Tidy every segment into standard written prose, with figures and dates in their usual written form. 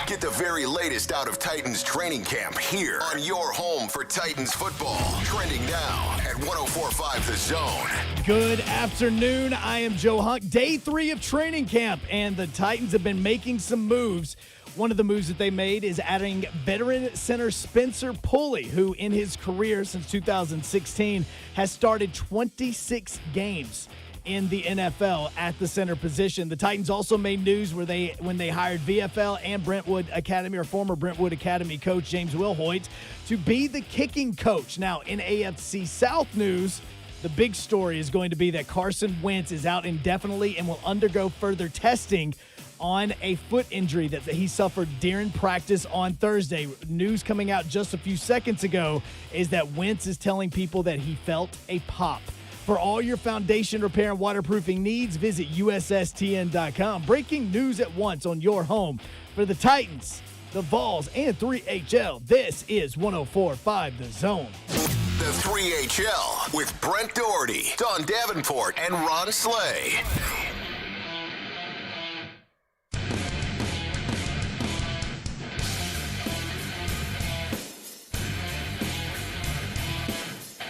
Get the very latest out of Titans training camp here on your home for Titans football. Trending now at 104.5 The Zone. Good afternoon. I am Joe Hunt. Day 3 of training camp, and the Titans have been making some moves. One of the moves that they made is adding veteran center Spencer Pulley, who in his career since 2016 has started 26 games in the NFL at the center position. The Titans also made news when they hired VFL and Brentwood Academy, or former Brentwood Academy coach James Wilhoit, to be the kicking coach. Now, in AFC South news, the big story is going to be that Carson Wentz is out indefinitely and will undergo further testing on a foot injury that he suffered during practice on Thursday. News coming out just a few seconds ago is that Wentz is telling people that he felt a pop. For all your foundation repair and waterproofing needs, visit USSTN.com. Breaking news at once on your home for the Titans, the Vols, and 3HL. This is 104.5 The Zone. The 3HL with Brent Doherty, Don Davenport, and Ron Slay.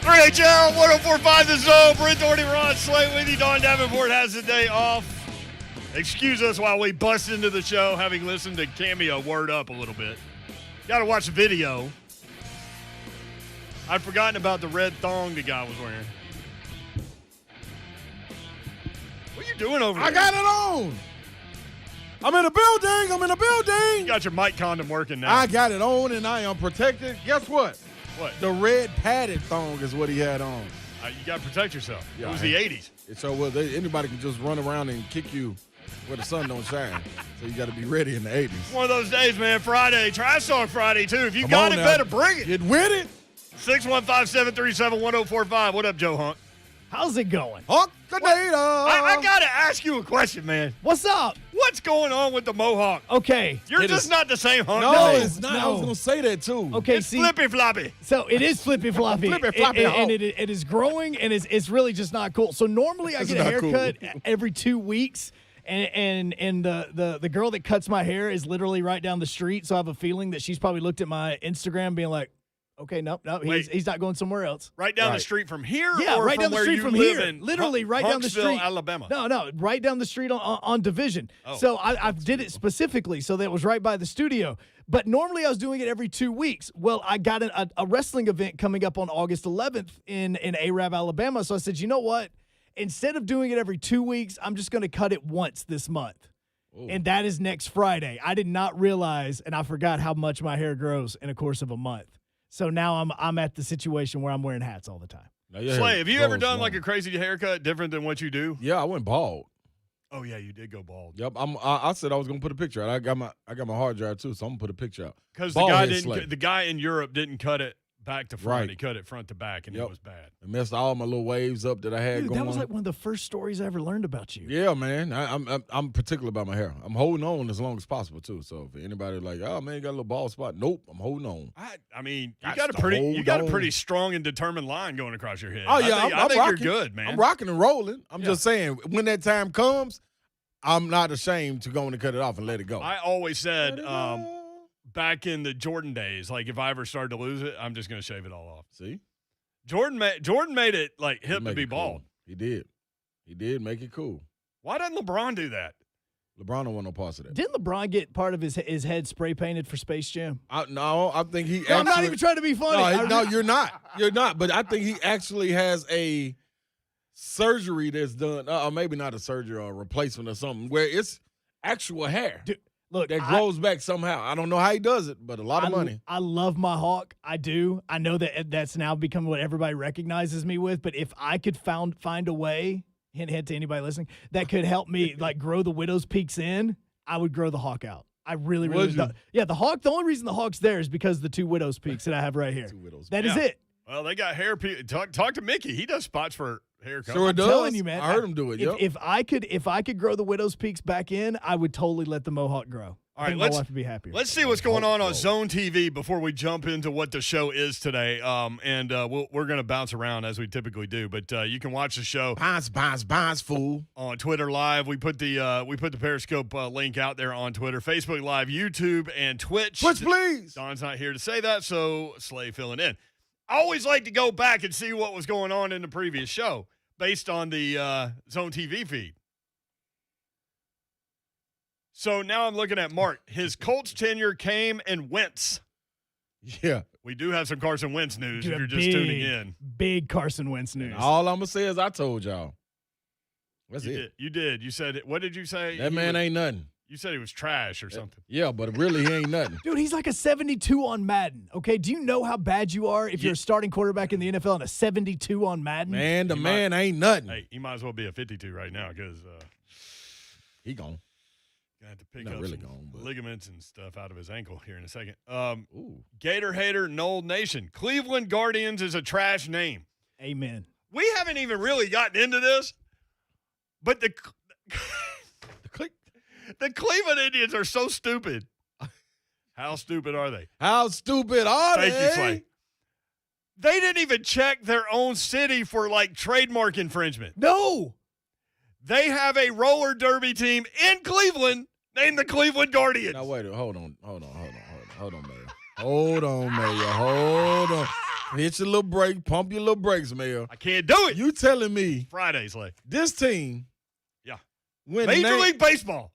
HL 104.5 The Zone. Brent Doherty, Ron Slay with you. Don Davenport has the day off. Excuse us while we bust into the show, having listened to Cameo Word Up a little bit. Got to watch the video. I'd forgotten about the red thong the guy was wearing. What are you doing over there? I got it on. I'm in a building. You got your mic condom working now. I got it on, and I am protected. Guess what? What? The red padded thong is what he had on. You got to protect yourself. Yeah, it was the 80s. So anybody can just run around and kick you where the sun don't shine. So you got to be ready in the 80s. One of those days, man. Friday. Trash Talk Friday, too. If you Come got on it, now. better bring it. Get with it. 615-737-1045. What up, Joe Hunt? How's it going? I got to ask you a question, man. What's up? What's going on with the Mohawk? Okay. You're just not the same Hunt. No, today. it's not. I was going to say that, too. Okay, It's see. flippy floppy. So it is flippy floppy. Flippy floppy, and it is growing, and it's really just not cool. So normally I It's get a not haircut cool. every 2 weeks, and the girl that cuts my hair is literally right down the street. So I have a feeling that she's probably looked at my Instagram being like, okay, nope, he's not going somewhere else. Right down the Right. street from here? Yeah, or right from down the where street you from live here. in Literally right down the Huntsville, street. Alabama. No, right down the street on Division. Oh. So I did it specifically so that it was right by the studio. But normally I was doing it every 2 weeks. Well, I got a wrestling event coming up on August 11th in Arab, Alabama. So I said, you know what? Instead of doing it every 2 weeks, I'm just going to cut it once this month. Ooh. And that is next Friday. I did not realize, and I forgot how much my hair grows in a course of a month. So now I'm at the situation where I'm wearing hats all the time. Slay, have you ever done like a crazy haircut different than what you do? Yeah, I went bald. Oh, yeah, you did go bald. Yep, I said I was gonna put a picture out. I got my hard drive too, so I'm gonna put a picture out. Because Bald head the Slay. guy in Europe didn't cut it back to front. Right. He cut it front to back, and Yep. it was bad. I messed all my little waves up that I had Dude, going. that was like one of the first stories I ever learned about you. Yeah, man. I'm particular about my hair. I'm holding on as long as possible too. So if anybody like, oh man, you got a little bald spot. Nope, I'm holding on. I mean, you That's got a the pretty hold on. strong and determined line going across your head. Oh yeah, I think rocking. you're good, man. I'm rocking and rolling. I'm Yeah. just saying, when that time comes, I'm not ashamed to go and cut it off and let it go. I always said Let it go. back in the Jordan days, like if I ever started to lose it, I'm just going to shave it all off. See, Jordan made it like hip to Make be it cool. bald. He did make it cool. Why doesn't LeBron do that? LeBron don't want no parts of that. Didn't LeBron get part of his head spray painted for Space Jam? No, I think he. No, I'm not even trying to be funny. No, you're not. You're not. But I think he actually has a surgery that's done, or maybe not a surgery or a replacement or something, where it's actual hair Dude, look, that grows back somehow. I don't know how he does it, but a lot of money. I love my hawk. I do. I know that that's now become what everybody recognizes me with. But if I could find a way, hint to anybody listening, that could help me like grow the widow's peaks in, I would grow the hawk out. I really Would do. you? Yeah, the hawk. The only reason the hawk's there is because of the 2 widow's peaks that I have right here. 2 widow's That is Yeah. it. Well, they got hair. Talk to Mickey. He does spots for haircuts. Sure does. Telling you, man. I heard him do it. Yep. If I could grow the widow's peaks back in, I would totally let the mohawk grow. All I right, think my wife would be happier. let's see what's going on Zone TV before we jump into what the show is today. We're going to bounce around as we typically do, but you can watch the show. Bounce, fool. On Twitter Live. We put the Periscope link out there on Twitter, Facebook Live, YouTube, and Twitch. Twitch, please. Don's not here to say that, so Slay filling in. I always like to go back and see what was going on in the previous show based on the Zone TV feed. So now I'm looking at Mark. His Colts tenure came and went. Yeah. We do have some Carson Wentz news if you're just tuning in. Big Carson Wentz news. All I'm going to say is I told y'all. That's You it. did. You did. You said, what did you say? That man ain't nothing. You said he was trash or something. Yeah, but really he ain't nothing. Dude, he's like a 72 on Madden. Okay, do you know how bad you are if you're a starting quarterback in the NFL and a 72 on Madden? Man, the man ain't nothing. Hey, he might as well be a 52 right now because He gone. gonna have to pick Not up really some gone, but- ligaments and stuff out of his ankle here in a second. Ooh. Gator hater, Noel Nation. Cleveland Guardians is a trash name. Amen. We haven't even really gotten into this, but the Cleveland Indians are so stupid. How stupid are they? How stupid are Thank they? you, Slay. They didn't even check their own city for like trademark infringement. No. They have a roller derby team in Cleveland named the Cleveland Guardians. Now, wait. Hold on, Mayor. Hold on. Hit your little brake. Pump your little brakes, Mayor. I can't do it. You telling me Fridays, like this team yeah, when Major League Baseball.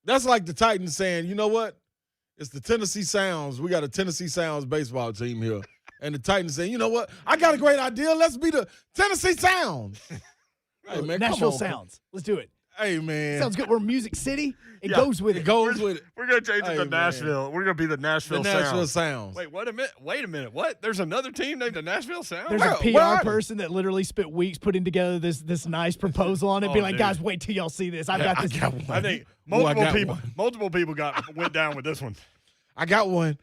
That's like the Titans saying, you know what? It's the Tennessee Sounds. We got a Tennessee Sounds baseball team here. And the Titans saying, you know what? I got a great idea. Let's be the Tennessee Sounds. Hey, man, Nashville come on. Sounds. Let's do it. Hey, man. Sounds good. We're Music City. It Yeah, goes with it. It goes with it. We're gonna change it Hey, to man. Nashville. We're gonna be the Nashville The Nashville Sounds. Sounds. Wait a minute. What? There's another team named the Nashville Sounds? There's Where- a PR where are they? person that literally spent weeks putting together this nice proposal on it. Oh, Be like, dude. guys, wait till y'all see this. I've got this. I think Ooh, I got multiple one. people went down with this one. I got one.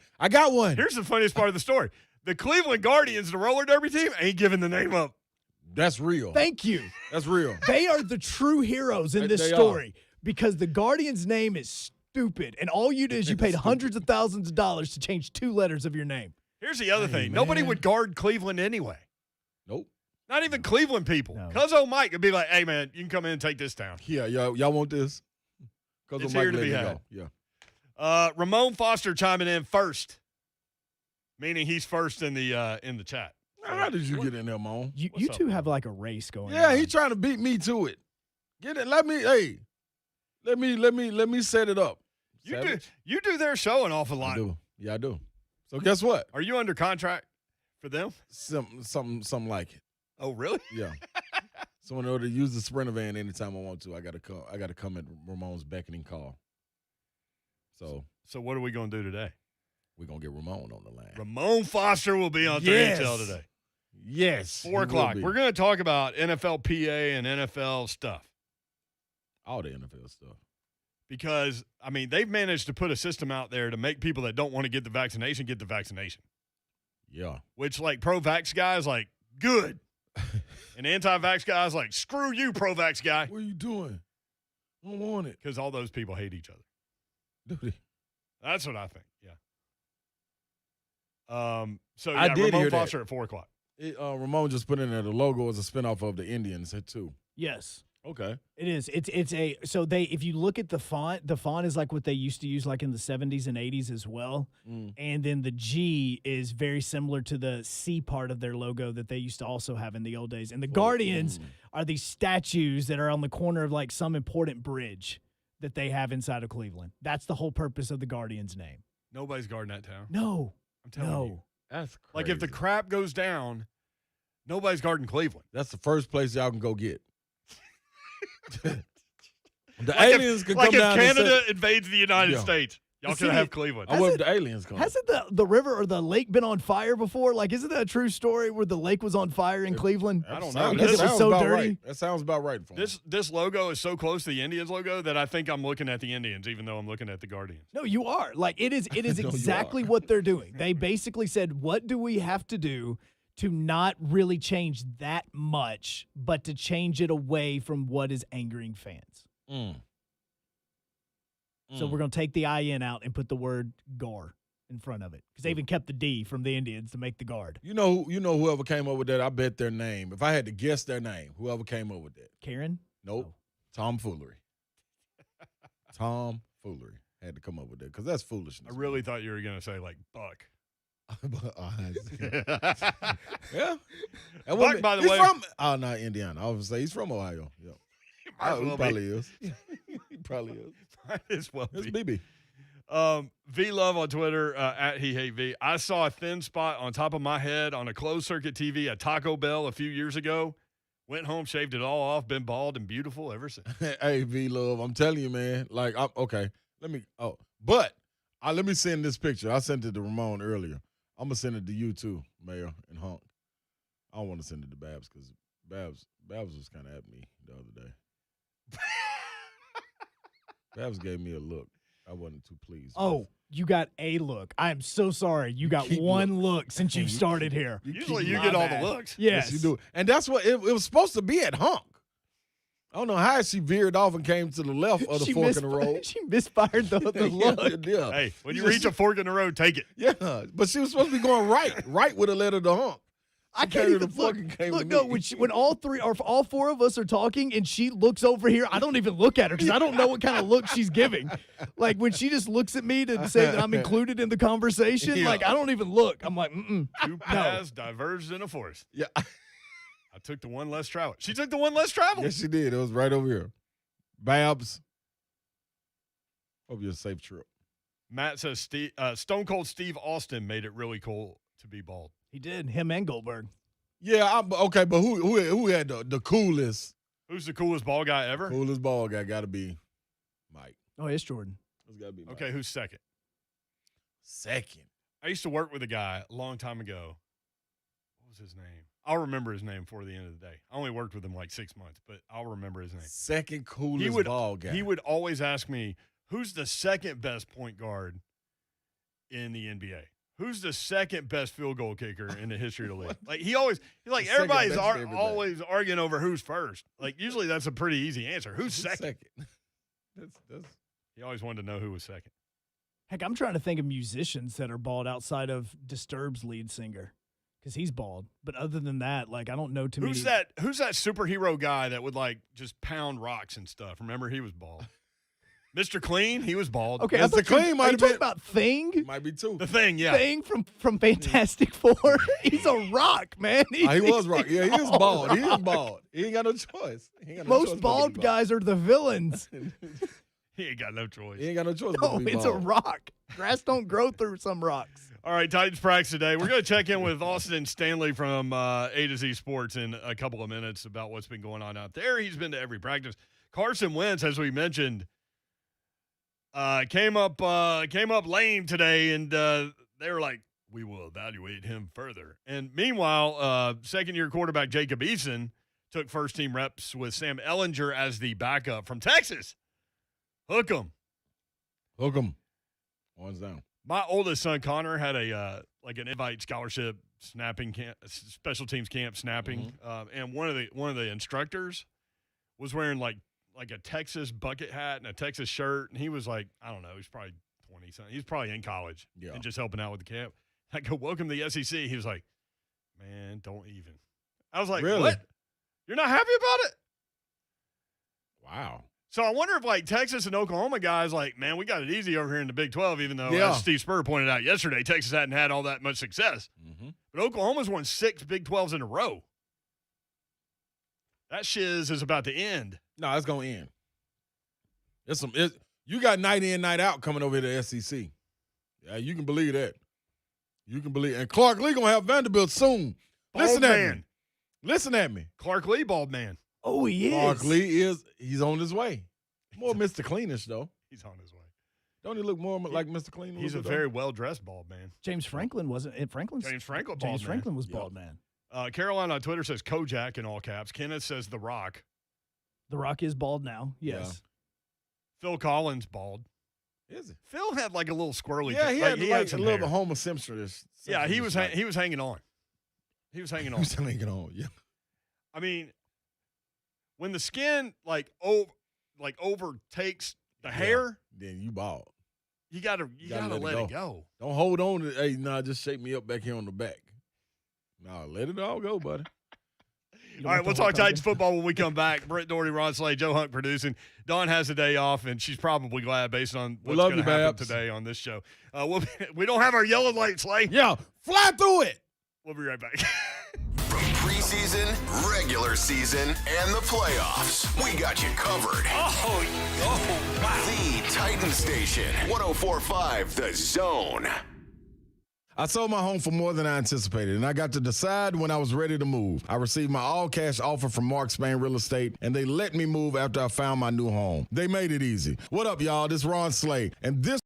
Here's the funniest part of the story. The Cleveland Guardians, the roller derby team, ain't giving the name up. That's real. Thank you. That's real. They are the true heroes in this They story because the Guardians' name is stupid. And all you do is you paid hundreds of thousands of dollars to change 2 letters of your name. Here's the other thing. man. Nobody would guard Cleveland anyway. Nope. Not even Cleveland people. No. Cuzzo Mike would be like, hey, man, you can come in and take this down. Yeah, y'all want this? Because It's here to be had. Yeah. Ramon Foster chiming in first, meaning he's first in the chat. How did you get in there, Mon? You What's up, two man? have like a race going on. Yeah, he trying to beat me to it. Get it. Let me set it up. You do their show an awful I lot. do. Yeah, I do. So guess what? Are you under contract for them? Something like it. Oh, really? Yeah. So in order to use the Sprinter van anytime I want to, I gotta come at Ramon's beckoning call. So what are we going to do today? we're gonna get Ramon on the line. Ramon Foster will be on Yes. 3HL today. Yes. 4 he will o'clock. be. We're going to talk about NFLPA and NFL stuff all the NFL stuff. because, I mean, they've managed to put a system out there to make people that don't want to get the vaccination. Yeah. Which, like, pro-vax guys, like, good. And anti-vax guys, like, screw you, pro-vax guy. What are you doing? I don't want it. Because all those people hate each other. Dude, That's what I think, yeah. So, I yeah, did Ramon hear that. Foster at 4 o'clock. Ramon just put in there the logo is a spinoff of the Indians too. Yes. Okay. It is. It's a so they if you look at the font is like what they used to use like in the 70s and 80s as well. And then the G is very similar to the C part of their logo that they used to also have in the old days. And the Guardians are these statues that are on the corner of like some important bridge that they have inside of Cleveland. That's the whole purpose of the Guardians name. Nobody's guarding that town. No. I'm telling you. That's crazy. Like, if the crap goes down, nobody's guarding Cleveland. That's the first place y'all can go get. The Like aliens if, can like come if down Canada invades the United Yeah. States, y'all See, can have Cleveland. I wonder if the aliens come. Hasn't the river or the lake been on fire before? Like, isn't that a true story where the lake was on fire in Cleveland? I don't Sounds- know. Because This- it was sounds so about dirty. Right. That sounds about right. For him. This logo is so close to the Indians logo that I think I'm looking at the Indians, even though I'm looking at the Guardians. No, you are. Like it is No, you exactly are. what they're doing. They basically said, what do we have to do to not really change that much, but to change it away from what is angering fans? So we're going to take the IN out and put the word Gar in front of it. Because they even kept the D from the Indians to make the guard. You know whoever came up with that, I bet their name. If I had to guess their name, whoever came up with that. Karen? Nope. Oh. Tomfoolery. Tomfoolery had to come up with that because that's foolishness. I really thought you were going to say, like, Buck. Yeah. Buck, by the way. He's from, not Indiana. I was say he's from Ohio. Yeah. He probably is. He probably is. Might as well It's be. BB. V Love on Twitter, at He Hate V. I saw a thin spot on top of my head on a closed circuit TV at Taco Bell a few years ago. Went home, shaved it all off, been bald and beautiful ever since. Hey, V Love, I'm telling you, man. Like, okay. Let me send this picture. I sent it to Ramon earlier. I'm gonna send it to you too, Mayor and Hunk. I don't want to send it to Babs because Babs was kind of at me the other day. Babs gave me a look. I wasn't too pleased. Oh, you got a look. I am so sorry. You got one look since you started here. Usually you get all the looks. Yes. You do. And that's what it was supposed to be at Hunk. I don't know how she veered off and came to the left of the fork in the road. She misfired the look. Yeah. Hey, when you reach a fork in the road, take it. Yeah, but she was supposed to be going right with a letter to Hunk. I can't even look. No, when all four of us are talking and she looks over here, I don't even look at her because I don't know what kind of look she's giving. Like when she just looks at me to say that I'm included in the conversation, like I don't even look. I'm like, Two paths diverged in a forest. Yeah. I took the one less travel. She took the one less travel. Yes, she did. It was right over here. Babs, hope you had a safe trip. Matt says Stone Cold Steve Austin made it really cool to be bald. He did. Him and Goldberg. Yeah, okay, but who had the coolest? Who's the coolest bald guy ever? Coolest bald guy got to be Mike. Oh, it's Jordan. It's got to be Mike. Okay, who's second? Second. I used to work with a guy a long time ago. What was his name? I'll remember his name before the end of the day. I only worked with him like 6 months, but I'll remember his name. Second coolest ball guy. He would always ask me, who's the second best point guard in the NBA? Who's the second best field goal kicker in the history of the league? Like everybody's always arguing over who's first. Like usually that's a pretty easy answer. Who's second? He always wanted to know who was second. Heck, I'm trying to think of musicians that are bald outside of Disturbed's lead singer. Because he's bald. But other than that, like, I don't know too many. Who's that superhero guy that would, like, just pound rocks and stuff? Remember, he was bald. Mr. Clean, he was bald. Okay, Mr. Clean might have been. About Thing? Might be too. The Thing, yeah. Thing from Fantastic Four. He's a rock, man. He was rock. Yeah, he is bald. He is bald. He ain't got no choice. Most bald guys are the villains. He ain't got no choice. He ain't got no choice. No, it's a rock. Grass don't grow through some rocks. All right, Titans practice today. We're going to check in with Austin Stanley from A to Z Sports in a couple of minutes about what's been going on out there. He's been to every practice. Carson Wentz, as we mentioned, came up lame today, and they were like, we will evaluate him further. And meanwhile, second-year quarterback Jacob Eason took first-team reps with Sam Ehlinger as the backup from Texas. Hook 'em. One's down. My oldest son Connor had an invite scholarship snapping camp, special teams camp snapping, and one of the instructors was wearing like a Texas bucket hat and a Texas shirt, and he was like, I don't know, he's probably 20-something. He's probably in college and just helping out with the camp. I go, welcome to the SEC. He was like, man, don't even. I was like, really? What? You're not happy about it? Wow. So I wonder if, like, Texas and Oklahoma guys, like, man, we got it easy over here in the Big 12, even though, as Steve Spurrier pointed out yesterday, Texas hadn't had all that much success. Mm-hmm. But Oklahoma's won 6 Big 12s in a row. That shiz is about to end. No, it's going to end. You got night in, night out coming over here to SEC. Yeah, you can believe that. You can believe. And Clark Lee going to have Vanderbilt soon. Listen at me. Clark Lee, bald man. Oh, he is. Clark Lee he's on his way. More Mr. Cleanish, though. He's on his way. Don't he look more like Mr. Clean? He's a very well-dressed bald man. James Franklin wasn't. James Franklin was bald man. Caroline on Twitter says Kojak in all caps. Kenneth says The Rock. The Rock is bald now. Yes. Yeah. Phil Collins bald. Is it? Phil had like a little squirrely. Yeah, he had some a little hair. bit Homer Simpson-ish. Yeah, he was hanging on. He was hanging on. He was hanging on. Yeah. I mean, when the skin overtakes The hair, then you bald. you gotta let it go. Don't hold on to. Hey, just shake me up back here on the back. No, let it all go, buddy. All right, we'll talk Titans football when we come back. Brent Doherty, Ron Slay, Joe Hunt producing. Dawn has a day off, and she's probably glad based on what's going to happen today on this show. We don't have our yellow light, Slay. Yeah, fly through it. We'll be right back. From preseason, regular season, and the playoffs, we got you covered. Oh, wow. The Titan Station, 104.5 The Zone. I sold my home for more than I anticipated, and I got to decide when I was ready to move. I received my all-cash offer from Mark Spain Real Estate, and they let me move after I found my new home. They made it easy. What up, y'all? This is Ron Slay, and this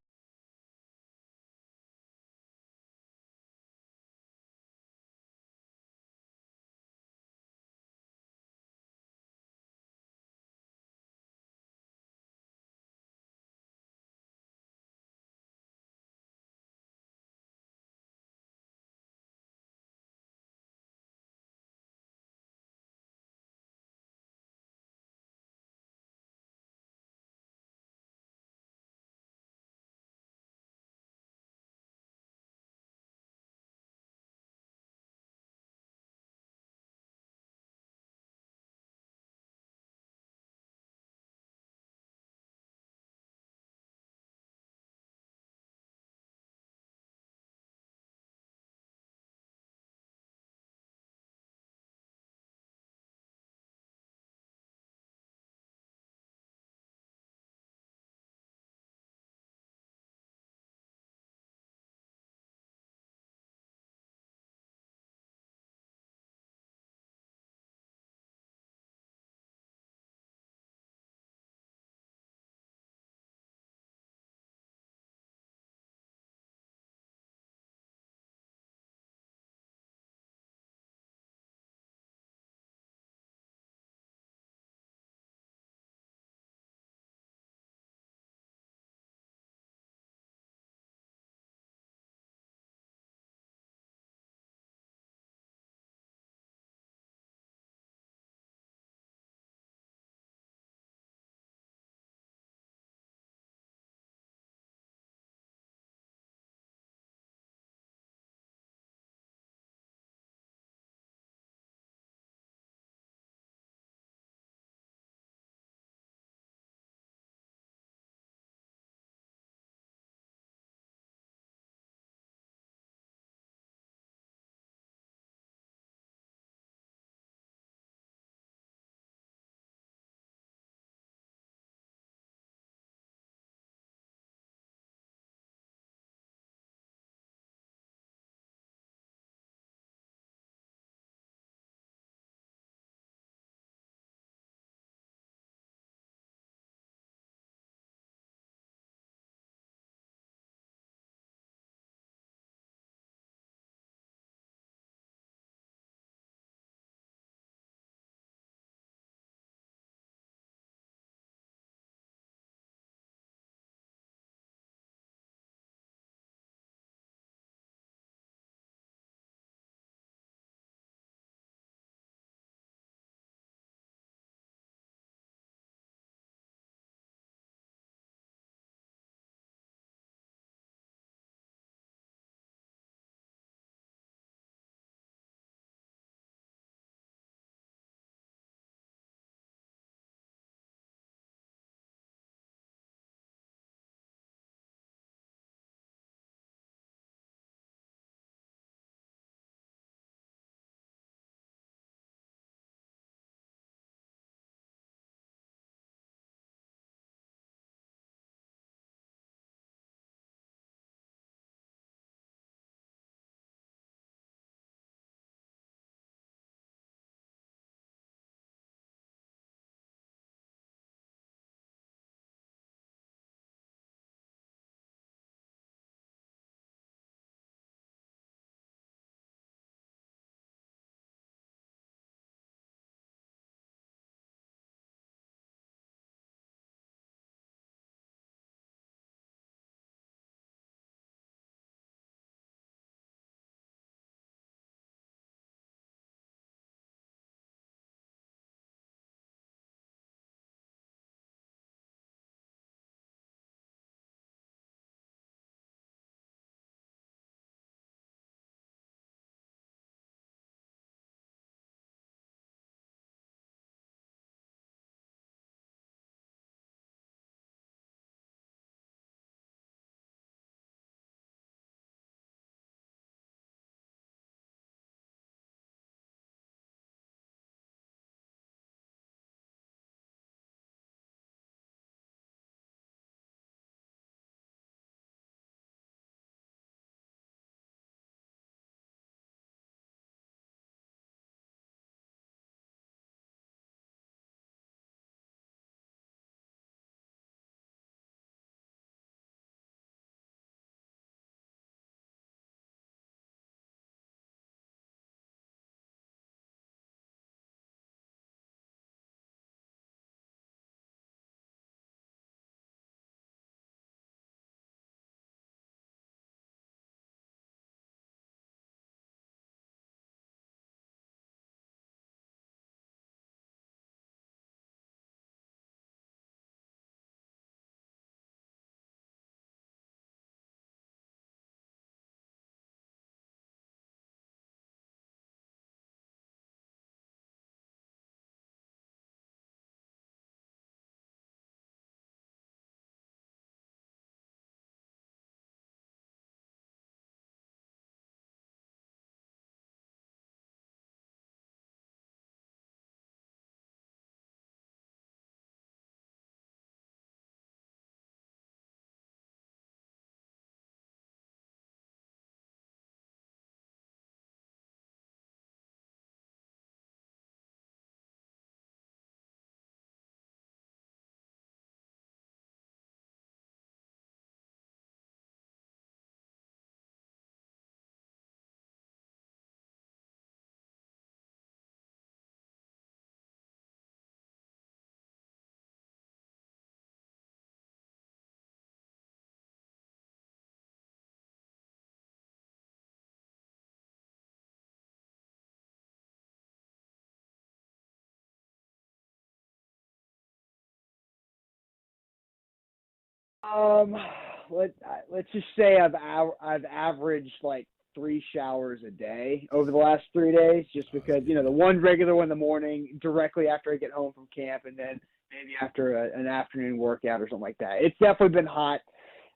Let's just say I've averaged like 3 showers a day over the last 3 days, just because the one regular one in the morning directly after I get home from camp, and then maybe after an afternoon workout or something like that. It's definitely been hot.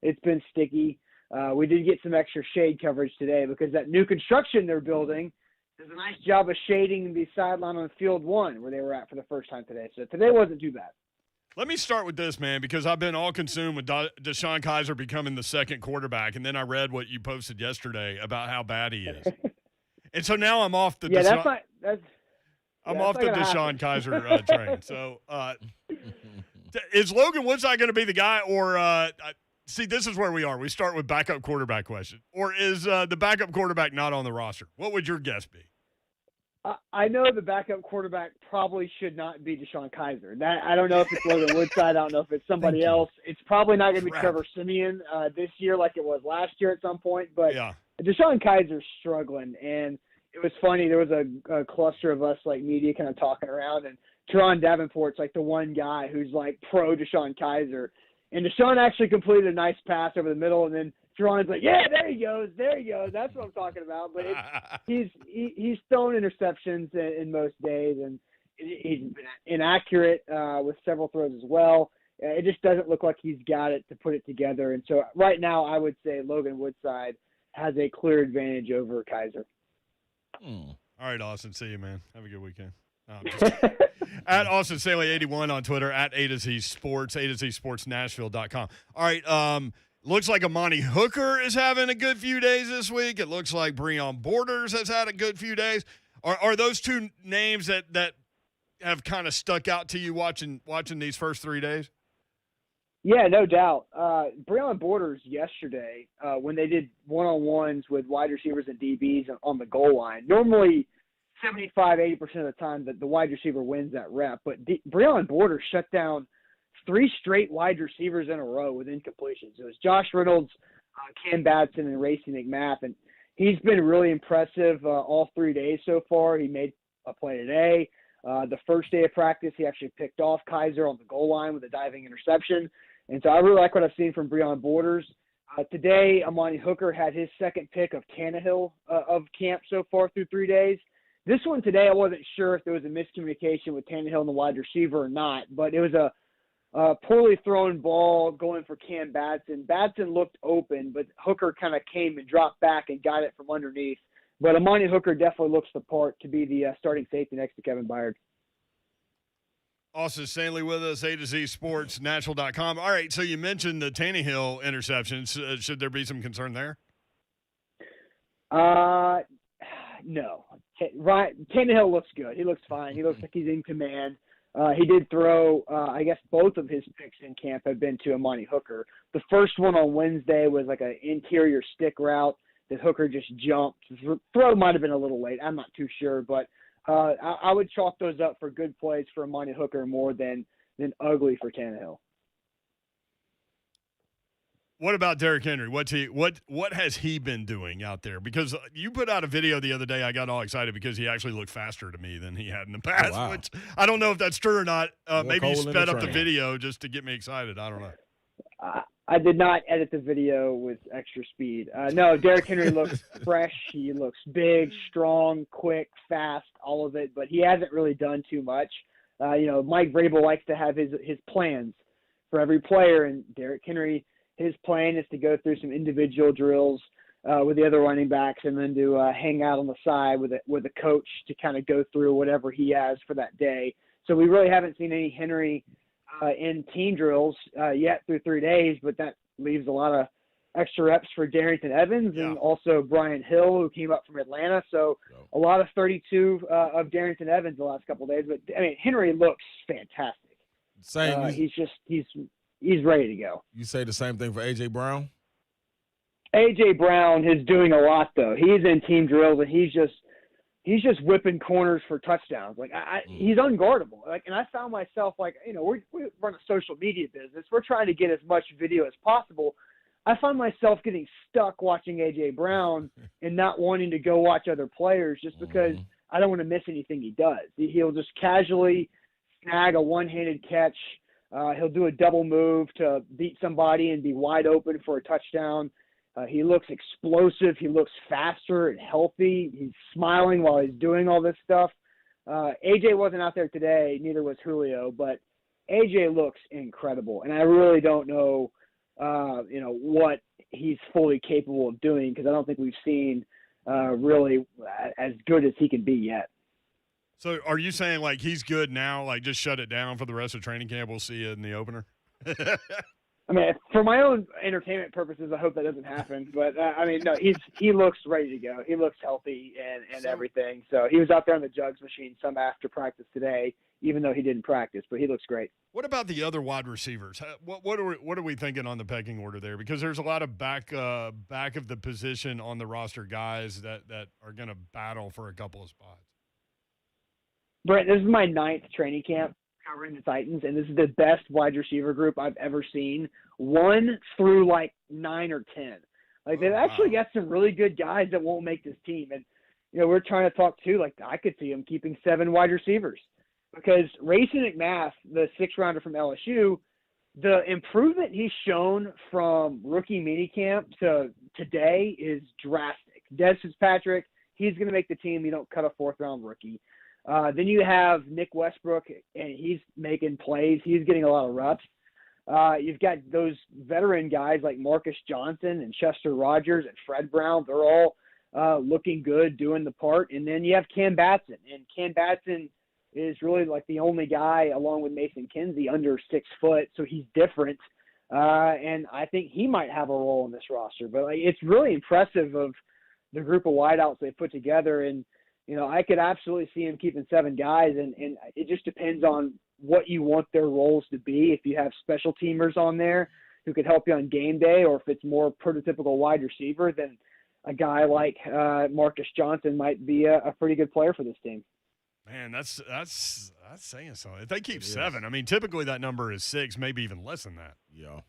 It's been sticky. We did get some extra shade coverage today because that new construction they're building does a nice job of shading the sideline on field 1 where they were at for the first time today. So today wasn't too bad. Let me start with this, man, because I've been all consumed with DeShone Kizer becoming the second quarterback, and then I read what you posted yesterday about how bad he is. And so now I'm off the DeShone Kizer train. So is Logan Woodside going to be the guy, or see, this is where we are. We start with backup quarterback question. Or is the backup quarterback not on the roster? What would your guess be? I know the backup quarterback probably should not be DeShone Kizer. I don't know if it's Logan Woodside. I don't know if it's somebody else. It's probably not going to be Trevor Siemian this year like it was last year at some point. But DeShone Kizer's struggling. And it was funny. There was a cluster of us, like media, kind of talking around. And Teron Davenport's like the one guy who's like pro DeShone Kizer. And DeShone actually completed a nice pass over the middle, and then Teron's like, yeah, there he goes. That's what I'm talking about. But he's thrown interceptions in most days, and he's been inaccurate with several throws as well. It just doesn't look like he's got it to put it together. And so right now I would say Logan Woodside has a clear advantage over Kizer. All right, Austin. See you, man. Have a good weekend. No, I'm just at Austin Stanley 81 on Twitter, at A to Z Sports, A to Z Sports Nashville.com. All right, looks like Amani Hooker is having a good few days this week. It looks like Breon Borders has had a good few days. Are those two names that have kind of stuck out to you watching these first 3 days? Yeah, no doubt. Breon Borders yesterday, when they did one-on-ones with wide receivers and DBs on the goal line, normally 75-80% of the time that the wide receiver wins that rep. But Breon Borders shut down 3 straight wide receivers in a row with incompletions. It was Josh Reynolds, Cam Batson, and Racey McMath. And he's been really impressive all 3 days so far. He made a play today. The first day of practice, he actually picked off Kizer on the goal line with a diving interception. And so I really like what I've seen from Breon Borders. Today, Amani Hooker had his second pick of Tannehill of camp so far through 3 days. This one today, I wasn't sure if there was a miscommunication with Tannehill and the wide receiver or not, but it was a poorly thrown ball going for Cam Batson. Batson looked open, but Hooker kind of came and dropped back and got it from underneath. But Amani Hooker definitely looks the part to be the starting safety next to Kevin Byard. Austin Stanley with us, A to Z Sports, Nashville.com. All right, so you mentioned the Tannehill interceptions. Should there be some concern there? No. Tannehill looks good. He looks fine. He looks like he's in command. He did throw, I guess both of his picks in camp have been to Amani Hooker. The first one on Wednesday was like an interior stick route that Hooker just jumped. The throw might have been a little late. I'm not too sure, but I would chalk those up for good plays for Amani Hooker more than ugly for Tannehill. What about Derrick Henry? What has he been doing out there? Because you put out a video the other day, I got all excited because he actually looked faster to me than he had in the past, which I don't know if that's true or not. Maybe you sped up the video just to get me excited. I don't know. I did not edit the video with extra speed. No, Derrick Henry looks fresh. He looks big, strong, quick, fast, all of it, but he hasn't really done too much. Mike Vrabel likes to have his plans for every player, and Derrick Henry, his plan is to go through some individual drills with the other running backs and then to hang out on the side with a coach to kind of go through whatever he has for that day. So we really haven't seen any Henry in team drills yet through 3 days, but that leaves a lot of extra reps for Darrington Evans and also Brian Hill, who came up from Atlanta. So a lot of 32 of Darrington Evans the last couple of days. But, I mean, Henry looks fantastic. He's ready to go. You say the same thing for A.J. Brown? A.J. Brown is doing a lot, though. He's in team drills, and he's just whipping corners for touchdowns. Like he's unguardable. Like, and I found myself we run a social media business. We're trying to get as much video as possible. I find myself getting stuck watching A.J. Brown and not wanting to go watch other players just because I don't want to miss anything he does. He'll just casually snag a one-handed catch He'll do a double move to beat somebody and be wide open for a touchdown. He looks explosive. He looks faster and healthy. He's smiling while he's doing all this stuff. AJ wasn't out there today, neither was Julio, but AJ looks incredible. And I really don't know, what he's fully capable of doing, because I don't think we've seen really as good as he can be yet. So are you saying, like, he's good now, like, just shut it down for the rest of training camp? We'll see you in the opener? I mean, for my own entertainment purposes, I hope that doesn't happen. But, no, he looks ready to go. He looks healthy and everything. So he was out there on the jugs machine some after practice today, even though he didn't practice. But he looks great. What about the other wide receivers? What are we thinking on the pecking order there? Because there's a lot of back of the position on the roster guys that are going to battle for a couple of spots. Brent, this is my 9th training camp covering the Titans, and this is the best wide receiver group I've ever seen, 1 through like 9 or 10. Like, they've actually got some really good guys that won't make this team. And, we're trying to talk too, like, I could see them keeping 7 wide receivers, because Racing McMath, the 6th-rounder from LSU, the improvement he's shown from rookie minicamp to today is drastic. Des Fitzpatrick, he's going to make the team. You don't cut a 4th-round rookie. Then you have Nick Westbrook, and he's making plays. He's getting a lot of reps. You've got those veteran guys like Marcus Johnson and Chester Rogers and Fred Brown. They're all looking good, doing the part. And then you have Cam Batson. And Cam Batson is really like the only guy, along with Mason Kinsey, under 6 foot. So he's different. And I think he might have a role in this roster. But it's really impressive of the group of wideouts they put together. And I could absolutely see him keeping 7 guys, and it just depends on what you want their roles to be. If you have special teamers on there who could help you on game day, or if it's more prototypical wide receiver, then a guy like Marcus Johnson might be a pretty good player for this team. Man, that's saying something. If they keep 7, I mean, typically that number is 6, maybe even less than that. Yeah.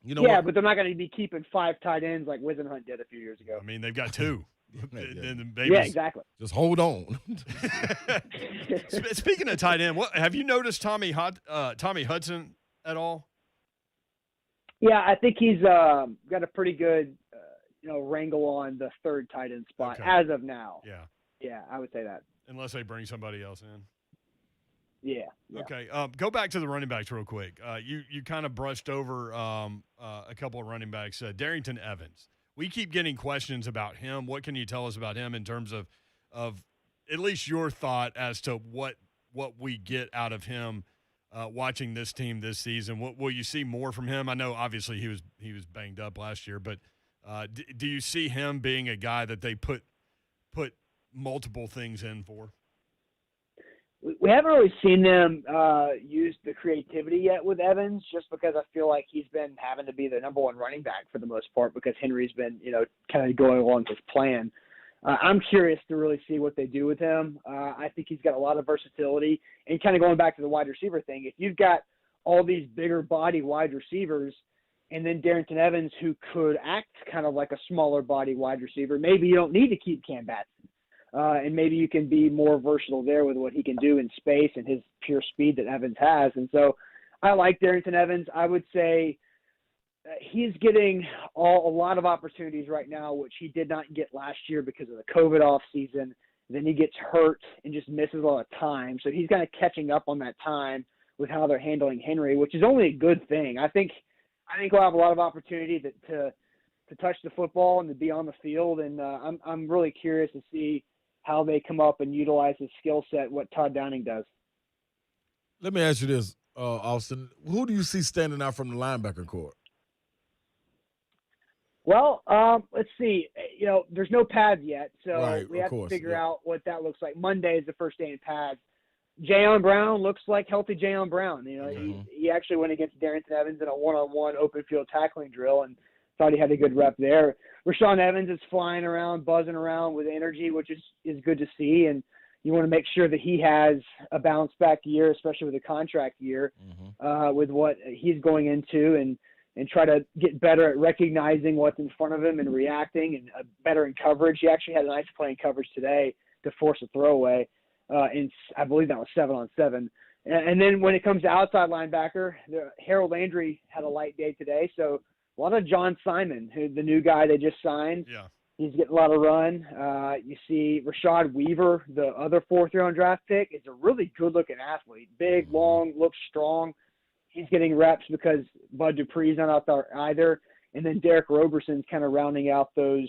But they're not going to be keeping 5 tight ends like Wisenhunt did a few years ago. I mean, they've got 2. Yeah, exactly. Just hold on. Speaking of tight end, have you noticed Tommy Hudson at all? Yeah, I think he's got a pretty good wrangle on the 3rd tight end spot as of now. Yeah, I would say that. Unless they bring somebody else in. Yeah. Okay. Go back to the running backs real quick. You kind of brushed over a couple of running backs. Darrington Evans. We keep getting questions about him. What can you tell us about him in terms of at least your thought as to what we get out of him watching this team this season? Will you see more from him? I know obviously he was banged up last year, but do you see him being a guy that they put multiple things in for? We haven't really seen them use the creativity yet with Evans, just because I feel like he's been having to be the number 1 running back for the most part, because Henry's been, kind of going along his plan. I'm curious to really see what they do with him. I think he's got a lot of versatility. And kind of going back to the wide receiver thing, if you've got all these bigger body wide receivers and then Darrington Evans, who could act kind of like a smaller body wide receiver, maybe you don't need to keep Cam Batson. And maybe you can be more versatile there with what he can do in space and his pure speed that Evans has. And so I like Darrington Evans. I would say he's getting a lot of opportunities right now, which he did not get last year because of the COVID offseason. Then he gets hurt and just misses a lot of time. So he's kind of catching up on that time with how they're handling Henry, which is only a good thing. I think we'll have a lot of opportunity to touch the football and to be on the field. And I'm really curious to see how they come up and utilize his skill set, what Todd Downing does. Let me ask you this, Austin. Who do you see standing out from the linebacker corps? Well, let's see. There's no pads yet, so we have to figure out what that looks like. Monday is the first day in pads. Jayon Brown looks like healthy Jayon Brown. He actually went against Darrington Evans in a one-on-one open field tackling drill and thought he had a good rep there. Rashawn Evans is flying around, buzzing around with energy, which is good to see. And you want to make sure that he has a bounce back year, especially with a contract year, with what he's going into, and try to get better at recognizing what's in front of him and reacting, and better in coverage. He actually had a nice play in coverage today to force a throwaway. And I believe that was 7-on-7. And then when it comes to outside linebacker, Harold Landry had a light day today. So a lot of John Simon, who the new guy they just signed. Yeah. He's getting a lot of run. You see Rashad Weaver, the other fourth-round draft pick, is a really good-looking athlete. Big, long, looks strong. He's getting reps because Bud Dupree's not out there either. And then Derek Roberson's kind of rounding out those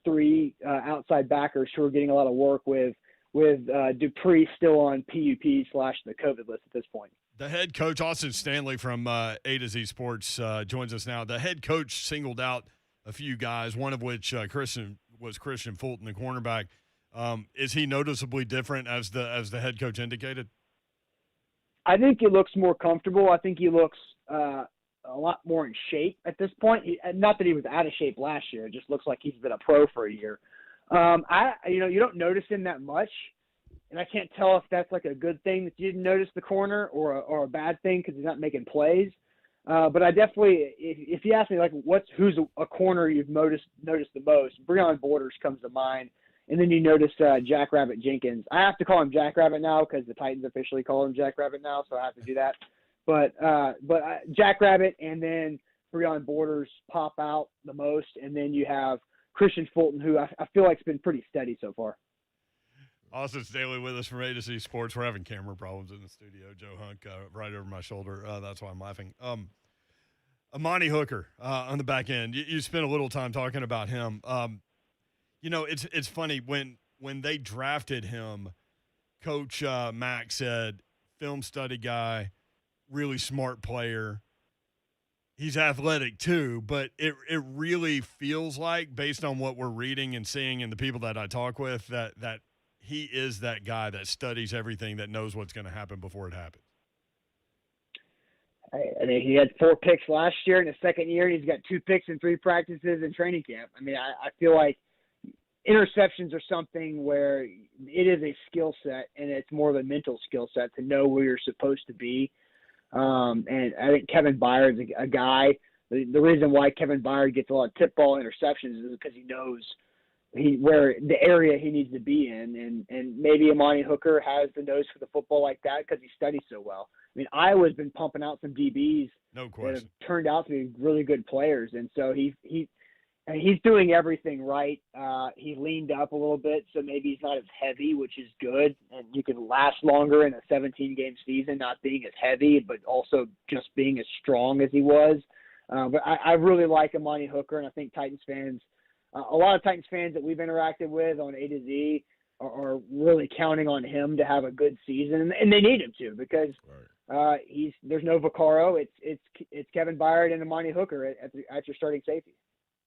three outside backers who are getting a lot of work with Dupree still on PUP/the COVID list at this point. The head coach, Austin Stanley from A to Z Sports, joins us now. The head coach singled out a few guys, one of which Christian Fulton, the cornerback. Is he noticeably different as the head coach indicated? I think he looks more comfortable. I think he looks a lot more in shape at this point. Not that he was out of shape last year. It just looks like he's been a pro for a year. You don't notice him that much, and I can't tell if that's like a good thing that you didn't notice the corner or a bad thing because he's not making plays. But I definitely, if you ask me, like, who's a corner you've noticed the most, Breon Borders comes to mind. And then you notice Jackrabbit Jenkins. I have to call him Jackrabbit now because the Titans officially call him Jackrabbit now, so I have to do that. But Jackrabbit and then Breon Borders pop out the most. And then you have Christian Fulton, who I feel like has been pretty steady so far. Austin Stanley with us from A to Z Sports. We're having camera problems in the studio. Joe Hunk right over my shoulder. That's why I'm laughing. Amani Hooker on the back end. You spent a little time talking about him. It's funny when they drafted him, Coach Mack said, film study guy, really smart player. He's athletic too, but it really feels like, based on what we're reading and seeing and the people that I talk with, that he is that guy that studies everything, that knows what's going to happen before it happens. I mean, he had 4 picks last year. In his second year, he's got 2 picks in 3 practices in training camp. I mean, I feel like interceptions are something where it is a skill set, and it's more of a mental skill set to know where you're supposed to be. And I think Kevin Byard's a guy. The reason why Kevin Byard gets a lot of tip ball interceptions is because he knows where the area he needs to be in, and maybe Amani Hooker has the nose for the football like that because he studies so well. I mean, Iowa's been pumping out some DBs No question. that have turned out to be really good players, and so he's doing everything right. He leaned up a little bit, so maybe he's not as heavy, which is good, and you can last longer in a 17-game season, not being as heavy, but also just being as strong as he was. But I really like Amani Hooker, and I think Titans fans, a lot of Titans fans that we've interacted with on A to Z are really counting on him to have a good season, and they need him to because there's no Vaccaro. It's Kevin Byard and Amani Hooker at your starting safety.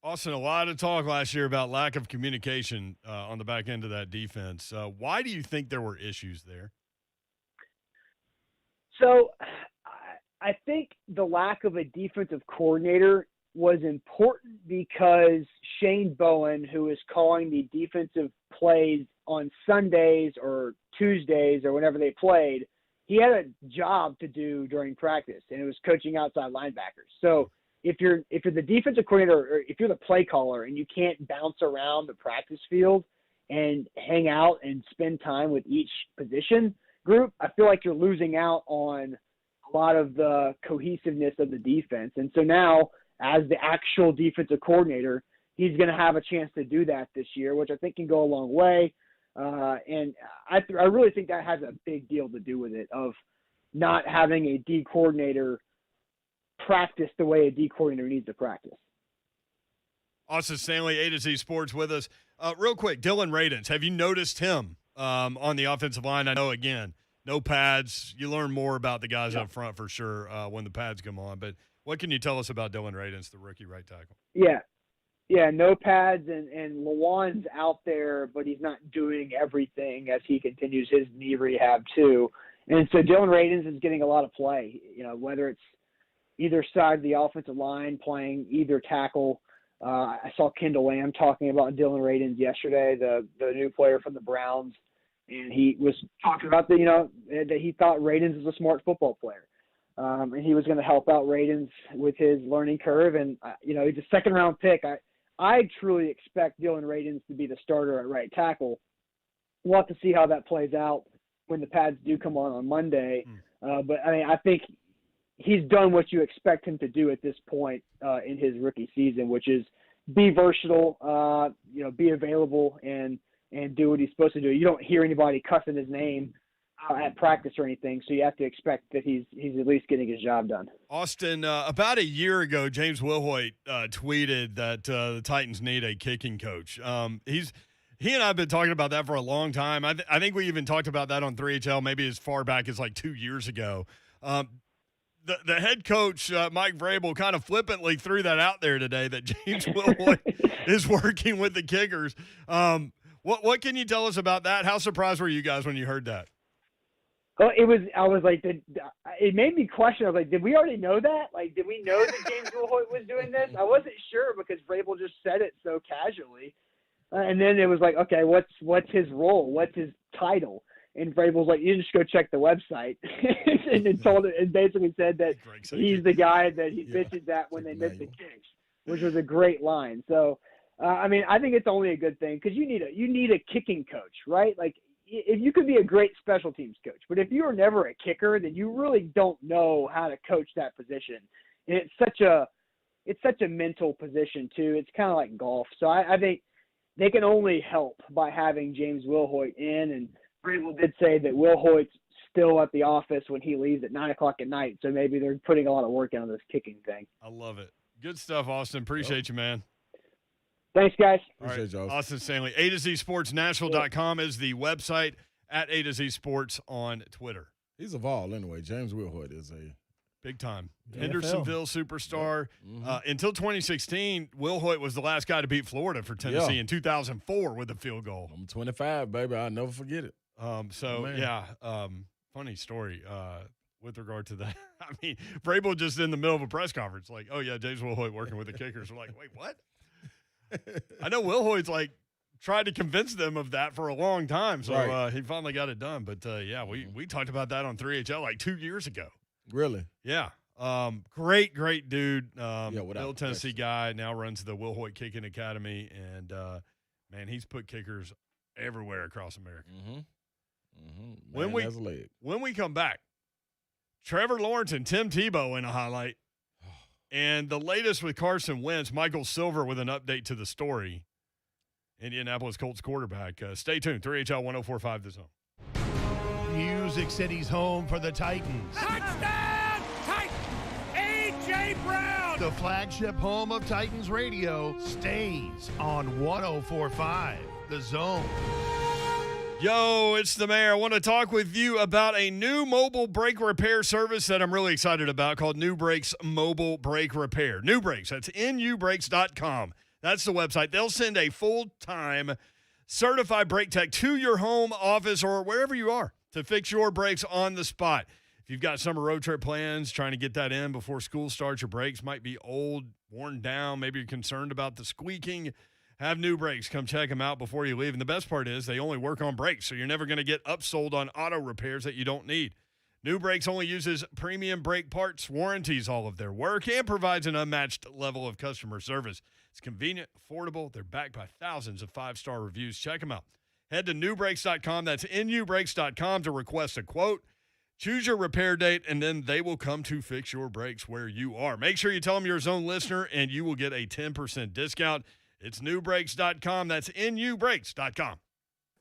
Austin, a lot of talk last year about lack of communication on the back end of that defense. Why do you think there were issues there? So I think the lack of a defensive coordinator was important because Shane Bowen, who is calling the defensive plays on Sundays or Tuesdays or whenever they played, he had a job to do during practice, and it was coaching outside linebackers. So if you're the defensive coordinator or if you're the play caller and you can't bounce around the practice field and hang out and spend time with each position group, I feel like you're losing out on a lot of the cohesiveness of the defense. And so now, as the actual defensive coordinator, he's going to have a chance to do that this year, which I think can go a long way. And I really think that has a big deal to do with it, of not having a D coordinator practice the way a D coordinator needs to practice. Austin Stanley, A to Z Sports with us. Real quick, Dylan Radins, have you noticed him on the offensive line? I know, again, no pads. You learn more about the guys up front for sure when the pads come on. But what can you tell us about Dylan Radins, the rookie right tackle? Yeah, no pads, and Lawan's out there, but he's not doing everything as he continues his knee rehab too. And so Dylan Radins is getting a lot of play, whether it's either side of the offensive line playing either tackle. I saw Kendall Lamb talking about Dylan Radins yesterday, the new player from the Browns, and he was talking about that he thought Radins was a smart football player. And he was going to help out Radins with his learning curve. And, he's a second-round pick. I truly expect Dylan Radins to be the starter at right tackle. We'll have to see how that plays out when the pads do come on Monday. But I mean, I think he's done what you expect him to do at this point in his rookie season, which is be versatile, be available and do what he's supposed to do. You don't hear anybody cussing his name at practice or anything, so you have to expect that he's at least getting his job done. Austin, about a year ago, James Wilhoit tweeted that the Titans need a kicking coach. He and I have been talking about that for a long time. I think we even talked about that on 3HL maybe as far back as like 2 years ago. The head coach, Mike Vrabel, kind of flippantly threw that out there today that James Wilhoit is working with the kickers. What can you tell us about that? How surprised were you guys when you heard that? Well, I was like, it made me question. I was like, did we already know that? Like, did we know that James Wilhoit was doing this? I wasn't sure because Vrabel just said it so casually. And then it was like, okay, what's his role? What's his title? And Vrabel's like, you just go check the website, and basically said that he's the guy that he bitches at when they miss the kicks, which was a great line. So, I mean, I think it's only a good thing because you need a kicking coach, right? Like, if you could be a great special teams coach, but if you were never a kicker, then you really don't know how to coach that position. And it's such a mental position too. It's kind of like golf. So I think they can only help by having James Wilhoit in. And Vrabel did say that Wilhoit's still at the office when he leaves at 9:00 at night. So maybe they're putting a lot of work into this kicking thing. I love it. Good stuff, Austin. Appreciate you, man. Thanks, guys. Appreciate you, Austin Stanley. A to Z Sports Nashville.com is the website, at A to Z Sports on Twitter. He's a Vol anyway. James Wilhoit is a big time NFL. Hendersonville superstar. Until 2016, Wilhoit was the last guy to beat Florida for Tennessee in 2004 with a field goal. I'm 25, baby. I'll never forget it. Funny story with regard to that. I mean, Vrabel just in the middle of a press conference, like, oh, yeah, James Wilhoit working with the kickers. We're like, wait, what? I know Wilhoit's like tried to convince them of that for a long time, so he finally got it done. But we talked about that on 3HL like 2 years ago. Really? Yeah. Great dude. Middle Tennessee guy, now runs the Wilhoit Kicking Academy, and man, he's put kickers everywhere across America. When we come back, Trevor Lawrence and Tim Tebow in a highlight. And the latest with Carson Wentz, Michael Silver with an update to the story. Indianapolis Colts quarterback. Stay tuned. 3HL 104.5 The Zone. Music City's home for the Titans. Touchdown! Titans! A.J. Brown! The flagship home of Titans radio stays on 104.5 The Zone. Yo, it's the mayor. I want to talk with you about a new mobile brake repair service that I'm really excited about called New Brakes Mobile Brake Repair. New Brakes, that's nubrakes.com. That's the website. They'll send a full-time certified brake tech to your home, office, or wherever you are to fix your brakes on the spot. If you've got summer road trip plans, trying to get that in before school starts, your brakes might be old, worn down, maybe you're concerned about the squeaking. Have New Brakes come check them out before you leave. And the best part is they only work on brakes, so you're never going to get upsold on auto repairs that you don't need. New Brakes only uses premium brake parts, warranties all of their work, and provides an unmatched level of customer service. It's convenient, affordable. They're backed by thousands of five-star reviews. Check them out. Head to newbrakes.com. That's nubrakes.com to request a quote. Choose your repair date, and then they will come to fix your brakes where you are. Make sure you tell them you're a Zone listener, and you will get a 10% discount. It's newbrakes.com. That's nubrakes.com.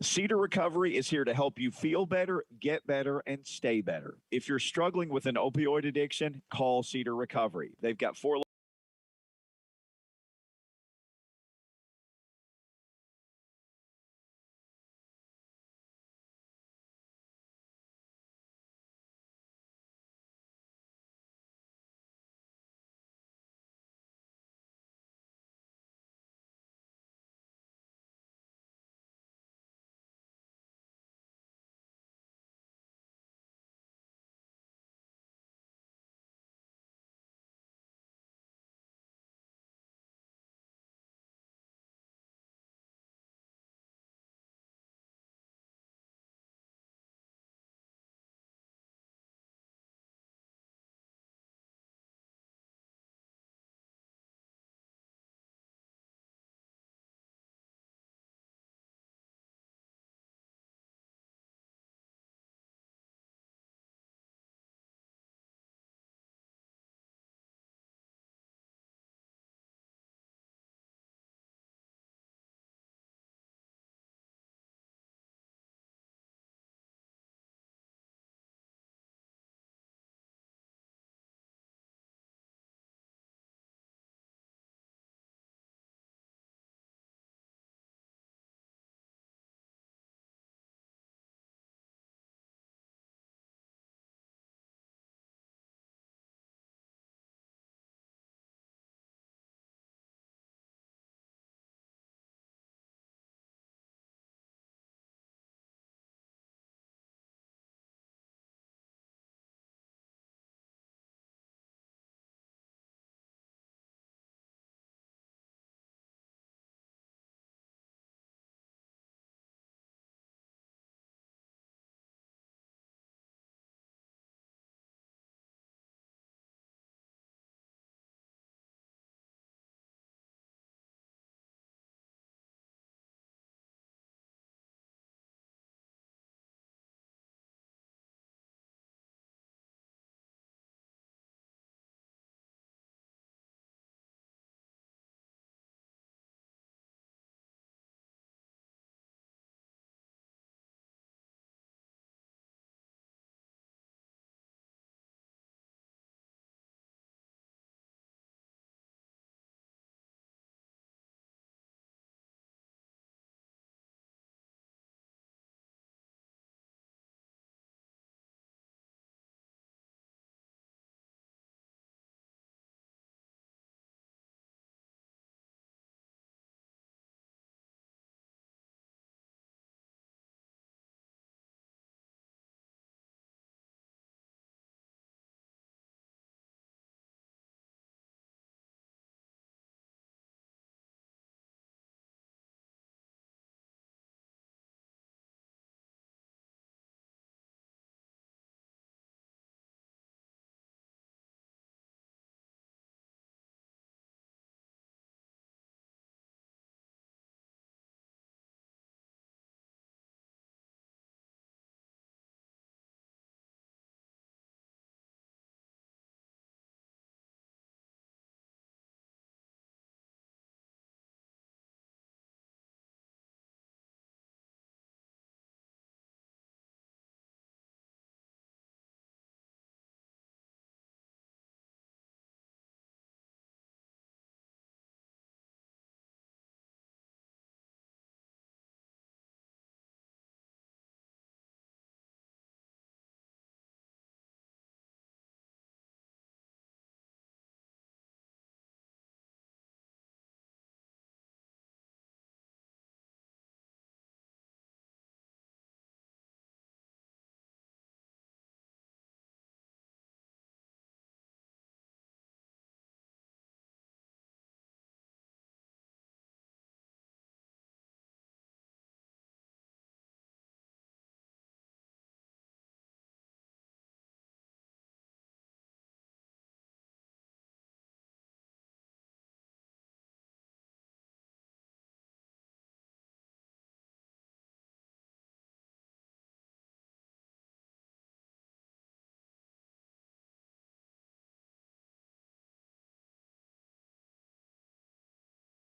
Cedar Recovery is here to help you feel better, get better, and stay better. If you're struggling with an opioid addiction, call Cedar Recovery. They've got 4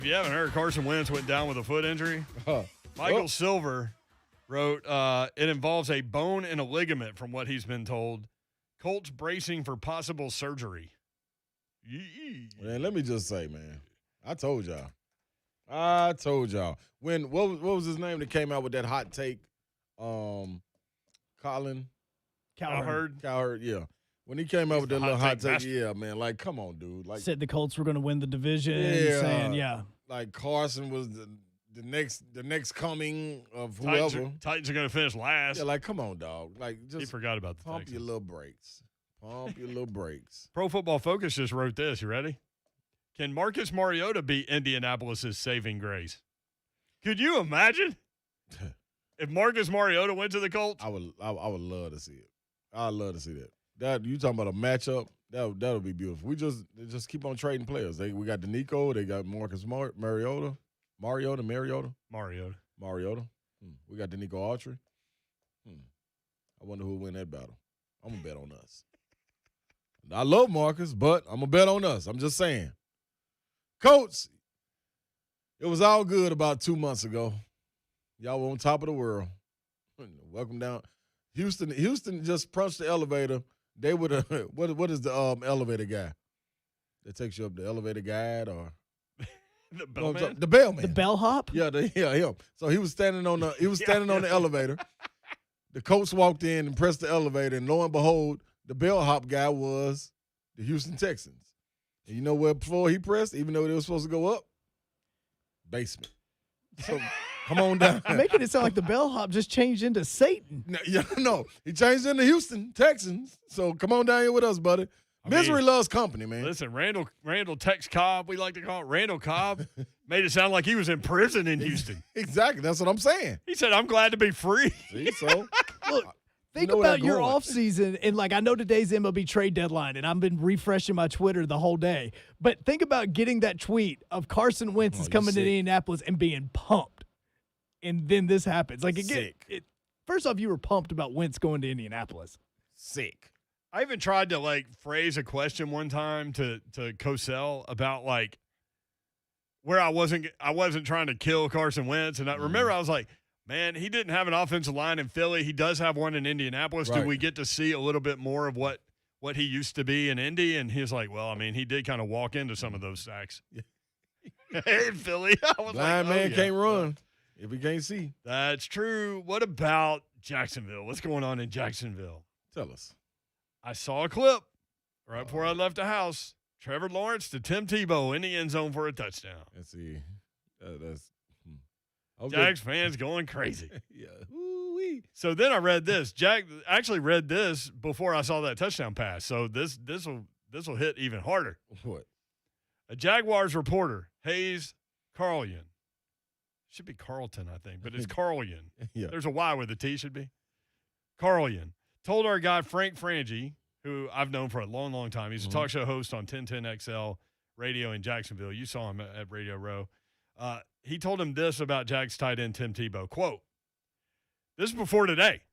If you haven't heard, Carson Wentz went down with a foot injury. Michael Silver wrote, it involves a bone and a ligament from what he's been told. Colts bracing for possible surgery. Man, let me just say, man, I told y'all. When what was his name that came out with that hot take? Colin Cowherd, yeah. When he came out with that little hot take, yeah, man, like, come on, dude. Like, said the Colts were going to win the division. Yeah, saying, like Carson was the next coming of whoever. Titans are going to finish last. Yeah, like, come on, dog. Like, just he forgot about the pump Texans. your little brakes. Pump your little brakes. Pro Football Focus just wrote this. You ready? Can Marcus Mariota be Indianapolis's saving grace? Could you imagine if Marcus Mariota went to the Colts? I would love to see it. I'd love to see that. That you talking about a matchup? That'll be beautiful. We just keep on trading players. We got Danico. They got Marcus Mariota. We got Danico Autry. I wonder who'll win that battle. I'm gonna bet on us. I love Marcus, but I'm gonna bet on us. I'm just saying. Colts, it was all good about 2 months ago. Y'all were on top of the world. Welcome down. Houston just punched the elevator. They would what is the elevator guy that takes you up, the elevator guide or the bellman? The bellman. The bellhop? Yeah, him. So he was standing on the on the elevator. The Colts walked in and pressed the elevator, and lo and behold, the bellhop guy was the Houston Texans. And you know what floor he pressed, even though they were supposed to go up? Basement. So come on down. Making it sound like the bellhop just changed into Satan. No, he changed into Houston Texans. So come on down here with us, buddy. Misery loves company, man. Listen, Randall Tex Cobb, we like to call it Randall Cobb, made it sound like he was in prison in Houston. Exactly. That's what I'm saying. He said, I'm glad to be free. See, so look, think about your offseason, and like I know today's MLB trade deadline, and I've been refreshing my Twitter the whole day. But think about getting that tweet of Carson Wentz is coming to Indianapolis and being pumped. And then this happens. Like again, first off, you were pumped about Wentz going to Indianapolis. Sick. I even tried to like phrase a question one time to Cosell about like where I wasn't trying to kill Carson Wentz, and I remember I was like, man, he didn't have an offensive line in Philly. He does have one in Indianapolis. Right. Do we get to see a little bit more of what he used to be in Indy? And he was like, well, I mean, he did kind of walk into some of those sacks. In Philly. I was blind man can't run if he can't see. That's true. What about Jacksonville? What's going on in Jacksonville? Tell us. I saw a clip right before I left the house. Trevor Lawrence to Tim Tebow in the end zone for a touchdown. Let's see. That's Jags fans going crazy. Yeah. Ooh-wee. So then I read this. Jack actually read this before I saw that touchdown pass. So this will hit even harder. What? A Jaguars reporter, Hayes Carlyon. Should be Carlton, I think, but it's Carlyon. Yeah. There's a Y with a T, should be. Carlyon told our guy Frank Frangie, who I've known for a long, long time. He's a talk show host on 1010XL radio in Jacksonville. You saw him at Radio Row. He told him this about Jags tight end Tim Tebow. Quote, this is before today.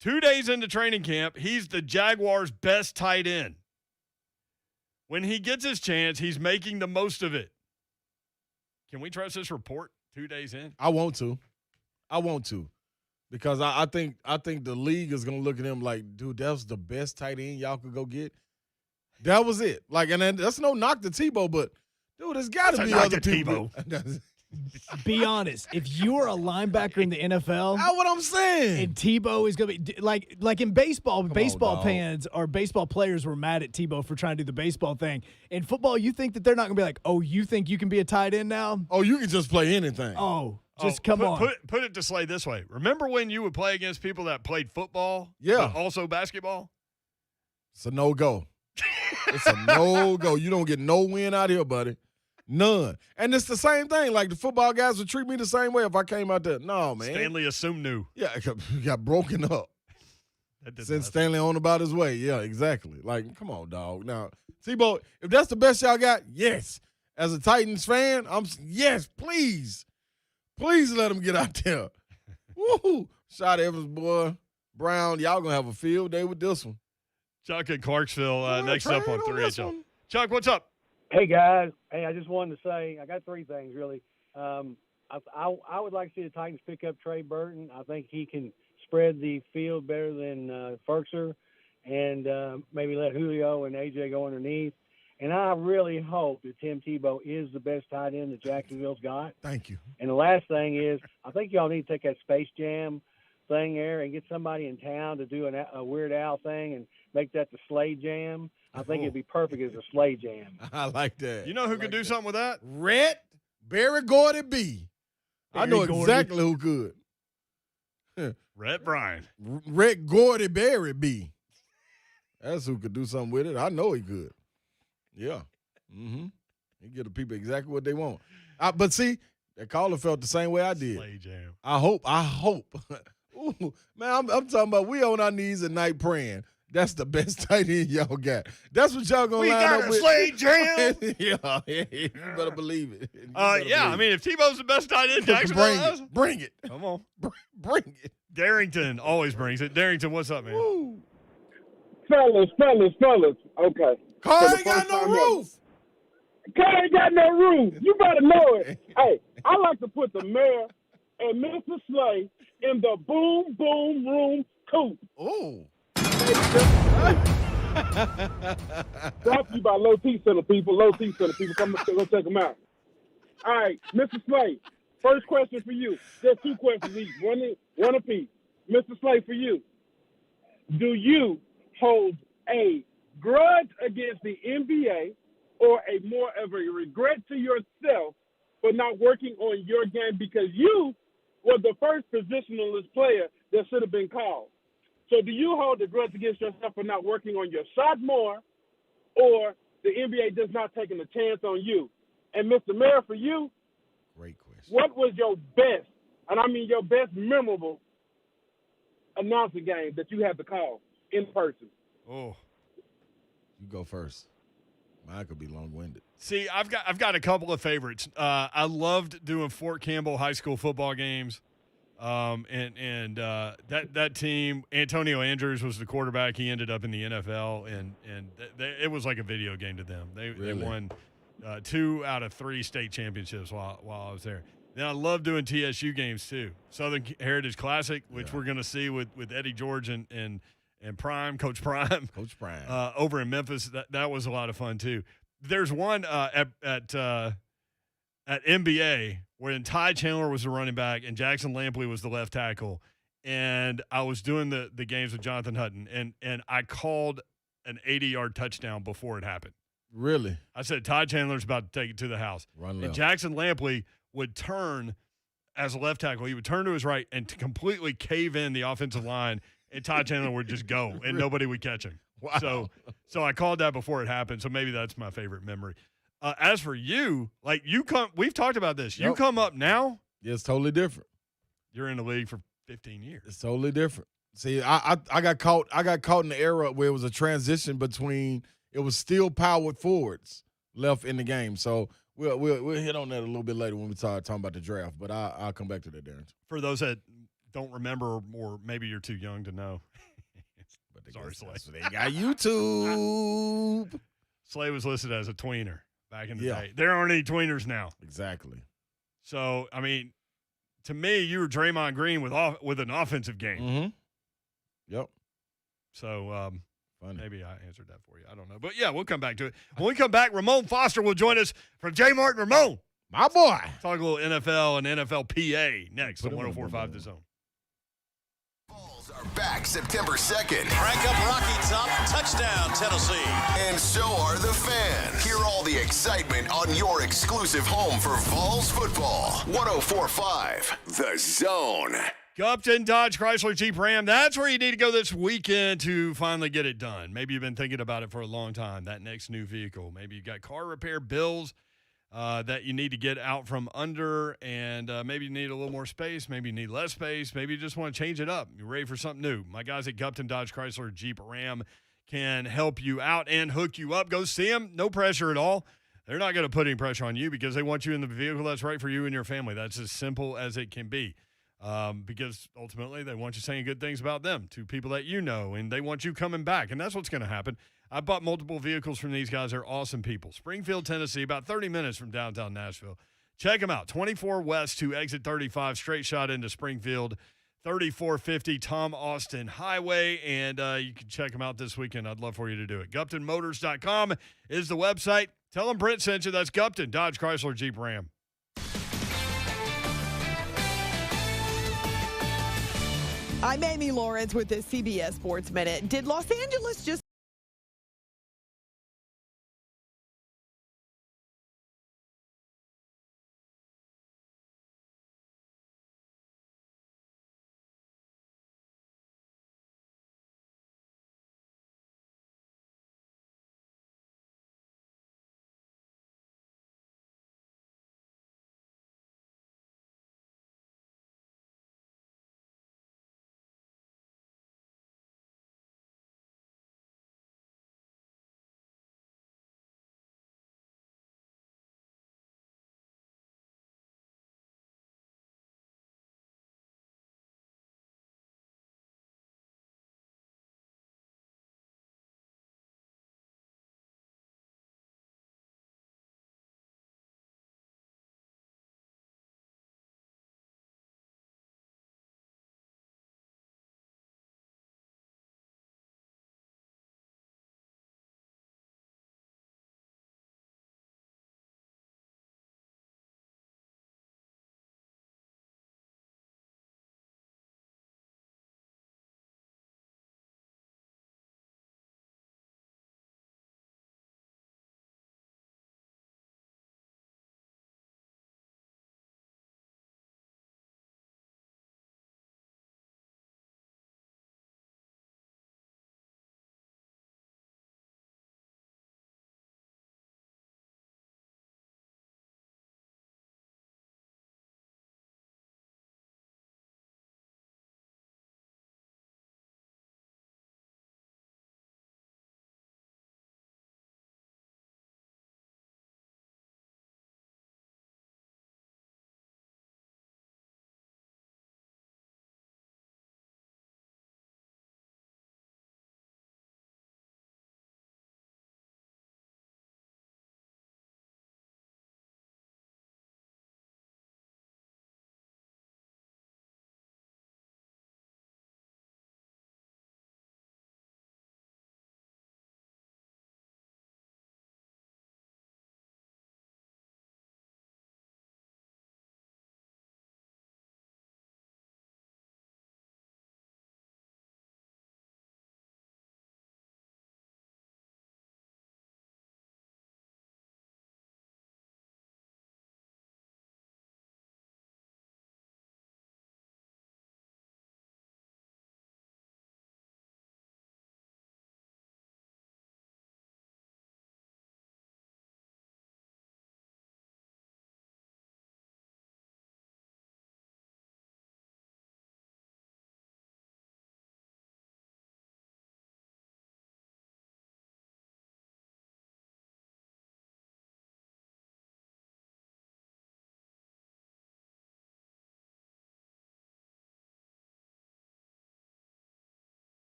2 days into training camp, he's the Jaguars' best tight end. When he gets his chance, he's making the most of it. Can we trust this report 2 days in? I want to. Because I think the league is gonna look at him like, dude, that was the best tight end y'all could go get. That was it. Like, and then that's no knock to Tebow, but dude, there's got to be other people. Be honest. If you are a linebacker in the NFL, that's what I'm saying. And Tebow is going to be like in baseball. Baseball fans or baseball players were mad at Tebow for trying to do the baseball thing. In football, you think that they're not going to be like, oh, you think you can be a tight end now? Oh, you can just play anything. Oh. Come on. Put it this way. Remember when you would play against people that played football? Yeah. But also basketball? It's a no-go. It's a no-go. You don't get no win out here, buddy. None. And it's the same thing. Like, the football guys would treat me the same way if I came out there. No, man. Stanley Asumnu. Yeah, got broken up. Since Stanley on about his way. Yeah, exactly. Like, come on, dog. Now, Tebow, if that's the best y'all got, yes. As a Titans fan, yes, please. Please let him get out there. Woo! Shot Evans, boy. Brown, y'all going to have a field day with this one. Chuck in Clarksville next up on 3HL. Chuck, what's up? Hey guys, hey, I just wanted to say I got three things really. I would like to see the Titans pick up Trey Burton. I think he can spread the field better than Ferkser, and maybe let Julio and AJ go underneath. And I really hope that Tim Tebow is the best tight end that Jacksonville's got. Thank you. And the last thing is, I think y'all need to take that Space Jam thing there and get somebody in town to do a Weird Al thing and make that the Slade Jam. I think it'd be perfect as a Slade Jam. I like that. You know who could do something with that? Rhett Barry Gordy B. I know Gordy. exactly who could. Rhett Bryan. Rhett Gordy Barry B. That's who could do something with it. I know he could. Yeah. Mm-hmm. He give the people exactly what they want. But see, that caller felt the same way I did. Slade Jam. I hope. Ooh, man, I'm talking about we on our knees at night praying. That's the best tight end y'all got. That's what y'all gonna We line got up a with. Slade Jam. yeah, you better believe it. You better Yeah, I believe mean, if Tebow's the best tight end, it. Jacksonville has, Bring it. come on. Bring it. Darrington always brings it. Darrington, what's up, man? Woo. Fellas. Okay. Car For the ain't got first no time roof. Car ain't got no roof. You better know it. Hey, I like to put the mayor and Mr. Slay in the boom, boom room coupe. Oh. Brought to you by Low T Center people. Low T Center people. Come go check them out. All right, Mr. Slay. First question for you. Just two questions each. One apiece. Mr. Slay, for you. Do you hold a grudge against the NBA or a more of a regret to yourself for not working on your game because you were the first positionless player that should have been called? So do you hold a grudge against yourself for not working on your shot more, or the NBA just not taking a chance on you? And Mr. Mayor, for you, Great question. what was your best, and I mean your best memorable announcing game that you had to call in person? Oh. You go first. Mine could be long-winded. See, I've got a couple of favorites. I loved doing Fort Campbell high school football games. That team, Antonio Andrews was the quarterback. He ended up in the NFL, and it was like a video game to them. They won 2 out of 3 state championships while I was there. Then I love doing TSU games too. Southern Heritage Classic, which we're going to see with Eddie George and Prime, Coach Prime. Coach Prime. Over in Memphis. That was a lot of fun too. There's one at NBA when Ty Chandler was the running back and Jackson Lampley was the left tackle, and I was doing the games with Jonathan Hutton, and I called an 80-yard touchdown before it happened. Really? I said, Ty Chandler's about to take it to the house. Run And left. Jackson Lampley would turn as a left tackle. He would turn to his right and completely cave in the offensive line, and Ty Chandler would just go, and nobody would catch him. Wow. So I called that before it happened, so maybe that's my favorite memory. As for you, we've talked about this. You Yep. come up now, Yeah, it's totally different. you're in the league for 15 years. It's totally different. See, I got caught in the era where it was a transition between it was still powered forwards left in the game. So we'll hit on that a little bit later when we start talking about the draft. But I'll come back to that, Darren. For those that don't remember, or maybe you're too young to know. But they Sorry, got- Slay. so they got YouTube. Slay was listed as a tweener back in the Yeah. day. There aren't any tweeners now. Exactly. So, I mean, to me, you were Draymond Green with an offensive game. Mm-hmm. Yep. So Funny. maybe I answered that for you. I don't know. But, yeah, we'll come back to it. When we come back, Ramon Foster will join us from J. Martin Ramon. My boy. Talk a little NFL and NFLPA next Put on him on 104.5 the The Zone. Balls are back September 2nd. Crank up Rocky Top, touchdown Tennessee. And so are the fans. Hear all the excitement on your exclusive home for Vols football. 104.5 The Zone. Upton Dodge Chrysler Jeep Ram. That's where you need to go this weekend to finally get it done. Maybe you've been thinking about it for a long time, that next new vehicle. Maybe you've got car repair bills that you need to get out from under, and maybe you need a little more space. Maybe you need less space. Maybe you just want to change it up. You're ready for something new. My guys at Gupton Dodge Chrysler Jeep Ram can help you out and hook you up. Go see them. No pressure at all. They're not going to put any pressure on you because they want you in the vehicle that's right for you and your family. That's as simple as it can be. Because ultimately they want you saying good things about them to people that you know, and they want you coming back, and that's what's going to happen. I bought multiple vehicles from these guys. They're awesome people. Springfield, Tennessee, about 30 minutes from downtown Nashville. Check them out. 24 West to exit 35, straight shot into Springfield. 3450 Tom Austin Highway, and you can check them out this weekend. I'd love for you to do it. GuptonMotors.com is the website. Tell them Brent sent you. That's Gupton, Dodge, Chrysler, Jeep, Ram. I'm Amy Lawrence with the CBS Sports Minute. Did Los Angeles just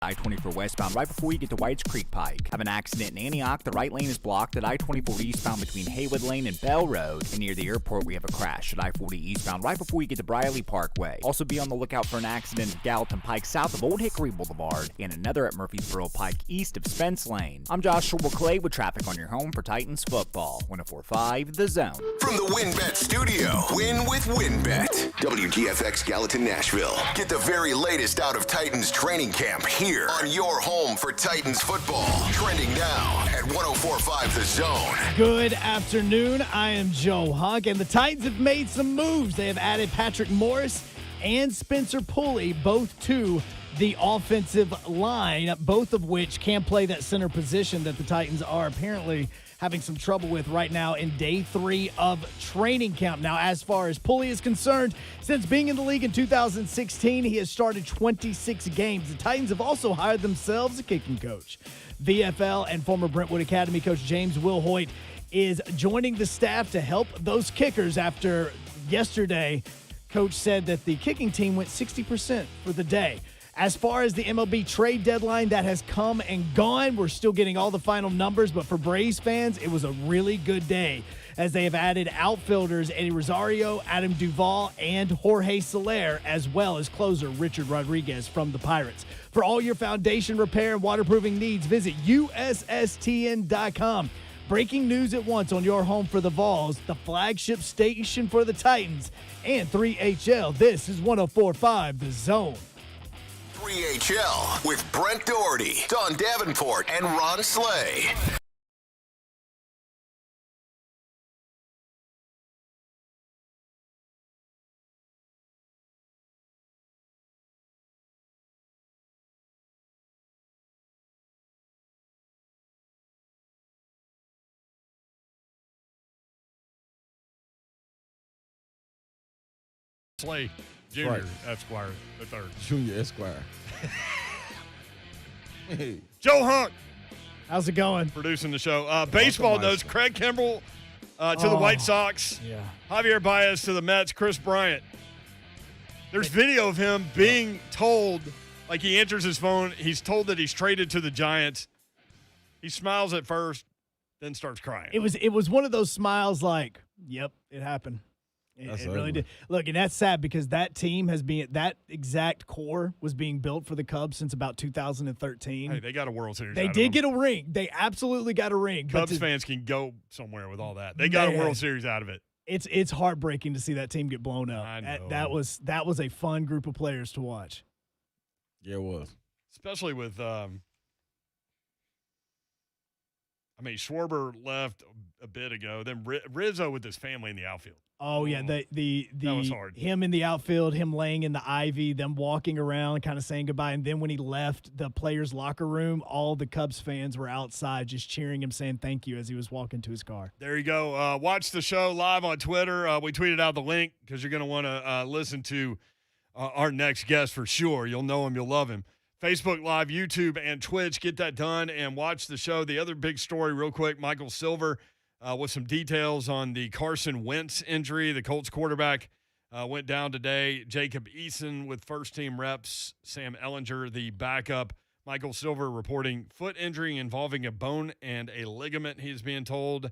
I-24 westbound right before you get to Whites Creek Pike. Have an accident in Antioch. The right lane is blocked at I-24 eastbound between Haywood Lane and Bell Road. And near the airport, we have a crash at I-40 eastbound right before you get to Briley Parkway. Also be on the lookout for an accident at Gallatin Pike south of Old Hickory Boulevard and another at Murfreesboro Pike east of Spence Lane. I'm Joshua Clay with traffic on your home for Titans football. 104.5 The Zone. From the WynnBET studio, win with WynnBET. WGFX Gallatin, Nashville. Get the very latest out of Titans training camp here on your home for Titans football. Trending now at 104.5 The Zone. Good afternoon. I am Joe Hunk, and the Titans have made some moves. They have added Patrick Morris and Spencer Pulley, both to the offensive line, both of which can play that center position that the Titans are apparently having some trouble with right now in day 3 of training camp. Now, as far as Pulley is concerned, since being in the league in 2016, he has started 26 games. The Titans have also hired themselves a kicking coach. VFL and former Brentwood Academy coach James Wilhoit is joining the staff to help those kickers after yesterday. Coach said that the kicking team went 60% for the day. As far as the MLB trade deadline, that has come and gone. We're still getting all the final numbers, but for Braves fans, it was a really good day as they have added outfielders Eddie Rosario, Adam Duvall, and Jorge Soler, as well as closer Richard Rodriguez from the Pirates. For all your foundation repair and waterproofing needs, visit USSTN.com. Breaking news at once on your home for the Vols, the flagship station for the Titans, and 3HL. This is 104.5 The Zone. 3HL with Brent Doherty, Don Davenport, and Ron Slay. Slay Jr. Right. Esquire the third. Junior Esquire. Hey. Joe Hunk How's it going? producing the show. Baseball notes, Craig Kimbrell to the White Sox. Yeah. Javier Baez to the Mets. Chris Bryant. There's video of him being told, like he enters his phone, he's told that he's traded to the Giants. He smiles at first, then starts crying. It was one of those smiles like, yep, it happened. It really did. Look, and that's sad because that team that exact core was being built for the Cubs since about 2013. Hey, they got a World Series. They did get a ring. They absolutely got a ring. Cubs fans can go somewhere with all that. They got a World Series out of it. It's heartbreaking to see that team get blown up. I know. That was a fun group of players to watch. Yeah, it was. Especially with, Schwarber left a bit ago. Then Rizzo with his family in the outfield. Oh yeah, that was hard. Him in the outfield, him laying in the ivy, them walking around, kind of saying goodbye, and then when he left the players' locker room, all the Cubs fans were outside just cheering him, saying thank you as he was walking to his car. There you go. Watch the show live on Twitter. We tweeted out the link because you're going to want to listen to our next guest for sure. You'll know him, you'll love him. Facebook Live, YouTube, and Twitch. Get that done and watch the show. The other big story, real quick, Michael Silver. With some details on the Carson Wentz injury. The Colts quarterback went down today. Jacob Eason with first-team reps. Sam Ellinger, the backup. Michael Silver reporting foot injury involving a bone and a ligament, he is being told.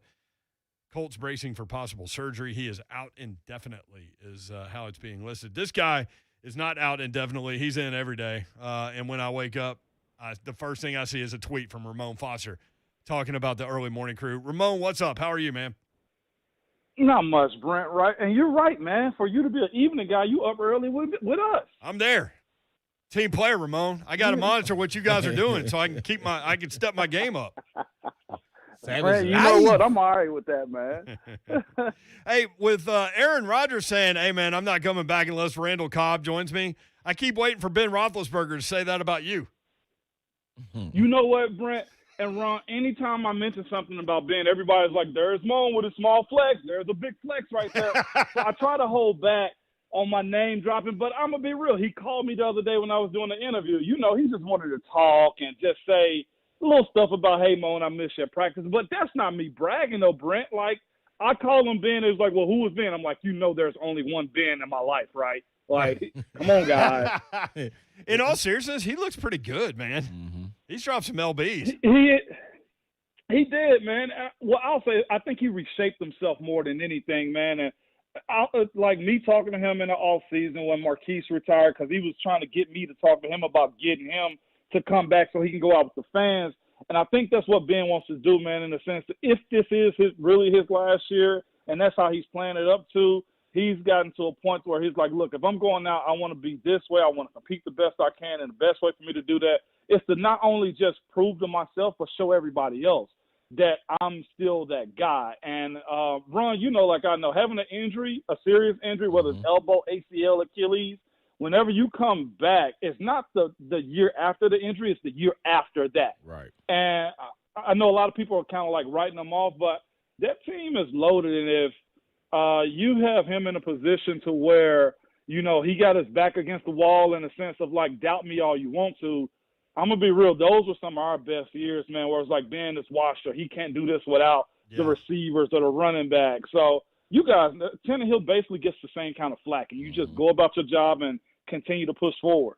Colts bracing for possible surgery. He is out indefinitely is how it's being listed. This guy is not out indefinitely. He's in every day. And when I wake up, the first thing I see is a tweet from Ramon Foster talking about the early morning crew. Ramon, what's up? How are you, man? Not much, Brent, right? And you're right, man. For you to be an evening guy, you up early with us. I'm there. Team player, Ramon. I got to monitor what you guys are doing so I can step my game up. Man, you know what? I'm all right with that, man. Hey, with Aaron Rodgers saying, hey, man, I'm not coming back unless Randall Cobb joins me, I keep waiting for Ben Roethlisberger to say that about you. You know what, Brent? And Ron, anytime I mention something about Ben, everybody's like, there's Moan with a small flex. There's a big flex right there. So I try to hold back on my name dropping, but I'm going to be real. He called me the other day when I was doing the interview. You know, he just wanted to talk and just say little stuff about, hey, Moan, I miss you at practice. But that's not me bragging, though, Brent. Like, I call him Ben. It's like, well, who is Ben? I'm like, there's only one Ben in my life, right? Like, come on, guys. In all seriousness, he looks pretty good, man. Mm-hmm. He's dropped some LBs. He did, man. Well, I'll say I think he reshaped himself more than anything, man. And like me talking to him in the off season when Marquise retired, because he was trying to get me to talk to him about getting him to come back so he can go out with the fans. And I think that's what Ben wants to do, man, in the sense that if this is really his last year, and that's how he's playing it up to, he's gotten to a point where he's like, look, if I'm going out, I want to be this way. I want to compete the best I can, and the best way for me to do that is to not only just prove to myself, but show everybody else that I'm still that guy. And, Ron, like I know, having an injury, a serious injury, whether it's elbow, ACL, Achilles, whenever you come back, it's not the year after the injury, it's the year after that. Right. And I know a lot of people are kind of like writing them off, but that team is loaded. And if you have him in a position to where, he got his back against the wall in a sense of like, doubt me all you want to, I'm going to be real. Those were some of our best years, man, where it's like, Ben is washed, or he can't do this without the receivers or the running back. So you guys, Tannehill basically gets the same kind of flack, and you just go about your job and continue to push forward.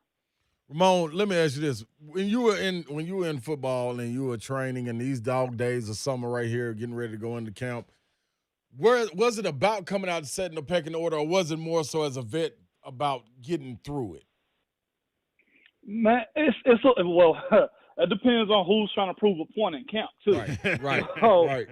Ramon, let me ask you this: when you were in football and you were training in these dog days of summer right here, getting ready to go into camp, where was it about coming out and setting the pecking order, or was it more so as a vet about getting through it? Man, well, it depends on who's trying to prove a point in camp too. Right. So right.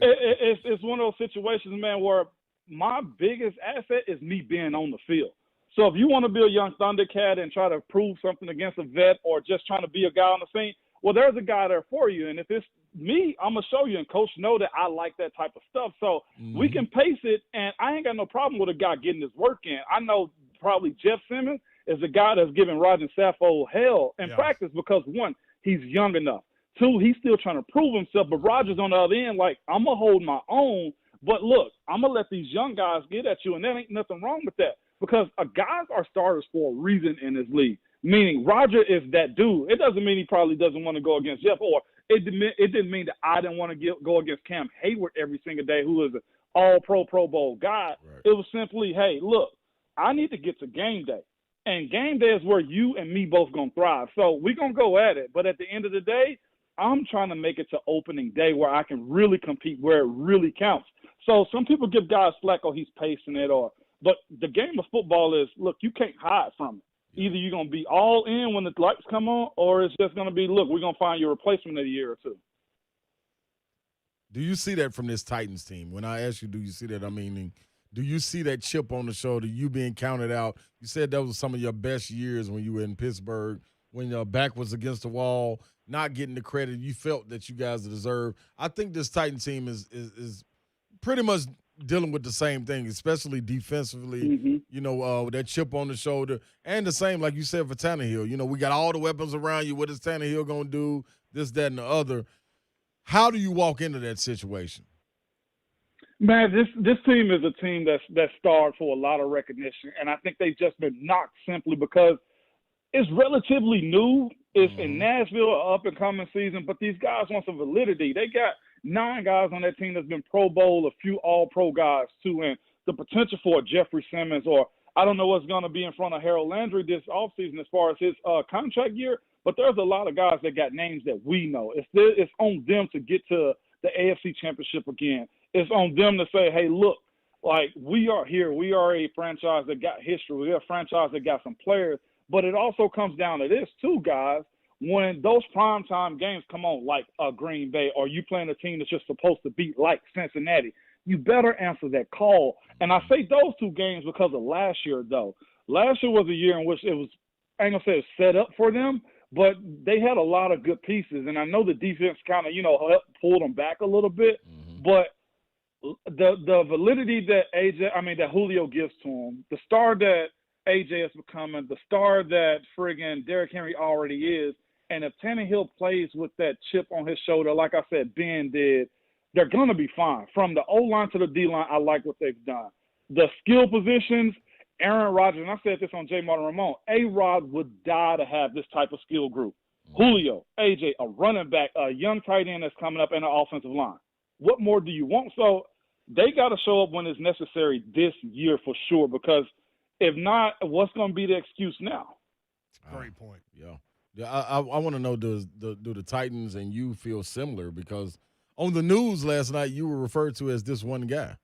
It's one of those situations, man, where my biggest asset is me being on the field. So if you want to be a young Thundercat and try to prove something against a vet, or just trying to be a guy on the scene, well, there's a guy there for you. And if it's me, I'm going to show you. And Coach know that I like that type of stuff. So we can pace it, and I ain't got no problem with a guy getting his work in. I know probably Jeff Simmons is a guy that's giving Roger Saffold hell in practice because, one, he's young enough. Two, he's still trying to prove himself. But Roger's on the other end, like, I'm going to hold my own. But, look, I'm going to let these young guys get at you, and there ain't nothing wrong with that because guys are starters for a reason in this league, meaning Roger is that dude. It doesn't mean he probably doesn't want to go against Jeff, or it didn't mean that I didn't want to go against Cam Hayward every single day, who is an all-pro, Pro Bowl guy. Right. It was simply, hey, look, I need to get to game day. And game day is where you and me both going to thrive. So we're going to go at it. But at the end of the day, I'm trying to make it to opening day where I can really compete, where it really counts. So some people give guys slack, oh, he's pacing it, but the game of football is, look, you can't hide from it. Either you're going to be all in when the lights come on, or it's just going to be, look, we're going to find your replacement in a year or two. Do you see that from this Titans team? When I ask you, do you see that? I mean, do you see that chip on the shoulder, you being counted out? You said that was some of your best years when you were in Pittsburgh, when your back was against the wall, not getting the credit you felt that you guys deserved. I think this Titans team is pretty much dealing with the same thing, especially defensively, that chip on the shoulder. And the same, like you said, for Tannehill. We got all the weapons around you. What is Tannehill going to do? This, that, and the other. How do you walk into that situation? Man, this team is a team that's starved for a lot of recognition, and I think they've just been knocked simply because it's relatively new. It's in Nashville, an up-and-coming season, but these guys want some validity. They got 9 guys on that team that's been Pro Bowl, a few All-Pro guys too, and the potential for a Jeffrey Simmons, or I don't know what's going to be in front of Harold Landry this offseason as far as his contract year, but there's a lot of guys that got names that we know. It's on them to get to the AFC Championship again. It's on them to say, hey, look, like, we are here. We are a franchise that got history. We are a franchise that got some players. But it also comes down to this, too, guys. When those primetime games come on, like Green Bay, or you playing a team that's just supposed to beat, like Cincinnati, you better answer that call. And I say those 2 games because of last year, though. Last year was a year in which it was, I ain't going to say it was set up for them, but they had a lot of good pieces. And I know the defense kind of, helped pull them back a little bit. But the validity that Julio gives to him, the star that AJ is becoming, the star that friggin' Derrick Henry already is, and if Tannehill plays with that chip on his shoulder, like I said, Ben did, they're going to be fine. From the O-line to the D-line, I like what they've done. The skill positions, Aaron Rodgers, and I said this on J. Martin Ramon, A-Rod would die to have this type of skill group. Julio, AJ, a running back, a young tight end that's coming up, and an offensive line. What more do you want? So they got to show up when it's necessary this year for sure, because if not, what's going to be the excuse now? Great point. Yeah. I want to know, do the Titans and you feel similar? Because on the news last night, you were referred to as this one guy.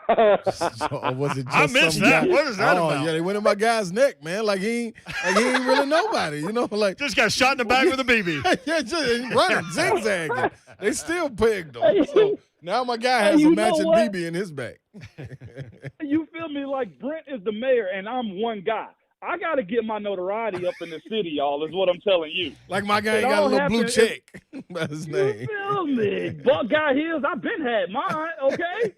Or was it just I missed some that. guy? What is that about? Yeah, they went in my guy's neck, man. Like he ain't really nobody, you know. Like just got shot in the back with a BB. Yeah, just running, zigzagging. They still pegged him. So now my guy has a matching BB in his back. You feel me? Like Brent is the mayor, and I'm one guy. I got to get my notoriety up in the city, y'all, is what I'm telling you. Like my guy got a little blue check by his name. You feel me? Buck Guy Hills, I've been had mine, okay?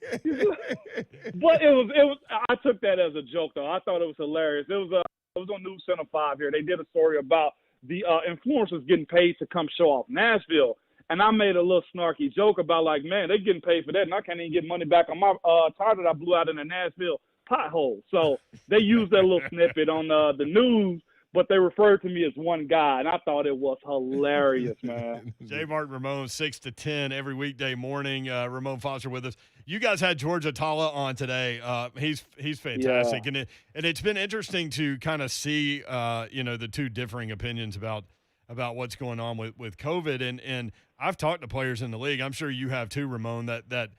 But it was. I took that as a joke, though. I thought it was hilarious. It was on News Center 5 here. They did a story about the influencers getting paid to come show off Nashville. And I made a little snarky joke about, like, man, they're getting paid for that, and I can't even get money back on my tire that I blew out in the Nashville pothole. So they used that little snippet on the news, but they referred to me as one guy, and I thought it was hilarious, man. J. Martin Ramon, 6 to 10 every weekday morning. Ramon Foster with us. You guys had George Atala on today. He's fantastic, Yeah. and it's been interesting to kind of see the two differing opinions about what's going on with COVID. And I've talked to players in the league. I'm sure you have too, Ramon, that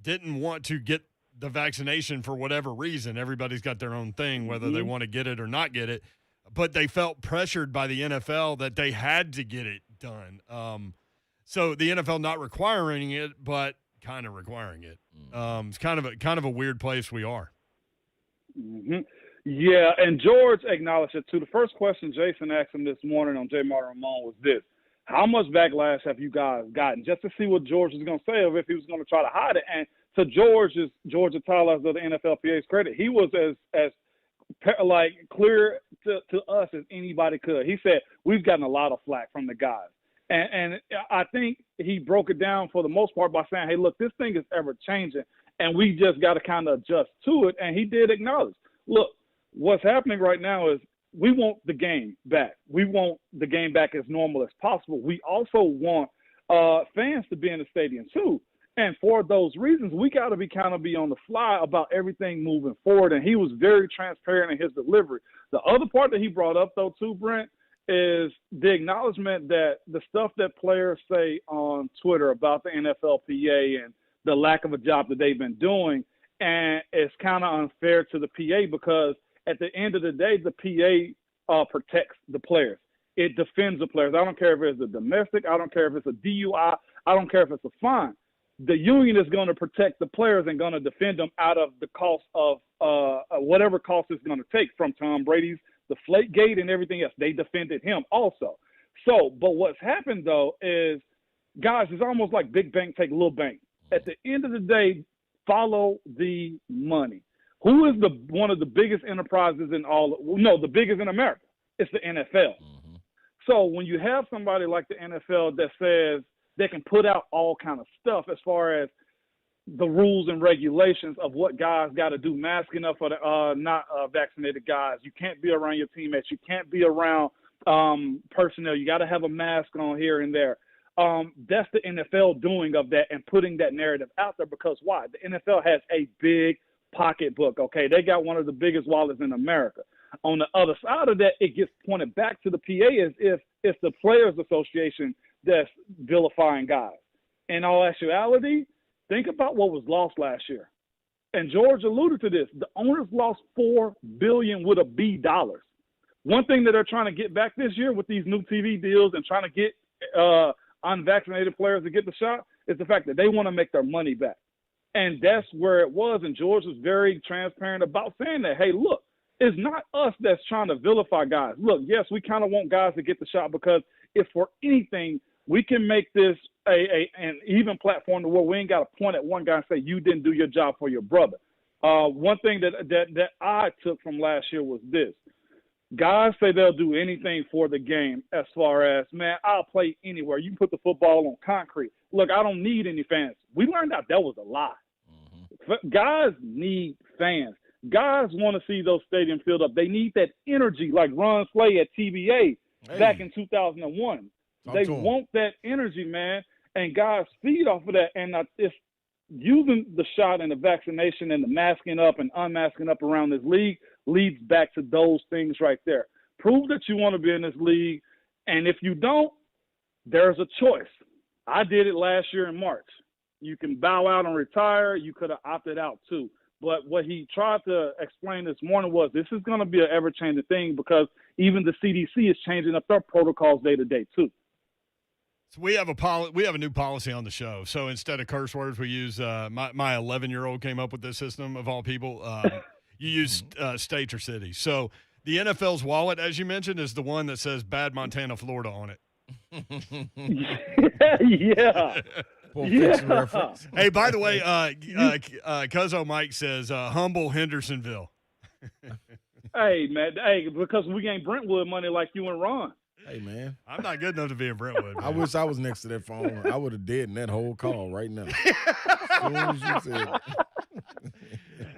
didn't want to get the vaccination for whatever reason. Everybody's got their own thing, whether they want to get it or not get it. But they felt pressured by the NFL that they had to get it done. So the NFL not requiring it, but kind of requiring it. It's kind of a weird place we are. Mm-hmm. Yeah, and George acknowledged it too. The first question Jason asked him this morning on J. Martin Ramon was this: how much backlash have you guys gotten? Just to see what George was going to say, or if he was going to try to hide it. And to George Atala, the NFLPA's credit, he was as like clear to us as anybody could. He said, we've gotten a lot of flack from the guys. And I think he broke it down for the most part by saying, hey, look, this thing is ever changing, and we just got to kind of adjust to it. And he did acknowledge, look, what's happening right now is we want the game back. We want the game back as normal as possible. We also want fans to be in the stadium too. And for those reasons, we got to be on the fly about everything moving forward. And he was very transparent in his delivery. The other part that he brought up, though, too, Brent, is the acknowledgement that the stuff that players say on Twitter about the NFLPA and the lack of a job that they've been doing, and it's kind of unfair to the PA because at the end of the day, the PA protects the players. It defends the players. I don't care if it's a domestic. I don't care if it's a DUI. I don't care if it's a fine. The union is going to protect the players and going to defend them out of the cost of whatever cost it's going to take, from Tom Brady's Deflategate and everything else. They defended him also. So, but what's happened, though, is, guys, it's almost like big bank take little bank. At the end of the day, follow the money. Who is one of the biggest enterprises the biggest in America? It's the NFL. Mm-hmm. So when you have somebody like the NFL that says they can put out all kind of stuff as far as the rules and regulations of what guys got to do, masking up for the not vaccinated guys. You can't be around your teammates. You can't be around personnel. You got to have a mask on here and there. That's the NFL doing of that and putting that narrative out there, because why? The NFL has a big pocketbook, okay? They got one of the biggest wallets in America. On the other side of that, it gets pointed back to the PA as if it's the Players Association that's vilifying guys. In all actuality, think about what was lost last year. And George alluded to this. The owners lost $4 billion with a B dollars. One thing that they're trying to get back this year with these new TV deals and trying to get unvaccinated players to get the shot is the fact that they want to make their money back. And that's where it was. And George was very transparent about saying that, hey, look, it's not us that's trying to vilify guys. Look, yes, we kind of want guys to get the shot, because if for anything, we can make this an even platform to where we ain't got to point at one guy and say, you didn't do your job for your brother. One thing that I took from last year was this. Guys say they'll do anything for the game, as far as, man, I'll play anywhere. You can put the football on concrete. Look, I don't need any fans. We learned that was a lie. Mm-hmm. Guys need fans. Guys want to see those stadiums filled up. They need that energy, like Ron Slay at TBA back in 2001. They want that energy, man, and guys feed off of that. And using the shot and the vaccination and the masking up and unmasking up around this league leads back to those things right there. Prove that you want to be in this league, and if you don't, there's a choice. I did it last year in March. You can bow out and retire. You could have opted out too. But what he tried to explain this morning was this is going to be an ever-changing thing because even the CDC is changing up their protocols day to day too. So we have a new policy on the show. So instead of curse words, we use my 11-year-old came up with this system of all people. You use states or cities. So the NFL's wallet, as you mentioned, is the one that says "Bad Montana, Florida" on it. Yeah. Hey, by the way, Cuzzo Mike says humble Hendersonville. Hey, man. Hey, because we ain't Brentwood money like you and Ron. Hey, man. I'm not good enough to be in Brentwood. Man. I wish I was next to that phone. I would have dead in that whole call right now. As soon as you said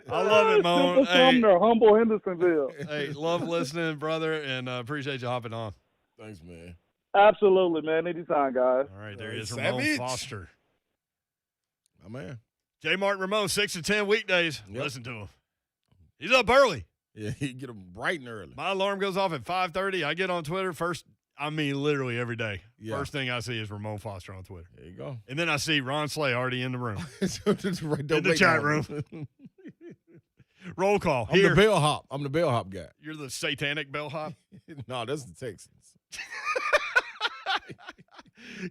I love it, Mo. Hey, humble Hendersonville. Hey, love listening, brother, and appreciate you hopping on. Thanks, man. Absolutely, man. Anytime, guys. All right, there he is, Ramon Foster. My man. J. Martin Ramon, 6 to 10 weekdays. Yep. Listen to him. He's up early. Yeah, he get him bright and early. My alarm goes off at 5:30. I get on Twitter literally every day. Yeah. First thing I see is Ramon Foster on Twitter. There you go. And then I see Ron Slay already in the room. Right, in the chat room. Roll call. I'm the bellhop. I'm the bellhop guy. You're the satanic bellhop? No, that's the Texans.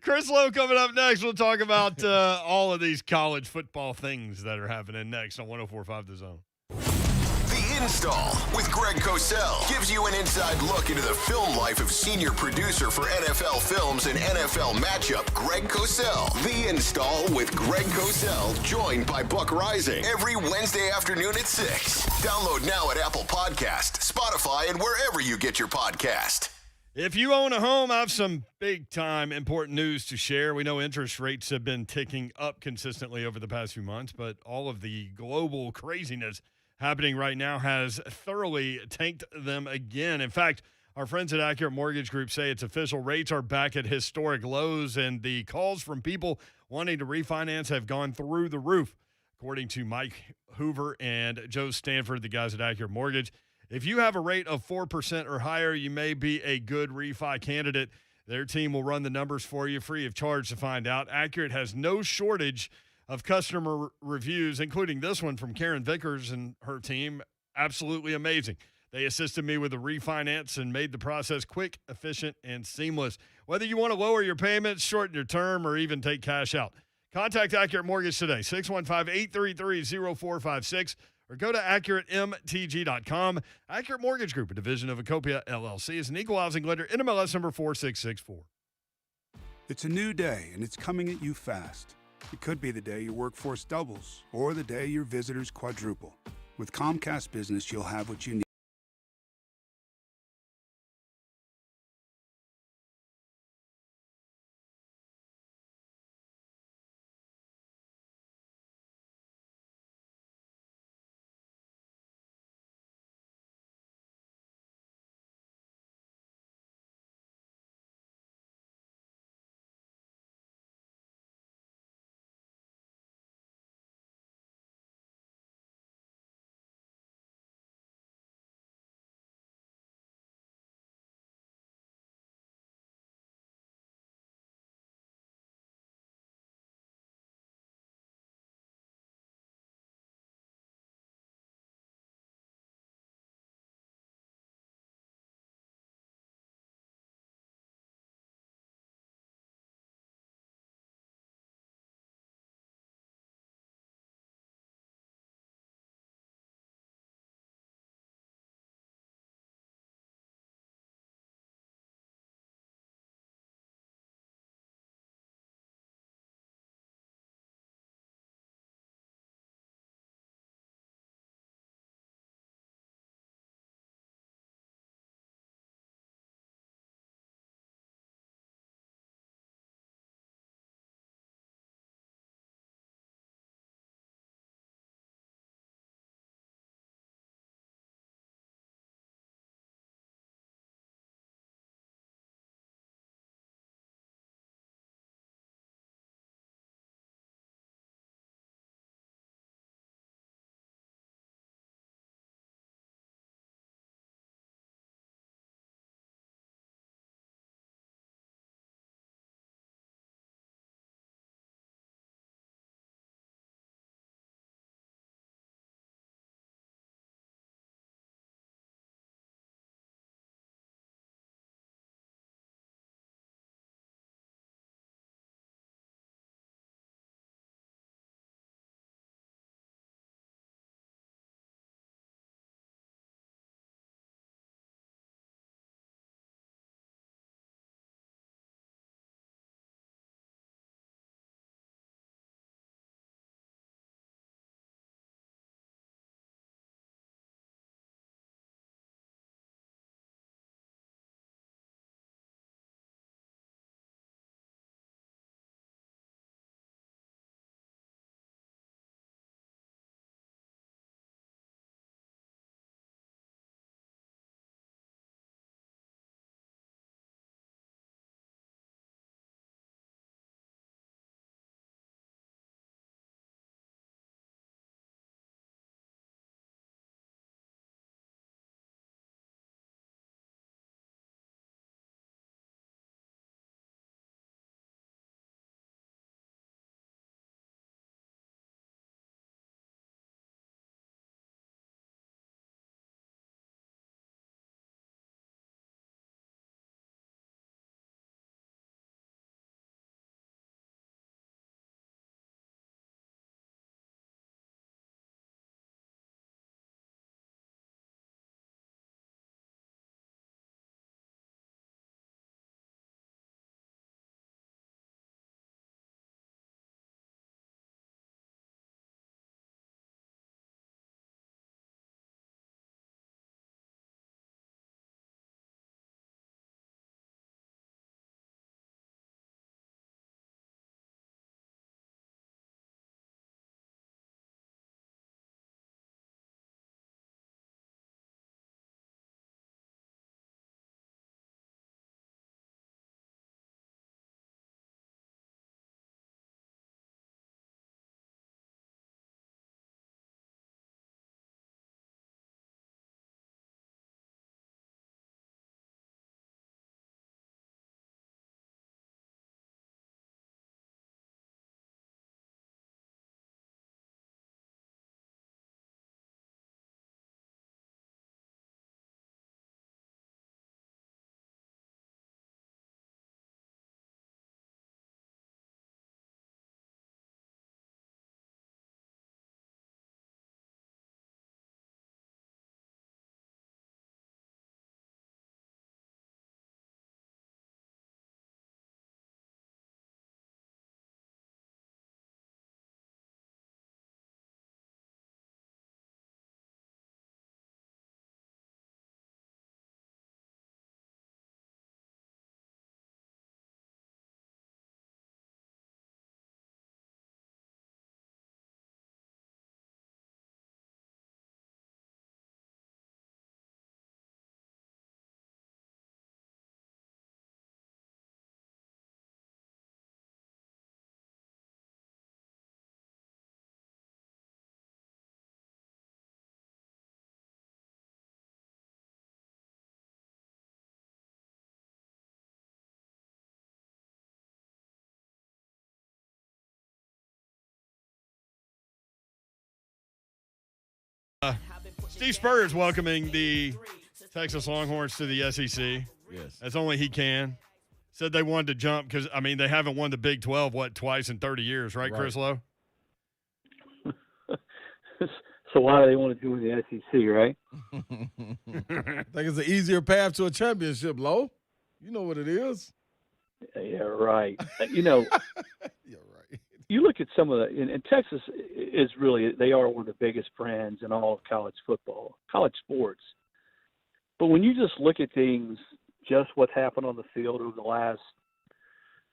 Chris Lowe coming up next. We'll talk about all of these college football things that are happening next on 104.5 The Zone. The Install with Greg Cosell gives you an inside look into the film life of senior producer for NFL Films and NFL Matchup, Greg Cosell. The Install with Greg Cosell, joined by Buck Rising, every Wednesday afternoon at 6. Download now at Apple Podcast, Spotify, and wherever you get your podcast. If you own a home, I have some big-time important news to share. We know interest rates have been ticking up consistently over the past few months, but all of the global craziness happening right now has thoroughly tanked them again. In fact, our friends at Accurate Mortgage Group say it's official. Rates are back at historic lows, and the calls from people wanting to refinance have gone through the roof, according to Mike Hoover and Joe Stanford, the guys at Accurate Mortgage. If you have a rate of 4% or higher, you may be a good refi candidate. Their team will run the numbers for you free of charge to find out. Accurate has no shortage of customer reviews, including this one from Karen Vickers and her team. Absolutely amazing. They assisted me with the refinance and made the process quick, efficient, and seamless. Whether you want to lower your payments, shorten your term, or even take cash out, contact Accurate Mortgage today, 615-833-0456. Or go to AccurateMTG.com. Accurate Mortgage Group, a division of Acopia LLC, is an equal housing lender, NMLS number 4664. It's a new day, and it's coming at you fast. It could be the day your workforce doubles, or the day your visitors quadruple. With Comcast Business, you'll have what you need. Steve Spurrier is welcoming the Texas Longhorns to the SEC. Yes. As only he can. Said they wanted to jump because, I mean, they haven't won the Big 12, twice in 30 years, right. Chris Lowe? So why do they want to join the SEC, right? I think it's an easier path to a championship, Lowe. You know what it is. Yeah, right. You're right. You look at some of the, and Texas is really, they are one of the biggest brands in all of college football, college sports. But when you just look at things, just what's happened on the field over the last,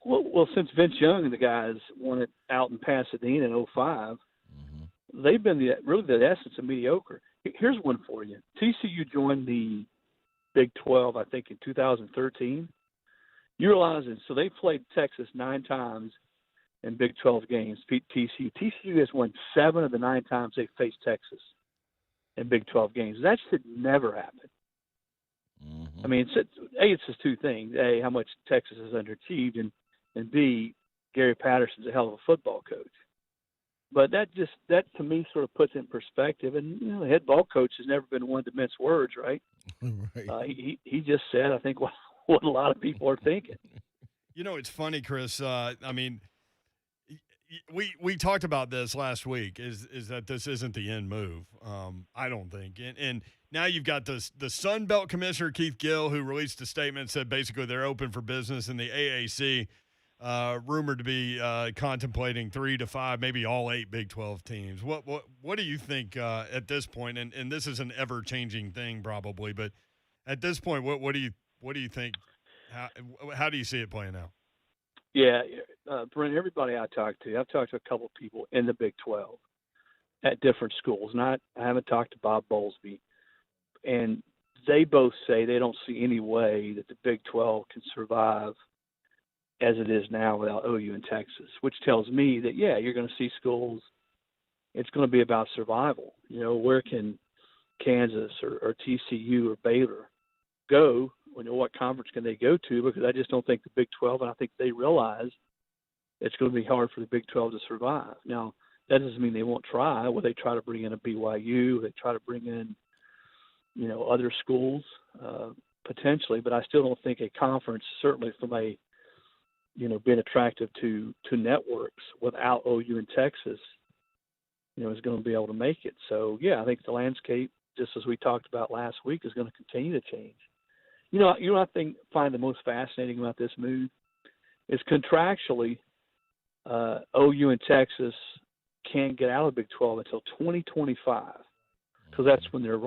well, since Vince Young and the guys won it out in Pasadena in 2005, they've been really the essence of mediocre. Here's one for you. TCU joined the Big 12, I think, in 2013. You realize it. So they played Texas 9 times in Big 12 games, beat TCU. TCU has won 7 of the 9 times they faced Texas in Big 12 games. That should never happen. I mean, it's just two things. A, how much Texas has underachieved, and B, Gary Patterson's a hell of a football coach. But that to me sort of puts it in perspective. And the head ball coach has never been one to mince words, right? Right. He just said, I think, what a lot of people are thinking. It's funny, Chris. I mean, we talked about this last week. Is that this isn't the end move? I don't think. And now you've got the Sun Belt Commissioner Keith Gill, who released a statement, said basically they're open for business, and the AAC. Rumored to be contemplating 3 to 5, maybe all 8 Big 12 teams. What do you think at this point? And this is an ever-changing thing probably, but at this point, what do you think? How do you see it playing out? Yeah, Brent, everybody I've talked to a couple of people in the Big 12 at different schools. I haven't talked to Bob Bowlesby, and they both say they don't see any way that the Big 12 can survive as it is now without OU and Texas, which tells me that, yeah, you're going to see schools, it's going to be about survival. Where can Kansas or TCU or Baylor go? What conference can they go to? Because I just don't think the Big 12, and I think they realize it's going to be hard for the Big 12 to survive. Now, that doesn't mean they won't try. Well, they try to bring in a BYU. They try to bring in, other schools potentially, but I still don't think a conference, certainly from a being attractive to networks without OU and Texas, is going to be able to make it. So, yeah, I think the landscape, just as we talked about last week, is going to continue to change. I find the most fascinating about this move is contractually, OU and Texas can't get out of the Big 12 until 2025 because that's when their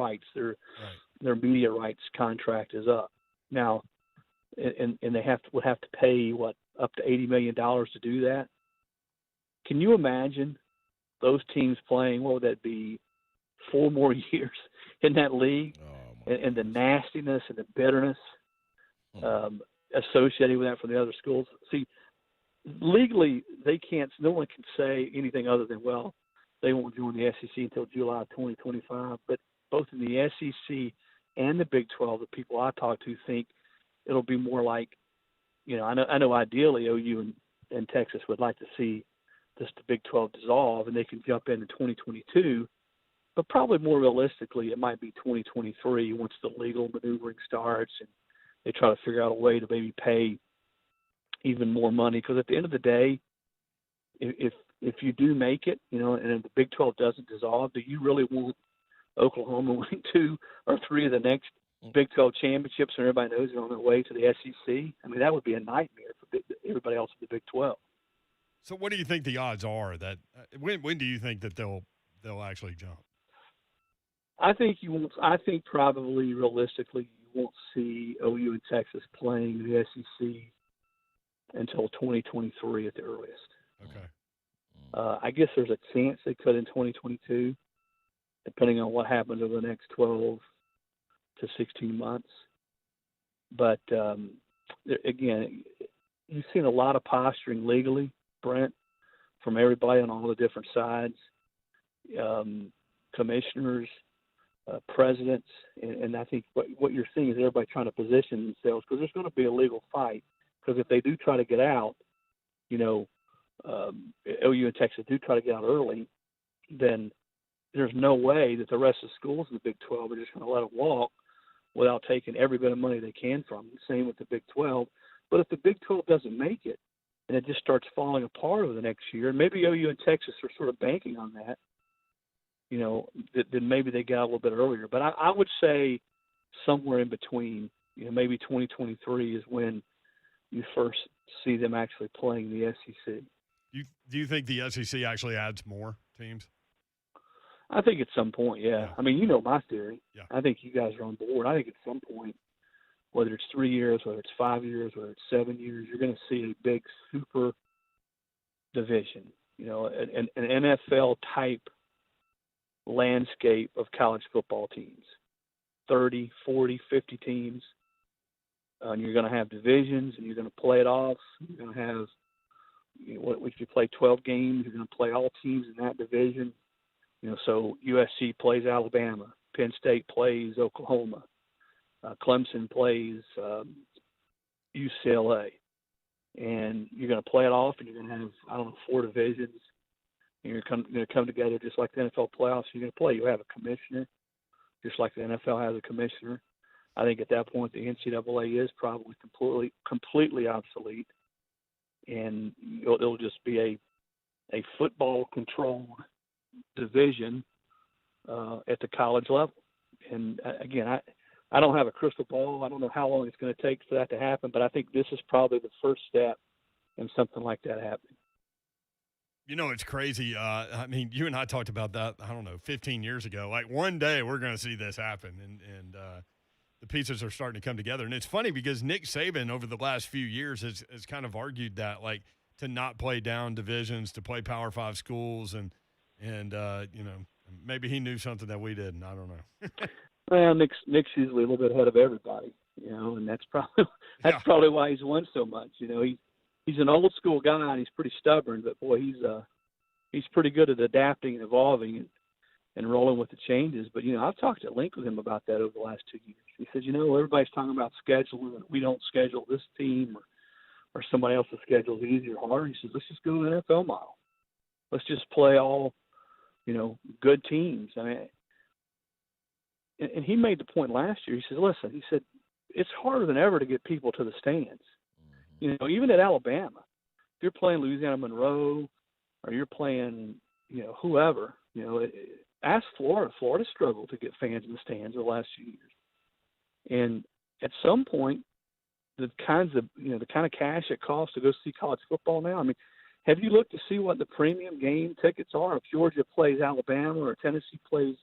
their media rights contract is up. Now, and they would have to pay up to $80 million to do that. Can you imagine those teams playing? What would that be? 4 more years in that league, and the nastiness and the bitterness associated with that for the other schools. See, legally they can't. No one can say anything other than, well, they won't join the SEC until July 2025. But both in the SEC and the Big 12, the people I talk to think it'll be more like, I know ideally OU and Texas would like to see the Big 12 dissolve and they can jump into 2022, but probably more realistically, it might be 2023 once the legal maneuvering starts and they try to figure out a way to maybe pay even more money. Because at the end of the day, if you do make it, and the Big 12 doesn't dissolve, do you really want Oklahoma winning 2 or 3 of the next Big 12 championships, and everybody knows they're on their way to the SEC? I mean, that would be a nightmare for everybody else in the Big 12. So, what do you think the odds are that when do you think that they'll actually jump? I think you won't. I think probably realistically you won't see OU and Texas playing the SEC until 2023 at the earliest. Okay. I guess there's a chance they could in 2022, depending on what happens over the next 12 to 16 months. But again, you've seen a lot of posturing legally, Brent, from everybody on all the different sides, commissioners, presidents, and I think what you're seeing is everybody trying to position themselves, because there's going to be a legal fight. Because if they do try to get out, OU and Texas do try to get out early, then there's no way that the rest of the schools in the Big 12 are just going to let them walk without taking every bit of money they can from them. Same with the Big 12. But if the Big 12 doesn't make it and it just starts falling apart over the next year, and maybe OU and Texas are sort of banking on that, then maybe they got a little bit earlier. But I would say somewhere in between, maybe 2023 is when you first see them actually playing the SEC. Do you think the SEC actually adds more teams? I think at some point, yeah. I mean, my theory. Yeah. I think you guys are on board. I think at some point, whether it's 3 years, whether it's 5 years, whether it's 7 years, you're going to see a big super division, an NFL-type landscape of college football teams, 30, 40, 50 teams. And you're going to have divisions, and you're going to play it off. You're going to have, if you play 12 games, you're going to play all teams in that division. So USC plays Alabama, Penn State plays Oklahoma, Clemson plays UCLA, and you're going to play it off, and you're going to have 4 divisions, and you're going to come together just like the NFL playoffs. You're going to play. You have a commissioner, just like the NFL has a commissioner. I think at that point the NCAA is probably completely obsolete, and it'll just be a football-controlled division at the college level. And again, I don't have a crystal ball. I don't know how long it's going to take for that to happen, but I think this is probably the first step in something like that happening. It's crazy. I mean, you and I talked about that, 15 years ago. Like, one day we're going to see this happen, and the pieces are starting to come together. And it's funny because Nick Saban over the last few years has kind of argued that, like, to not play down divisions, to play Power 5 schools, and maybe he knew something that we didn't. I don't know. Well, Nick's usually a little bit ahead of everybody, and that's probably why he's won so much. He's an old school guy and he's pretty stubborn, but boy, he's pretty good at adapting and evolving and rolling with the changes. But I've talked at length with him about that over the last 2 years. He says, everybody's talking about scheduling, and we don't schedule this team or somebody else's schedule is easier or harder. He says, let's just go to the NFL model. Let's just play all, good teams. I mean, and he made the point last year. He said, listen, it's harder than ever to get people to the stands. Even at Alabama, if you're playing Louisiana Monroe or you're playing, whoever, ask Florida. Florida struggled to get fans in the stands the last few years. And at some point, the kind of cash it costs to go see college football now, I mean, have you looked to see what the premium game tickets are? If Georgia plays Alabama or Tennessee plays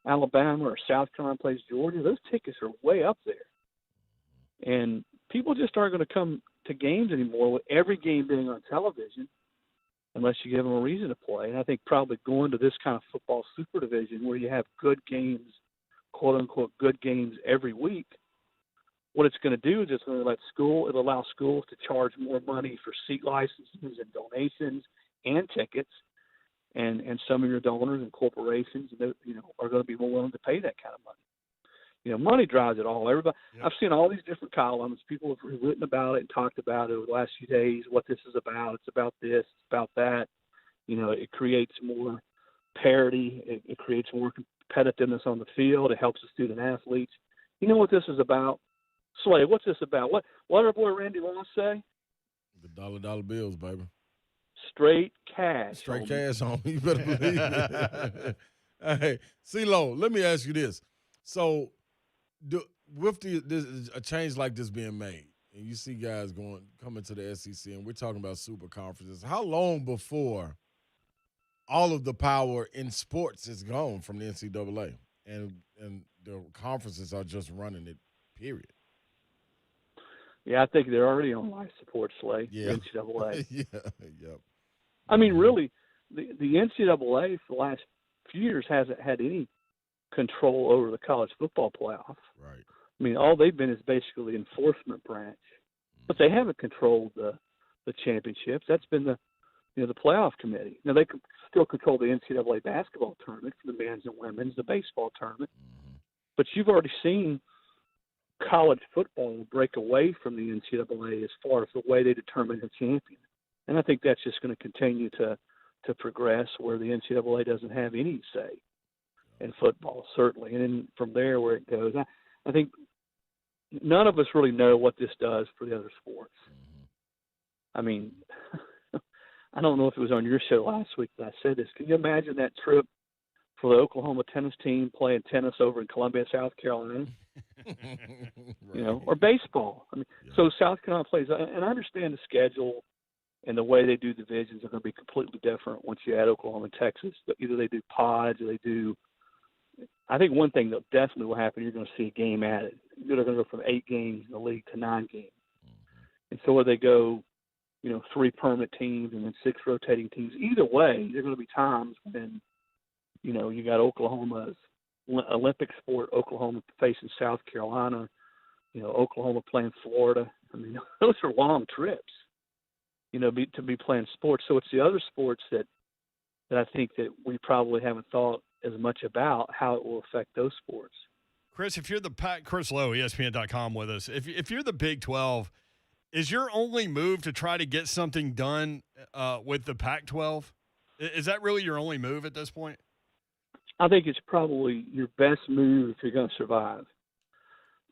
Alabama or South Carolina plays Georgia, those tickets are way up there. And people just aren't going to come to games anymore with every game being on television unless you give them a reason to play. And I think probably going to this kind of football super division where you have good games, quote-unquote good games every week, what it's going to do is it's going to allow schools to charge more money for seat licenses and donations and tickets. And some of your donors and corporations, are going to be more willing to pay that kind of money. Money drives it all. Everybody, yeah. I've seen all these different columns. People have written about it and talked about it over the last few days. What this is about? It's about this. It's about that. It creates more parity. It creates more competitiveness on the field. It helps the student athletes. You know what this is about? Slay, what's this about? What did our boy Randy Moss say? The dollar bills, baby. Straight cash. Straight cash, homie. You better believe it. Hey, CeeLo, let me ask you this. So, with a change like this being made, and you see guys coming to the SEC, and we're talking about super conferences, how long before all of the power in sports is gone from the NCAA, and the conferences are just running it, period? Yeah, I think they're already on life support, Slay. Yeah. The NCAA. Yeah, yep. I mean, really, the NCAA for the last few years hasn't had any control over the college football playoff. Right. I mean, all they've been is basically the enforcement branch, but they haven't controlled the championships. That's been the playoff committee. Now they can still control the NCAA basketball tournament for the men's and women's, the baseball tournament, but you've already seen college football break away from the NCAA as far as the way they determine a champion. And I think that's just going to continue to progress where the NCAA doesn't have any say in football, certainly. And then from there, where it goes, I think none of us really know what this does for the other sports. I mean, I don't know if it was on your show last week that I said this. Can you imagine that trip for the Oklahoma tennis team playing tennis over in Columbia, South Carolina? Right. Or baseball. I mean, so South Carolina plays, and I understand the schedule and the way they do divisions are going to be completely different once you add Oklahoma and Texas. Either they do pods or they do. I think one thing that definitely will happen, you're going to see a game added. They're going to go from 8 games in the league to 9 games. And so where they go, 3 permanent teams and then 6 rotating teams. Either way, there are going to be times when, you got Oklahoma's Olympic sport, Oklahoma facing South Carolina, Oklahoma playing Florida. I mean, those are long trips, to be playing sports. So it's the other sports that I think that we probably haven't thought as much about how it will affect those sports. Chris, if you're the Chris Lowe, ESPN.com with us, if you're the Big 12, is your only move to try to get something done with the Pac-12? Is that really your only move at this point? I think it's probably your best move if you're going to survive.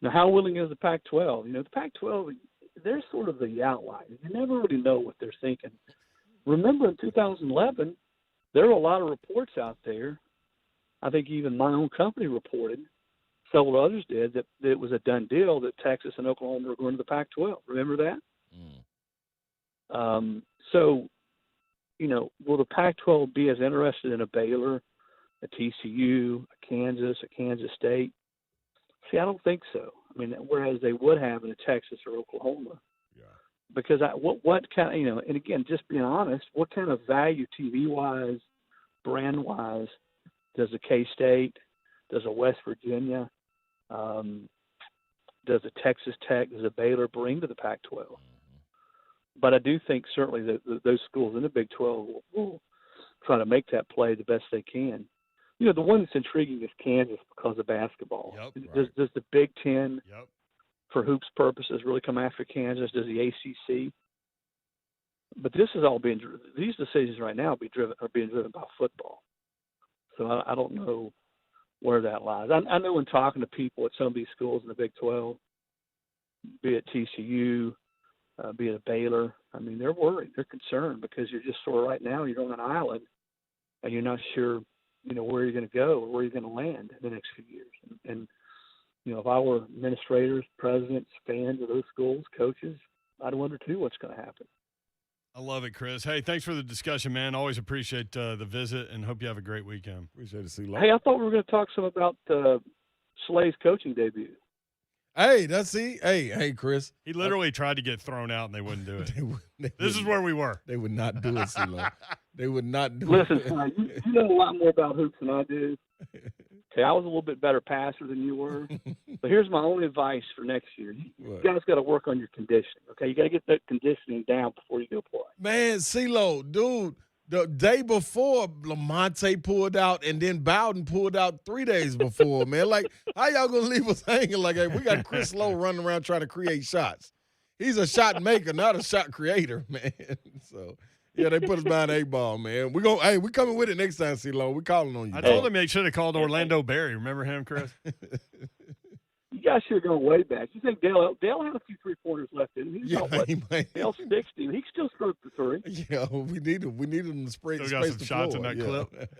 Now, how willing is the Pac-12? The Pac-12, they're sort of the outlier. You never really know what they're thinking. Remember in 2011, there were a lot of reports out there. I think even my own company reported, several others did, that it was a done deal that Texas and Oklahoma were going to the Pac-12. Remember that? So, will the Pac-12 be as interested in a Baylor, a TCU, a Kansas State? See, I don't think so. I mean, whereas they would have in a Texas or Oklahoma. Yeah. Because what kind of, and again, just being honest, what kind of value TV-wise, brand-wise, does a K-State, does a West Virginia, does a Texas Tech, does a Baylor bring to the Pac-12? But I do think certainly that those schools in the Big 12 will try to make that play the best they can. The one that's intriguing is Kansas because of basketball. Does the Big Ten, for hoops purposes, really come after Kansas? Does the ACC? But this is all these decisions right now are being driven by football. So I don't know where that lies. I know in talking to people at some of these schools in the Big 12, be it TCU, be it a Baylor, I mean, they're worried. They're concerned because you're just sort of right now, you're on an island and you're not sure, where you're going to go or where you're going to land in the next few years. And if I were administrators, presidents, fans of those schools, coaches, I'd wonder too what's going to happen. I love it, Chris. Hey, thanks for the discussion, man. Always appreciate the visit and hope you have a great weekend. Appreciate it, CeeLo. Hey, I thought we were going to talk some about Slay's coaching debut. Hey, hey, Chris. He literally tried to get thrown out, and they wouldn't do it. This is where we were. They would not do it, CeeLo. They would not do Listen, it. Listen, you know a lot more about hoops than I do. Okay, I was a little bit better passer than you were. But here's my only advice for next year. You guys got to work on your conditioning, okay? You got to get that conditioning down before you go play. Man, CeeLo, dude, the day before, Lamonte pulled out, and then Bowden pulled out 3 days before, man. Like, how y'all going to leave us hanging like that? We got Chris Lowe running around trying to create shots. He's a shot maker, not a shot creator, man. So, yeah, they put us behind the 8-ball, man. We coming with it next time, CeeLo. We calling on you. I told him they should have called Orlando Berry. Remember him, Chris? You guys should have gone way back. You think Dale had a few three-pointers left in him. He's not what, Dale 60. He still stroked the three. Yeah, we need him to spray. Still got some shots in that clip.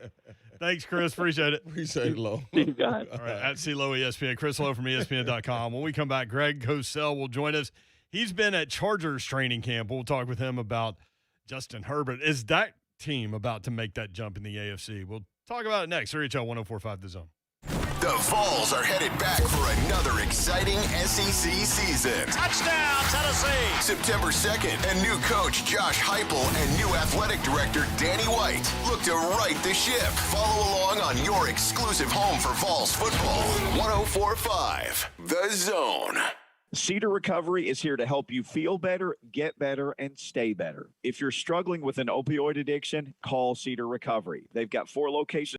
Thanks, Chris. Appreciate it. Appreciate it, Lowe. You got it. All right, at CeeLo ESPN. Chris Lowe from ESPN.com. When we come back, Greg Cosell will join us. He's been at Chargers training camp. We'll talk with him about Justin Herbert. Is that team about to make that jump in the AFC? We'll talk about it next. RHL 104.5 The Zone. The Vols are headed back for another exciting SEC season. Touchdown, Tennessee! September 2nd, and new coach Josh Heupel and new athletic director Danny White look to right the ship. Follow along on your exclusive home for Vols football. 104.5 The Zone. Cedar Recovery is here to help you feel better, get better, and stay better. If you're struggling with an opioid addiction, call Cedar Recovery. They've got 4 locations.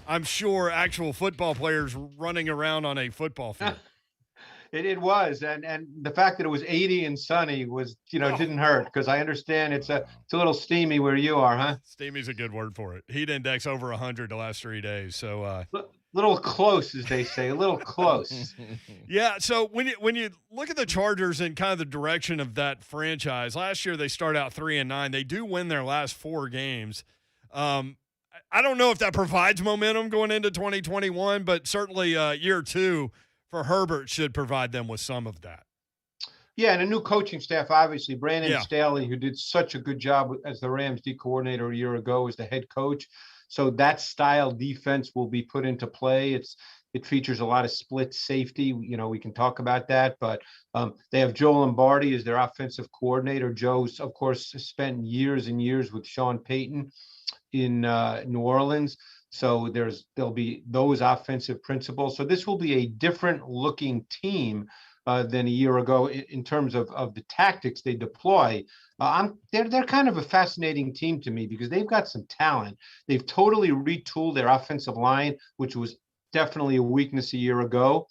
I'm sure actual football players running around on a football field. It was, and the fact that it was 80 and sunny was, didn't hurt, because I understand it's a little steamy where you are, huh? Steamy's a good word for it. Heat index over 100 the last 3 days. So little close, as they say, a little close. Yeah. So when you look at the Chargers and kind of the direction of that franchise, last year they start out 3-9. They do win their last 4 games. I don't know if that provides momentum going into 2021, but certainly year 2 for Herbert should provide them with some of that. Yeah, and a new coaching staff, obviously. Brandon Staley, who did such a good job as the Rams D coordinator a year ago as the head coach. So that style defense will be put into play. It features a lot of split safety. We can talk about that, but they have Joe Lombardi as their offensive coordinator. Joe's, of course, spent years and years with Sean Payton in New Orleans. So there'll be those offensive principles. So this will be a different looking team than a year ago in terms of the tactics they deploy. They're kind of a fascinating team to me because they've got some talent. They've totally retooled their offensive line, which was definitely a weakness a year ago.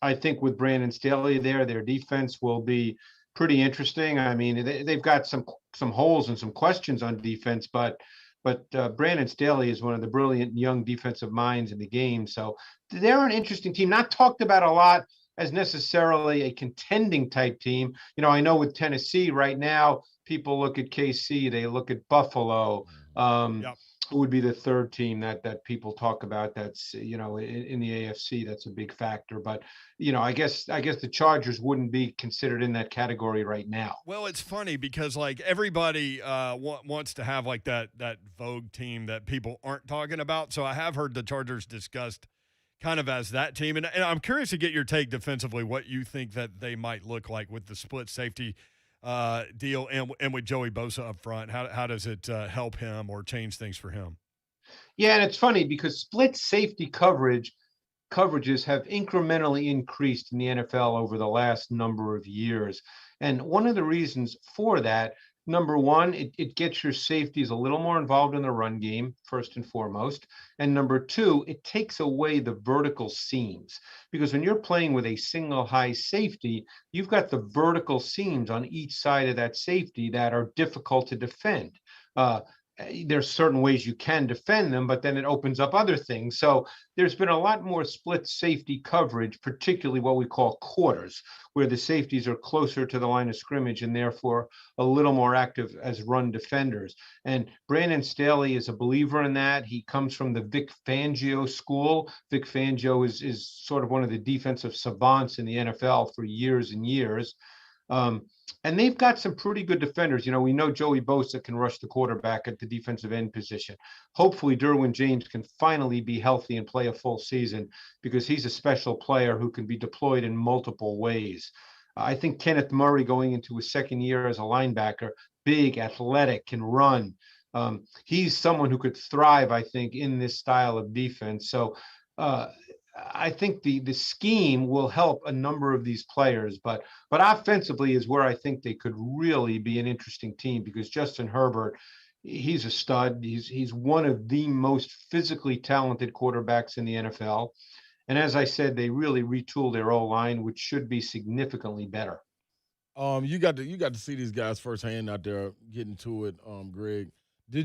I think with Brandon Staley there, their defense will be pretty interesting. I mean, they've got some holes and some questions on defense, but Brandon Staley is one of the brilliant young defensive minds in the game. So they're an interesting team, not talked about a lot as necessarily a contending type team. I know with Tennessee right now, people look at KC, they look at Buffalo. Who would be the third team that people talk about that's, in the AFC, that's a big factor. But, I guess the Chargers wouldn't be considered in that category right now. Well, it's funny because everybody wants to have that vogue team that people aren't talking about. So I have heard the Chargers discussed kind of as that team. And I'm curious to get your take defensively, what you think that they might look like with the split safety deal and with Joey Bosa up front. How does it help him or change things for him? Yeah, and it's funny because split safety coverages have incrementally increased in the NFL over the last number of years. And one of the reasons for that, number one, it gets your safeties a little more involved in the run game, first and foremost. And number two, it takes away the vertical seams. Because when you're playing with a single high safety, you've got the vertical seams on each side of that safety that are difficult to defend. There's certain ways you can defend them, but then it opens up other things. So there's been a lot more split safety coverage, particularly what we call quarters, where the safeties are closer to the line of scrimmage and therefore a little more active as run defenders. And Brandon Staley is a believer in that. He comes from the Vic Fangio school. Vic Fangio is sort of one of the defensive savants in the NFL for years and years. And they've got some pretty good defenders. We know Joey Bosa can rush the quarterback at the defensive end position. Hopefully, Derwin James can finally be healthy and play a full season because he's a special player who can be deployed in multiple ways. I think Kenneth Murray going into his second year as a linebacker, big, athletic, can run. He's someone who could thrive, I think, in this style of defense. So I think the scheme will help a number of these players, but offensively is where I think they could really be an interesting team because Justin Herbert, he's a stud. He's one of the most physically talented quarterbacks in the NFL. And as I said, they really retooled their O-line, which should be significantly better. You got to see these guys firsthand out there getting to it, Greg.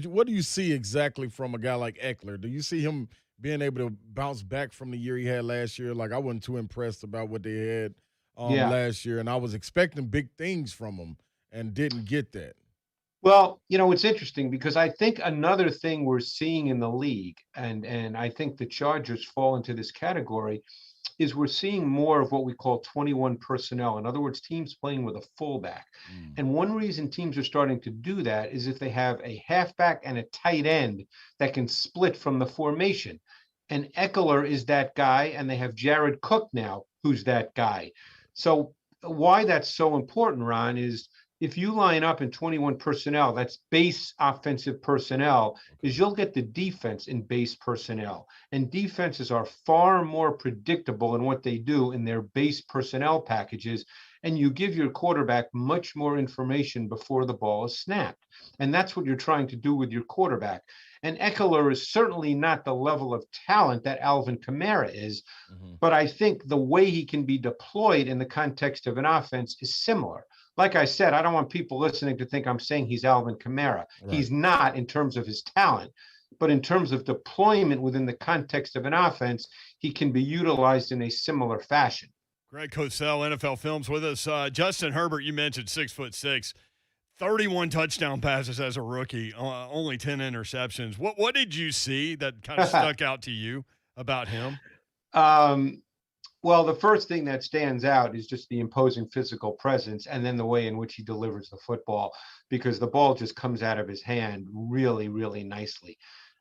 What do you see exactly from a guy like Eckler? Do you see him being able to bounce back from the year he had last year? Like, I wasn't too impressed about what they had last year, and I was expecting big things from him and didn't get that. Well, it's interesting because I think another thing we're seeing in the league, and I think the Chargers fall into this category, is we're seeing more of what we call 21 personnel. In other words, teams playing with a fullback. And one reason teams are starting to do that is if they have a halfback and a tight end that can split from the formation. And Eckler is that guy, and they have Jared Cook now, who's that guy. So why that's so important, Ron, is if you line up in 21 personnel, that's base offensive personnel, is you'll get the defense in base personnel. And defenses are far more predictable in what they do in their base personnel packages. And you give your quarterback much more information before the ball is snapped. And that's what you're trying to do with your quarterback. And Eckler is certainly not the level of talent that Alvin Kamara is, but I think the way he can be deployed in the context of an offense is similar. Like I said, I don't want people listening to think I'm saying he's Alvin Kamara. Right. He's not in terms of his talent, but in terms of deployment within the context of an offense, he can be utilized in a similar fashion. Greg Cosell, NFL Films with us. Justin Herbert, you mentioned 6'6", 31 touchdown passes as a rookie, only 10 interceptions. What did you see that kind of stuck out to you about him? Well, the first thing that stands out is just the imposing physical presence and then the way in which he delivers the football, because the ball just comes out of his hand really, really nicely.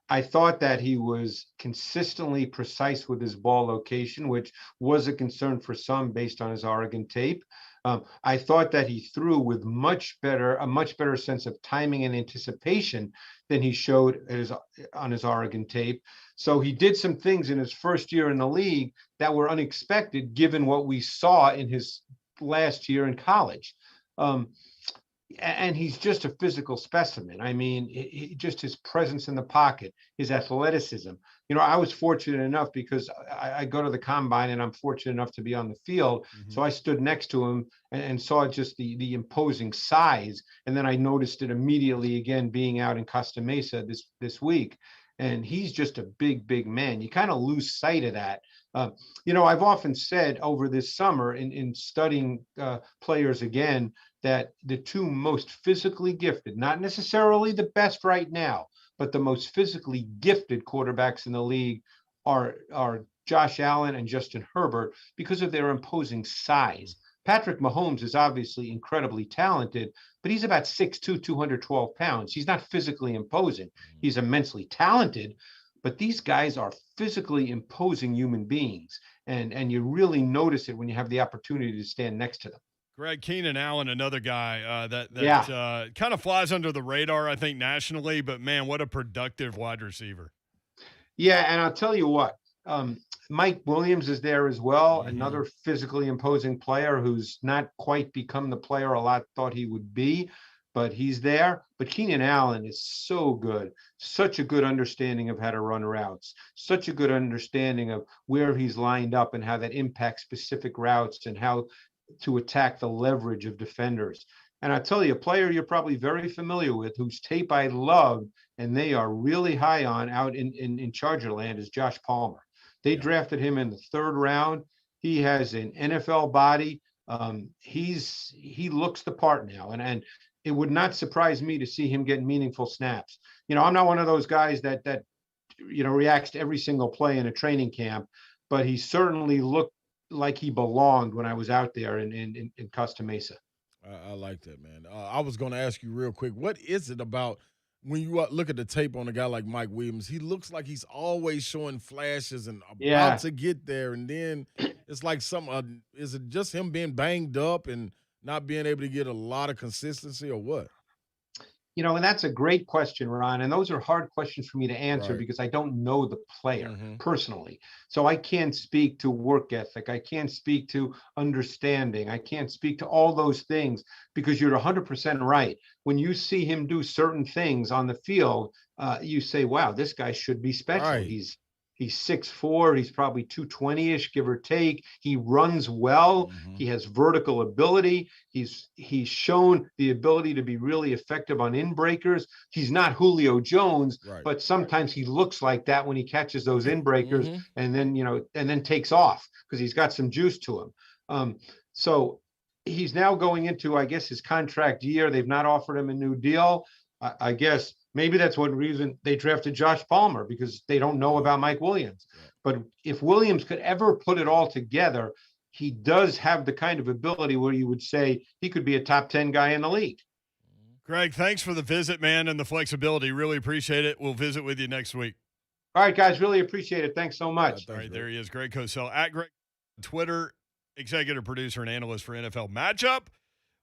I thought that he was consistently precise with his ball location, which was a concern for some based on his Oregon tape. I thought that he threw with a much better sense of timing and anticipation than he showed on his Oregon tape. So he did some things in his first year in the league that were unexpected, given what we saw in his last year in college. And he's just a physical specimen. I mean, just his presence in the pocket, his athleticism. You know, I was fortunate enough because I go to the combine and I'm fortunate enough to be on the field. Mm-hmm. So I stood next to him and saw just the imposing size. And then I noticed it immediately again being out in Costa Mesa this week. And he's just a big, big man. You kind of lose sight of that. You know, I've often said over this summer in studying players again, that the two most physically gifted, not necessarily the best right now, but the most physically gifted quarterbacks in the league are Josh Allen and Justin Herbert because of their imposing size. Patrick Mahomes is obviously incredibly talented, but he's about 6'2", 212 pounds. He's not physically imposing. He's immensely talented, but these guys are physically imposing human beings, and you really notice it when you have the opportunity to stand next to them. Greg, Keenan Allen, another guy that kind of flies under the radar, I think, nationally, but, man, what a productive wide receiver. Yeah, and I'll tell you what, Mike Williams is there as well, another physically imposing player who's not quite become the player a lot thought he would be, but he's there. But Keenan Allen is so good, such a good understanding of how to run routes, such a good understanding of where he's lined up and how that impacts specific routes and how to attack the leverage of defenders. And I tell you, a player you're probably very familiar with, whose tape I love, and they are really high on out in Charger land, is Josh Palmer. They drafted him in the 3rd round. He has an NFL body. He looks the part now, and it would not surprise me to see him get meaningful snaps. You know, I'm not one of those guys that reacts to every single play in a training camp, but he certainly looked like he belonged when I was out there in Costa Mesa. I like that, man. I was going to ask you real quick, what is it about when you look at the tape on a guy like Mike Williams? He looks like he's always showing flashes and about to get there, and then it's like is it just him being banged up and not being able to get a lot of consistency, or what? You know, and that's a great question, Ron. And those are hard questions for me to answer because I don't know the player personally. So I can't speak to work ethic. I can't speak to understanding. I can't speak to all those things because you're 100% right. When you see him do certain things on the field, you say, wow, this guy should be special. Right. He's 6'4", he's probably 220-ish, give or take. He runs well. He has vertical ability. He's shown the ability to be really effective on in-breakers. He's not Julio Jones, but sometimes he looks like that when he catches those in-breakers and then takes off because he's got some juice to him. So he's now going into, I guess, his contract year. They've not offered him a new deal. I guess maybe that's one reason they drafted Josh Palmer, because they don't know about Mike Williams. But if Williams could ever put it all together, he does have the kind of ability where you would say he could be a top 10 guy in the league. Greg, thanks for the visit, man, and the flexibility. Really appreciate it. We'll visit with you next week. All right, guys, really appreciate it. Thanks so much. All right, there he is, Greg Cosell, at Greg Twitter, executive producer and analyst for NFL Matchup.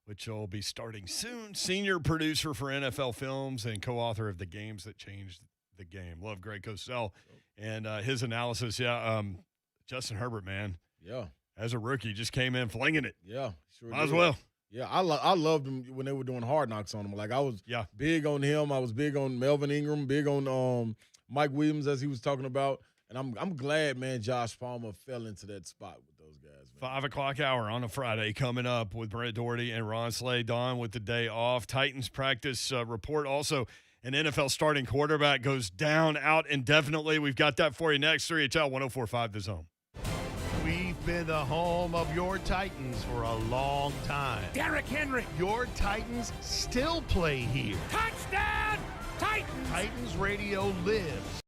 which will be starting soon. Senior producer for NFL Films and co-author of The Games That Changed the Game. Love Greg Cosell and his analysis. Yeah, Justin Herbert, man. Yeah. As a rookie, just came in flinging it. Yeah. Sure Might as did. well. Yeah, I loved him when they were doing Hard Knocks on him. Like, I was big on him. I was big on Melvin Ingram, big on Mike Williams, as he was talking about. And I'm glad, man, Josh Palmer fell into that spot with those guys. Man. 5 o'clock hour on a Friday coming up with Brent Doherty and Ron Slay. Don with the day off. Titans practice report. Also, an NFL starting quarterback goes down, out indefinitely. We've got that for you next. 3HL 104.5 The Zone. We've been the home of your Titans for a long time. Derrick Henry. Your Titans still play here. Touchdown, Titans. Titans Radio lives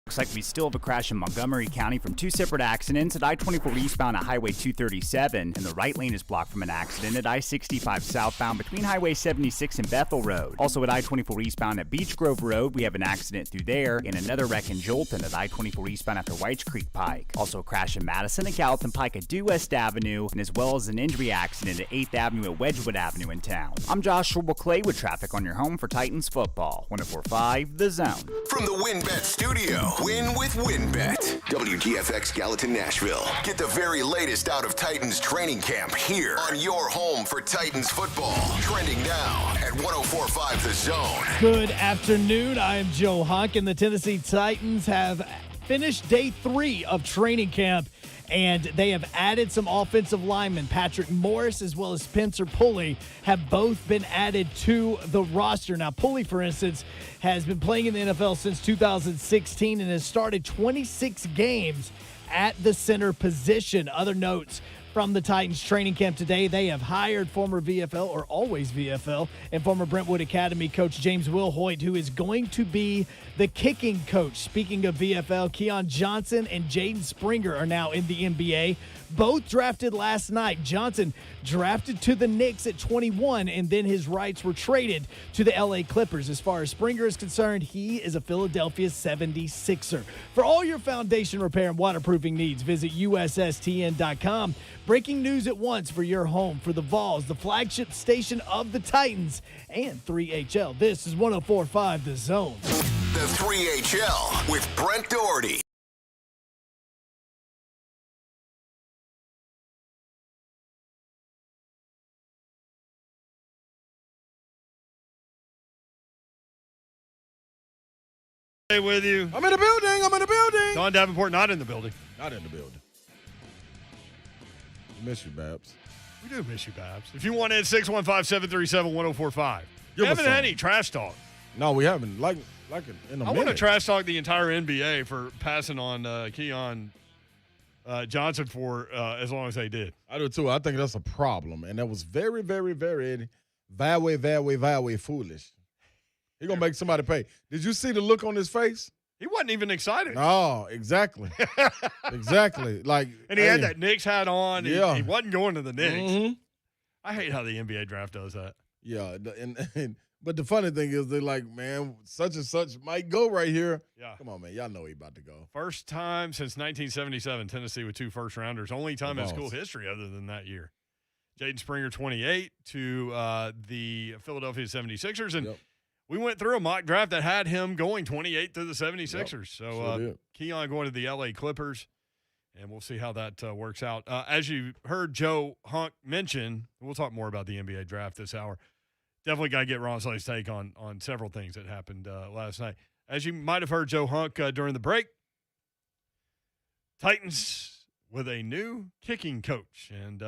Looks like we still have a crash in Montgomery County from two separate accidents at I-24 eastbound at Highway 237, and the right lane is blocked from an accident at I-65 southbound between Highway 76 and Bethel Road. Also at I-24 eastbound at Beech Grove Road, we have an accident through there, and another wreck in Jolton at I-24 eastbound after Whites Creek Pike. Also a crash in Madison at Gallatin Pike at Due West Avenue, and as well as an injury accident at 8th Avenue at Wedgwood Avenue in town. I'm Joshua Clay with traffic on your home for Titans football. 104.5 The Zone. From the WinBet studio, win with WinBet. WGFX Gallatin, Nashville. Get the very latest out of Titans training camp here on your home for Titans football. Trending now at 104.5 The Zone. Good afternoon. I am Joe Hunk, and the Tennessee Titans have finished day 3 of training camp, and they have added some offensive linemen. Patrick Morris as well as Spencer Pulley have both been added to the roster. Now, Pulley, for instance, has been playing in the NFL since 2016 and has started 26 games at the center position. Other notes from the Titans training camp today: they have hired former VFL, or always VFL, and former Brentwood Academy coach James Wilhoit, who is going to be the kicking coach. Speaking of VFL, Keon Johnson and Jaden Springer are now in the NBA. Both drafted last night. Johnson drafted to the Knicks at 21, and then his rights were traded to the LA Clippers. As far as Springer is concerned, he is a Philadelphia 76er. For all your foundation repair and waterproofing needs, visit USSTN.com. Breaking news at once for your home for the Vols, the flagship station of the Titans, and 3HL. This is 104.5 The Zone. The 3HL with Brent Doherty. Hey, with you. I'm in the building. Don Davenport not in the building. Not in the building. We miss you, Babs. We do miss you, Babs. If you want in, 615-737-1045. Give us Haven't some. had any trash talk. No, we haven't. Like in a I minute. want to trash talk the entire NBA for passing on Keon Johnson for as long as they did. I do too. I think that's a problem, and that was very, very, very, very foolish. He gonna make somebody pay. Did you see the look on his face? He wasn't even excited. Oh, exactly, exactly. Like, and he had that Knicks hat on. Yeah. He wasn't going to the Knicks. Mm-hmm. I hate how the NBA draft does that. Yeah, but the funny thing is, they're like, man, such and such might go right here. Yeah. Come on, man. Y'all know he about to go. First time since 1977, Tennessee with 2 first-rounders. Only time in school history other than that year. Jaden Springer, 28, to the Philadelphia 76ers. And we went through a mock draft that had him going 28 to the 76ers. Yep. So Keon going to the LA Clippers, and we'll see how that works out. As you heard Joe Hunk mention, we'll talk more about the NBA draft this hour. Definitely got to get Ron Slay's take on several things that happened last night. As you might have heard Joe Hunk during the break, Titans with a new kicking coach and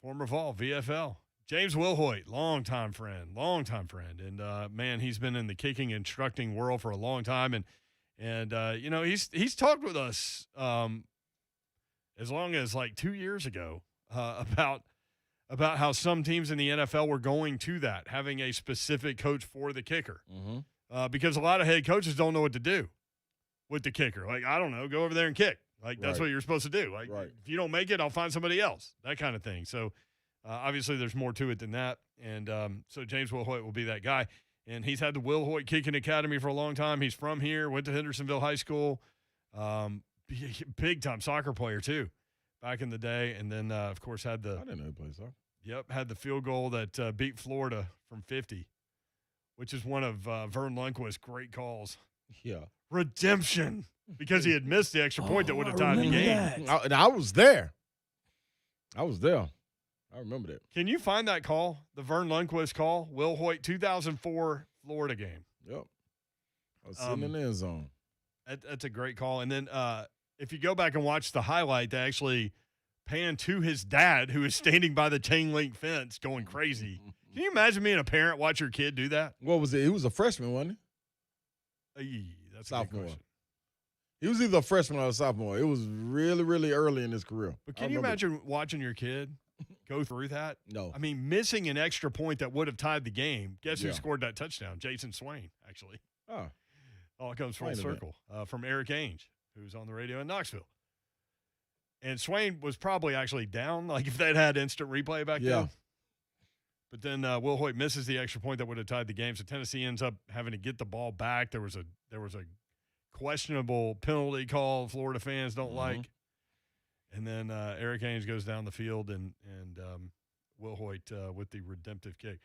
former Vol, VFL. James Wilhoit, longtime friend. And, man, he's been in the kicking instructing world for a long time. And you know, he's talked with us as long as like 2 years ago about how some teams in the NFL were going to that, having a specific coach for the kicker. Mm-hmm. Because a lot of head coaches don't know what to do with the kicker. Like, I don't know, go over there and kick. Like, that's what you're supposed to do. Like, if you don't make it, I'll find somebody else, that kind of thing. So, obviously, there's more to it than that. And so James Wilhoit will be that guy. And he's had the Wilhoit Kicking Academy for a long time. He's from here, went to Hendersonville High School. Big-time soccer player, too, back in the day. And then, of course, had the – I didn't know he played soccer. Yep, had the field goal that beat Florida from 50, which is one of Vern Lundquist's great calls. Yeah. Redemption, because he had missed the extra point that would have tied the game. I was there. I remember that. Can you find that call, the Vern Lundquist call? Wilhoit, 2004 Florida game. Yep. I was sitting in the end zone. That's a great call. And then if you go back and watch the highlight, they actually pan to his dad, who is standing by the chain link fence going crazy. Can you imagine being a parent, watch your kid do that? What was it? He was a freshman, wasn't he? That's a sophomore. good question. He was either a freshman or a sophomore. It was really, really early in his career. But can you imagine watching your kid go through that? No. I mean, missing an extra point that would have tied the game. Guess who scored that touchdown? Jason Swain, actually. Oh. All comes full circle from Eric Ainge, who's on the radio in Knoxville. And Swain was probably actually down, like if they'd had instant replay back then. But then Will Hoyt misses the extra point that would have tied the game. So Tennessee ends up having to get the ball back. There was a questionable penalty call Florida fans don't like. And then Eric Ainge goes down the field and Will Hoyt with the redemptive kick.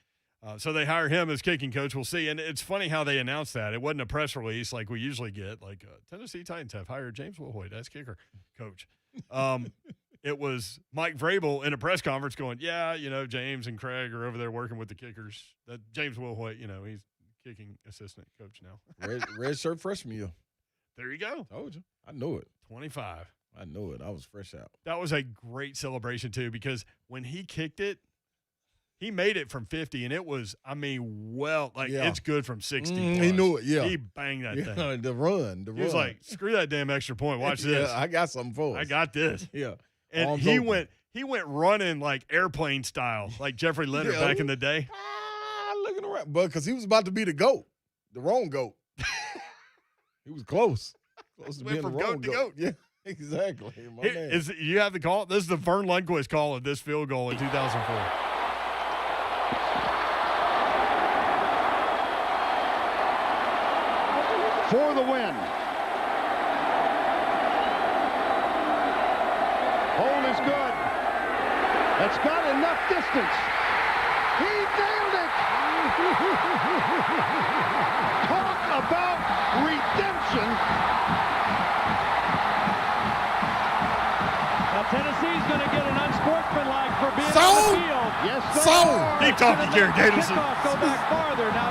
So they hire him as kicking coach. We'll see. And it's funny how they announced that. It wasn't a press release like we usually get. Like Tennessee Titans have hired James Will Hoyt as kicker coach. It was Mike Vrabel in a press conference going, yeah, James and Craig are over there working with the kickers. James Will Hoyt, he's kicking assistant coach now. Red shirt freshman year. There you go. Told you. I knew it. 25. I knew it. I was fresh out. That was a great celebration, too, because when he kicked it, he made it from 50, and it was, it's good from 60. He knew it, yeah. He banged that thing. The run. He was like, screw that damn extra point. Watch this. I got something for us. I got this. Yeah. And Arms he open. went running like airplane style, like Jeffrey Leonard back in the day. Looking around. But because he was about to be the GOAT, the wrong GOAT. He was close. Close to being from the wrong goat to goat. Yeah, exactly. My man. You have the call? This is the Vern Lundquist call of this field goal in 2004. For the win. Hold is good. That's got enough distance. He nailed it. Talk about redemption. Now Tennessee's going to get an unsportsmanlike for being on the field. Yes, sir. Keep talking, Gary Gatorson. Kickoff, go back farther. Now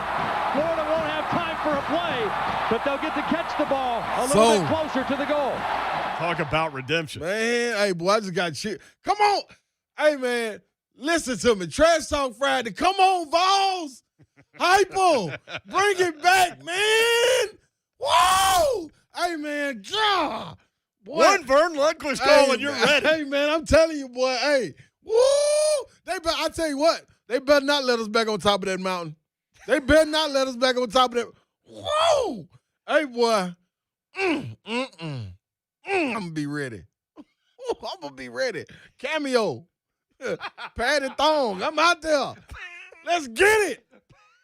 Florida won't have time for a play, but they'll get to catch the ball a little bit closer to the goal. Talk about redemption. Man, hey, boy, I just got shit. Come on. Hey, man, listen to me. Trash Talk Friday. Come on, Vols. Hype them. Bring it back, man. Whoa. Hey, man, God. Boy. One Vern Lundquist call and you're ready. Hey, man, I'm telling you, boy. Hey, woo. I tell you what, they better not let us back on top of that mountain. They better not let us back on top of that. Whoa. Hey, boy. I'm going to be ready. I'm going to be ready. Cameo. Patty Thong. I'm out there. Let's get it.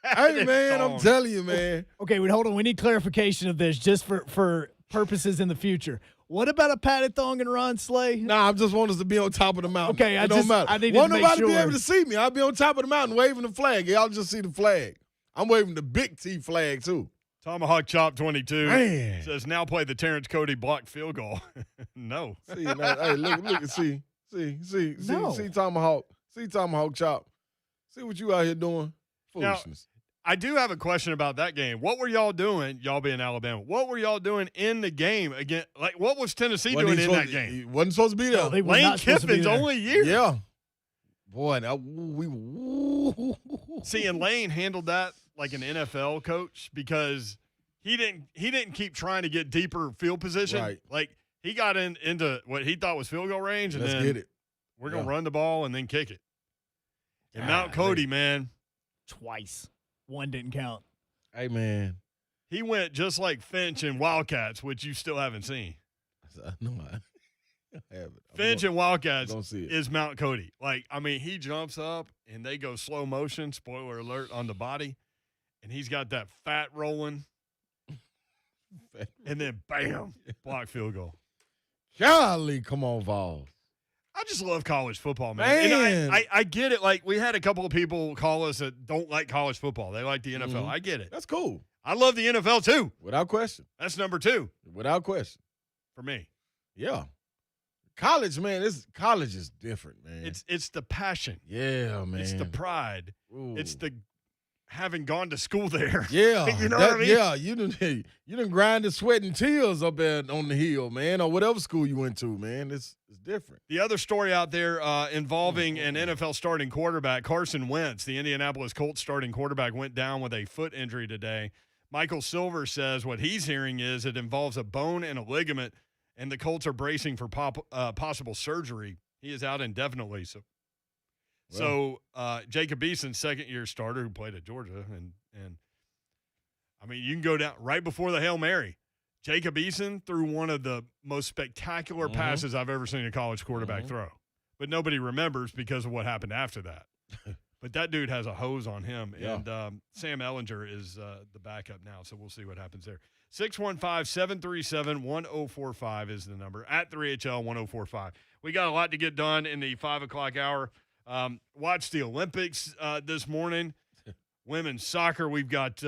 Hey, man, I'm telling you, man. Okay, hold on. We need clarification of this just for purposes in the future. What about a Patty Thong and Ron Slay? Nah, I just want us to be on top of the mountain. Okay, it don't matter. I need to want make nobody sure. be able to see me. I'll be on top of the mountain waving the flag. Y'all just see the flag. I'm waving the big T flag, too. Tomahawk Chop 22 Man. says, now play the Terrence Cody blocked field goal. No. See, now, hey, look and see Tomahawk. See Tomahawk Chop. See what you out here doing. Foolishness. Now, I do have a question about that game. What were y'all doing, y'all being Alabama? What were y'all doing in the game again? Like, what was Tennessee doing in that game? He wasn't supposed to be there. No, Lane Kiffin's only year. Yeah. Boy, now See, and Lane handled that like an NFL coach because he didn't keep trying to get deeper field position. Right. Like he got into what he thought was field goal range, and Let's then get it. we're gonna run the ball and then kick it. And Mount Cody, man, Twice. One didn't count. Hey, man. he went just like Finch and Wildcats, which you still haven't seen. No, I haven't. Finch and Wildcats don't see it. is Mount Cody. Like, I mean, he jumps up and they go slow motion, spoiler alert, on the body. And he's got that fat rolling. And then, bam, block field goal. Golly, come on, Vols. I just love college football, man. And I get it. Like, we had a couple of people call us that don't like college football. They like the NFL. Mhm. I get it. That's cool. I love the NFL, too. Without question. That's number 2 Without question. for me. Yeah. College, man, college is different, man. It's the passion. Yeah, man. It's the pride. Ooh. It's the having gone to school there. Yeah. You know what I mean? Yeah, you done grind the sweat and tears up there on the hill, man, or whatever school you went to, man. It's different. The other story out there involving an NFL starting quarterback, Carson Wentz, the Indianapolis Colts starting quarterback, went down with a foot injury today. Michael Silver says what he's hearing is it involves a bone and a ligament, and the Colts are bracing for possible surgery. He is out indefinitely. So Jacob Eason's second-year starter who played at Georgia, and I mean, you can go down right before the Hail Mary. Jacob Eason threw one of the most spectacular passes I've ever seen a college quarterback throw. But nobody remembers because of what happened after that. But that dude has a hose on him. Yeah. And Sam Ellinger is the backup now, so we'll see what happens there. 615-737-1045 is the number. At 3HL1045. We got a lot to get done in the 5 o'clock hour. Watched the Olympics this morning. Women's soccer, we've got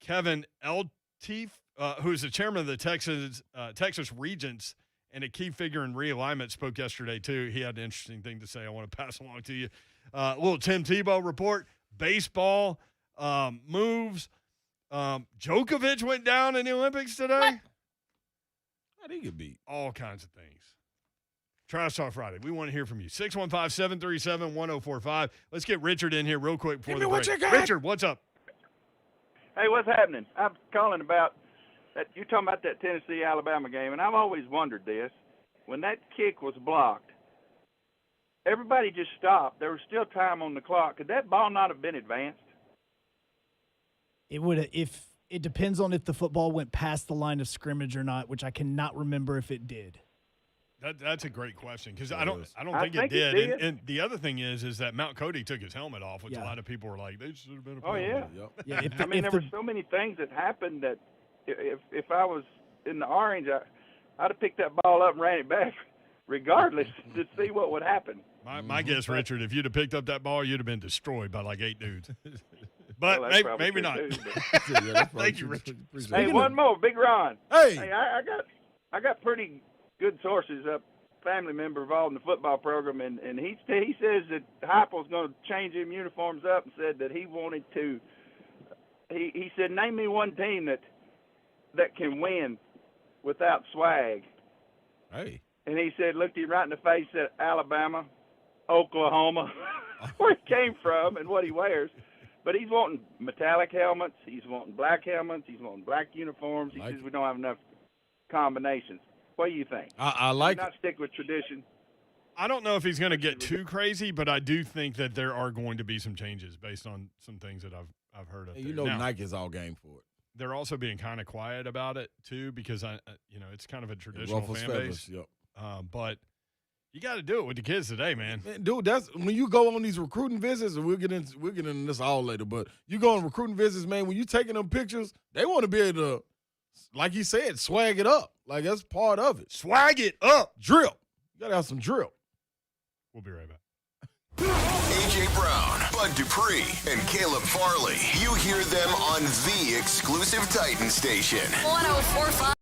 Kevin Eltief, who's the chairman of the Texas Regents and a key figure in realignment, spoke yesterday, too. He had an interesting thing to say I want to pass along to you. A little Tim Tebow report, baseball, moves. Djokovic went down in the Olympics today. How did he get beat? All kinds of things. Trash Talk Friday. We want to hear from you. 615-737-1045. Let's get Richard in here real quick before the break. Richard, what's up? Hey, what's happening? I'm calling about that. You're talking about that Tennessee-Alabama game, and I've always wondered this. When that kick was blocked, everybody just stopped. There was still time on the clock. Could that ball not have been advanced? It would if it depends on if the football went past the line of scrimmage or not, which I cannot remember if it did. That's a great question because I don't think it did. And the other thing is that Mount Cody took his helmet off, which a lot of people were like, they should have been a penalty. Oh, yeah. Yep. I mean, there were so many things that happened that if I was in the orange, I'd have picked that ball up and ran it back regardless to see what would happen. My guess, Richard, if you'd have picked up that ball, you'd have been destroyed by like 8 dudes. But well, maybe not. Too, Thank you, Richard. Hey, one more, Big Ron. Hey, I got pretty good sources up. Family member involved in the football program, and he says that Heupel's going to change him uniforms up, and said that he wanted to. He said, name me one team that can win without swag. Hey. And he said, looked him right in the face, said Alabama, Oklahoma, where he came from and what he wears. But he's wanting metallic helmets. He's wanting black helmets. He's wanting black uniforms. He says we don't have enough combinations. What do you think? I like not stick with tradition. I don't know if he's going to get too crazy, but I do think that there are going to be some changes based on some things that I've heard of. You know, now, Nike's all game for it. They're also being kind of quiet about it too, because it's kind of a traditional fan base. Yep. But you got to do it with the kids today, man. Dude, that's when you go on these recruiting visits, and we'll get into this all later. But you go on recruiting visits, man. When you taking them pictures, they want to be able to, like he said, swag it up. Like that's part of it. Swag it up. Drill. You gotta have some drill. We'll be right back. A.J. Brown, Bud Dupree, and Caleb Farley. You hear them on the exclusive Titan station. 1045.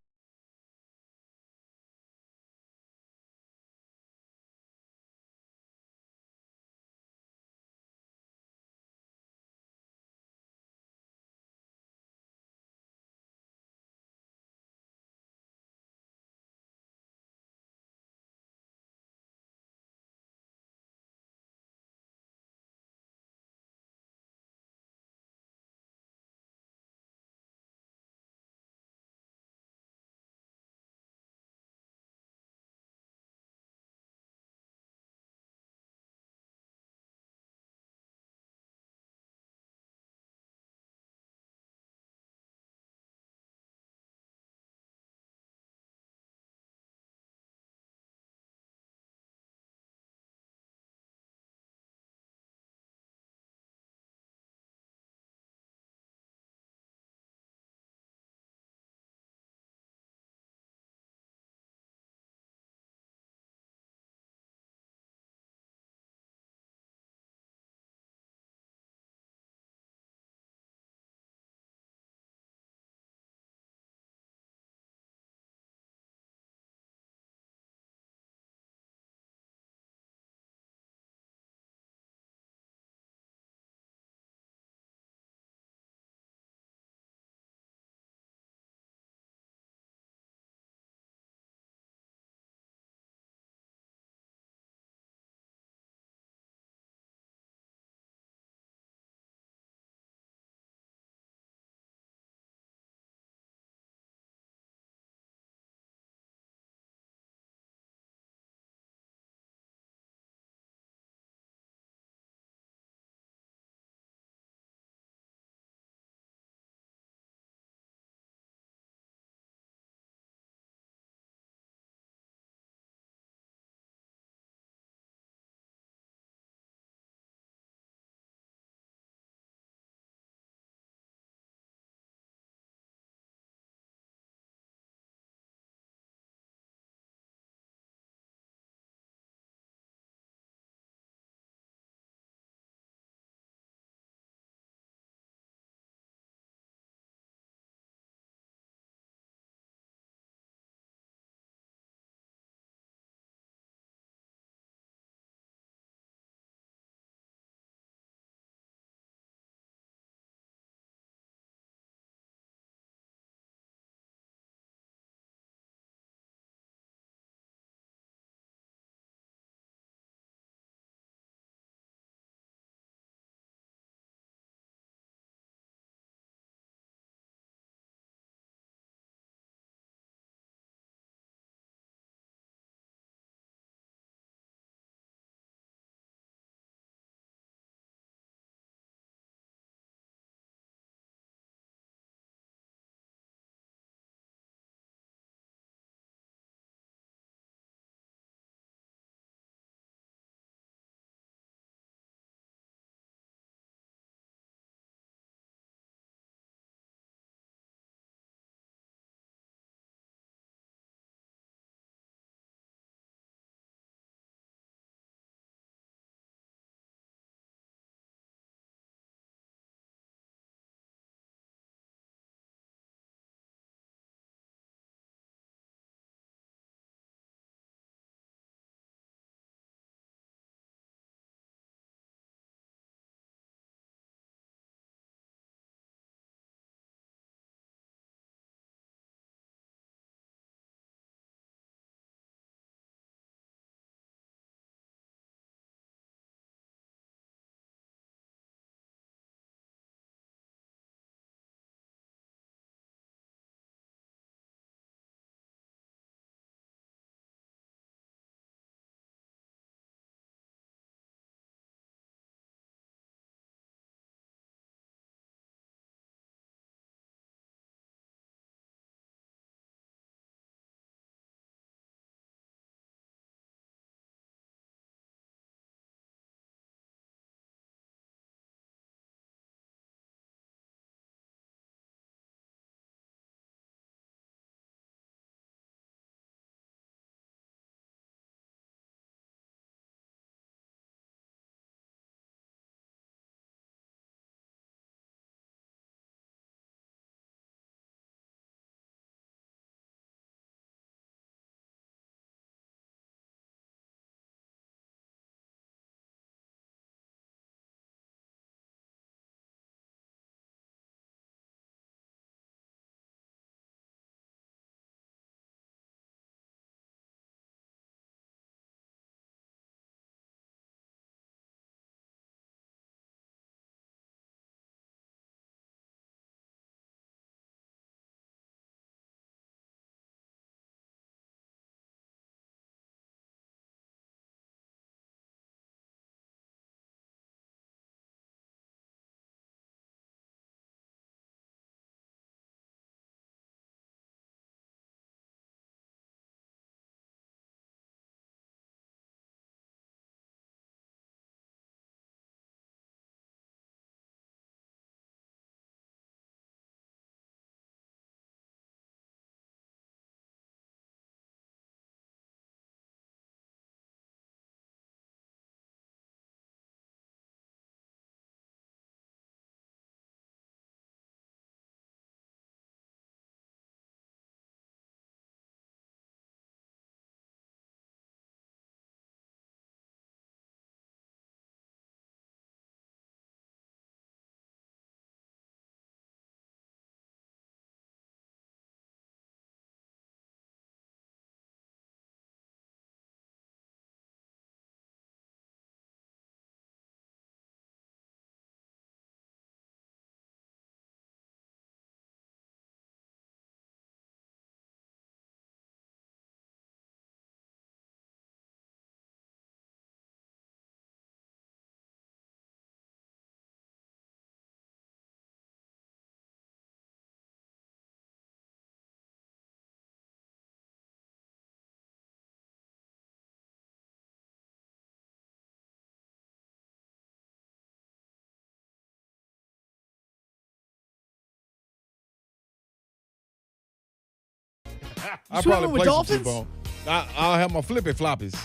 I'll swimming probably with play dolphins? some T-bone. I'll have my flippy floppies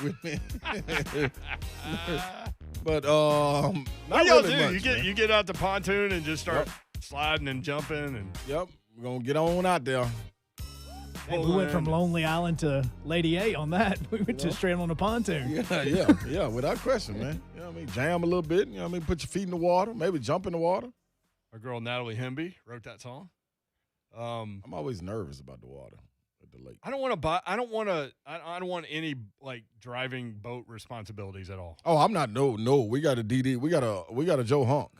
with me. But What not y'all really do? much, You get out the pontoon and just start sliding and jumping and. Yep, we're gonna get on out there. Hey, we went from Lonely Island to Lady A on that. We went just straight on a pontoon. Yeah, without question, man. You know what I mean? Jam a little bit. You know what I mean? Put your feet in the water. Maybe jump in the water. Our girl Natalie Hemby wrote that song. I'm always nervous about the water at the lake. I don't want to buy. I don't want any like driving boat responsibilities at all. Oh, I'm not. No. We got a DD. We got a Joe Hunk.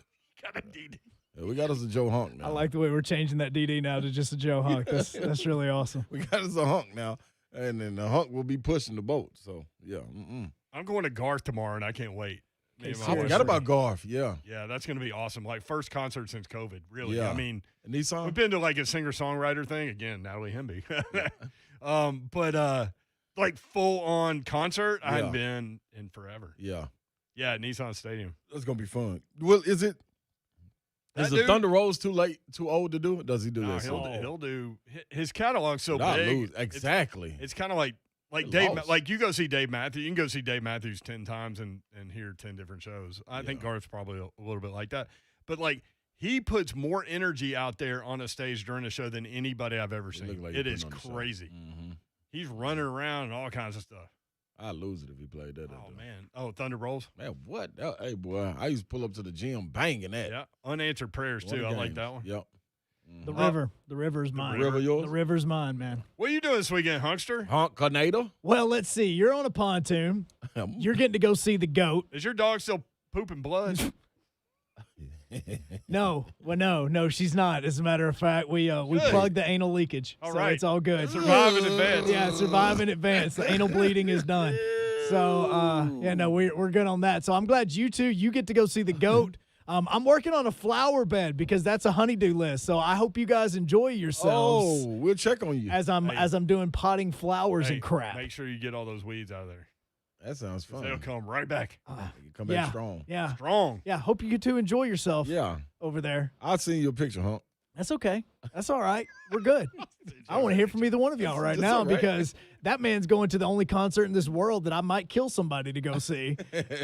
Got a DD. Yeah, we got us a Joe Hunk now. I like the way we're changing that DD now to just a Joe Hunk. That's really awesome. We got us a Hunk now, and then the Hunk will be pushing the boat. So yeah. I'm going to Garth tomorrow, and I can't wait. I forgot about Garth. Yeah. Yeah, that's going to be awesome. Like first concert since COVID. Really. Yeah. I mean, Nissan. we've been to like a singer-songwriter thing again. Natalie Hemby. But like full on concert, I hadn't been in forever. Yeah. Yeah, at Nissan Stadium. That's gonna be fun. Well, is the Thunder Rose too old to do it? Does he do this? He'll do his catalog's so But I big. lose. Exactly. It's kind of like Dave. Like you go see Dave Matthews. You can go see Dave Matthews 10 times and hear 10 different shows. I think Garth's probably a little bit like that. But like he puts more energy out there on a stage during a show than anybody I've ever seen. Like it is crazy. He's running around and all kinds of stuff. I'd lose it if he played that. Oh, man. Oh, Thunder Rolls? Man, what? Hey, boy, I used to pull up to the gym banging that. Yeah. Unanswered prayers, too. I like that one. Yep. The river. The river's mine. river yours? The river's mine, man. What are you doing this weekend, Hunkster? Tornado? Well, let's see. You're on a pontoon. You're getting to go see the goat. Is your dog still pooping blood? No. Well, no, she's not. As a matter of fact, we plugged the anal leakage. All so right. It's all good. Survive in advance. Yeah, survive in advance. The anal bleeding is done. So, we're good on that. So I'm glad you get to go see the goat. I'm working on a flower bed because that's a honeydew list. So I hope you guys enjoy yourselves. Oh, we'll check on you. As I'm doing potting flowers and crap. Make sure you get all those weeds out of there. That sounds fun. They'll come right back. Come back strong. Yeah. Strong. Yeah. Hope you get to enjoy yourself. Yeah. Over there. I'll send you a picture, Hunk. That's okay. That's all right. We're good. I want to hear from either one of y'all right now because that man's going to the only concert in this world that I might kill somebody to go see,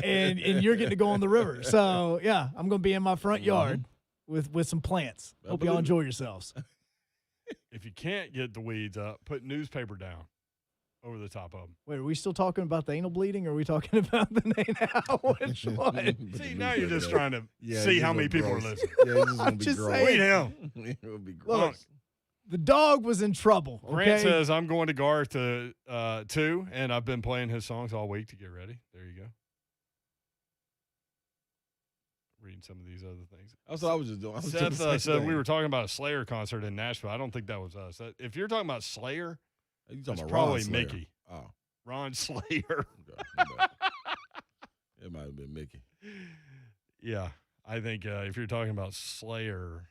and you're getting to go on the river. So, yeah, I'm going to be in my front yard with some plants. Hope y'all enjoy yourselves. If you can't get the weeds up, put newspaper down over the top of them. Wait, are we still talking about the anal bleeding, or are we talking about the now? Which one? See, now you're just trying to see how many people are listening. Yeah, it's just I'm just saying. Wait him. It'll be gross. Look, the dog was in trouble. Okay? Grant says, I'm going to Garth to 2, and I've been playing his songs all week to get ready. There you go. Reading some of these other things. That's what I was just doing. Seth said we were talking about a Slayer concert in Nashville. I don't think that was us. If you're talking about Slayer, you talking about probably Ron Slayer. Mickey. Oh. Ron Slayer. It might have been Mickey. Yeah, I think if you're talking about Slayer,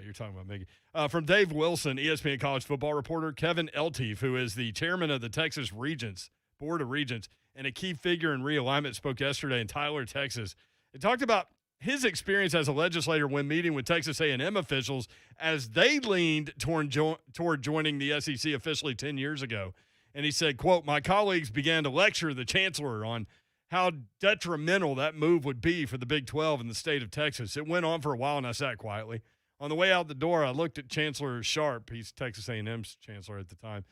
you're talking about Mickey. From Dave Wilson, ESPN college football reporter, Kevin Eltief, who is the chairman of the Texas Regents, Board of Regents, and a key figure in realignment, spoke yesterday in Tyler, Texas. He talked about his experience as a legislator when meeting with Texas A&M officials as they leaned toward joining the SEC officially 10 years ago. And he said, quote, my colleagues began to lecture the chancellor on how detrimental that move would be for the Big 12 in the state of Texas. It went on for a while, and I sat quietly. On the way out the door, I looked at Chancellor Sharp. He's Texas A&M's chancellor at the time,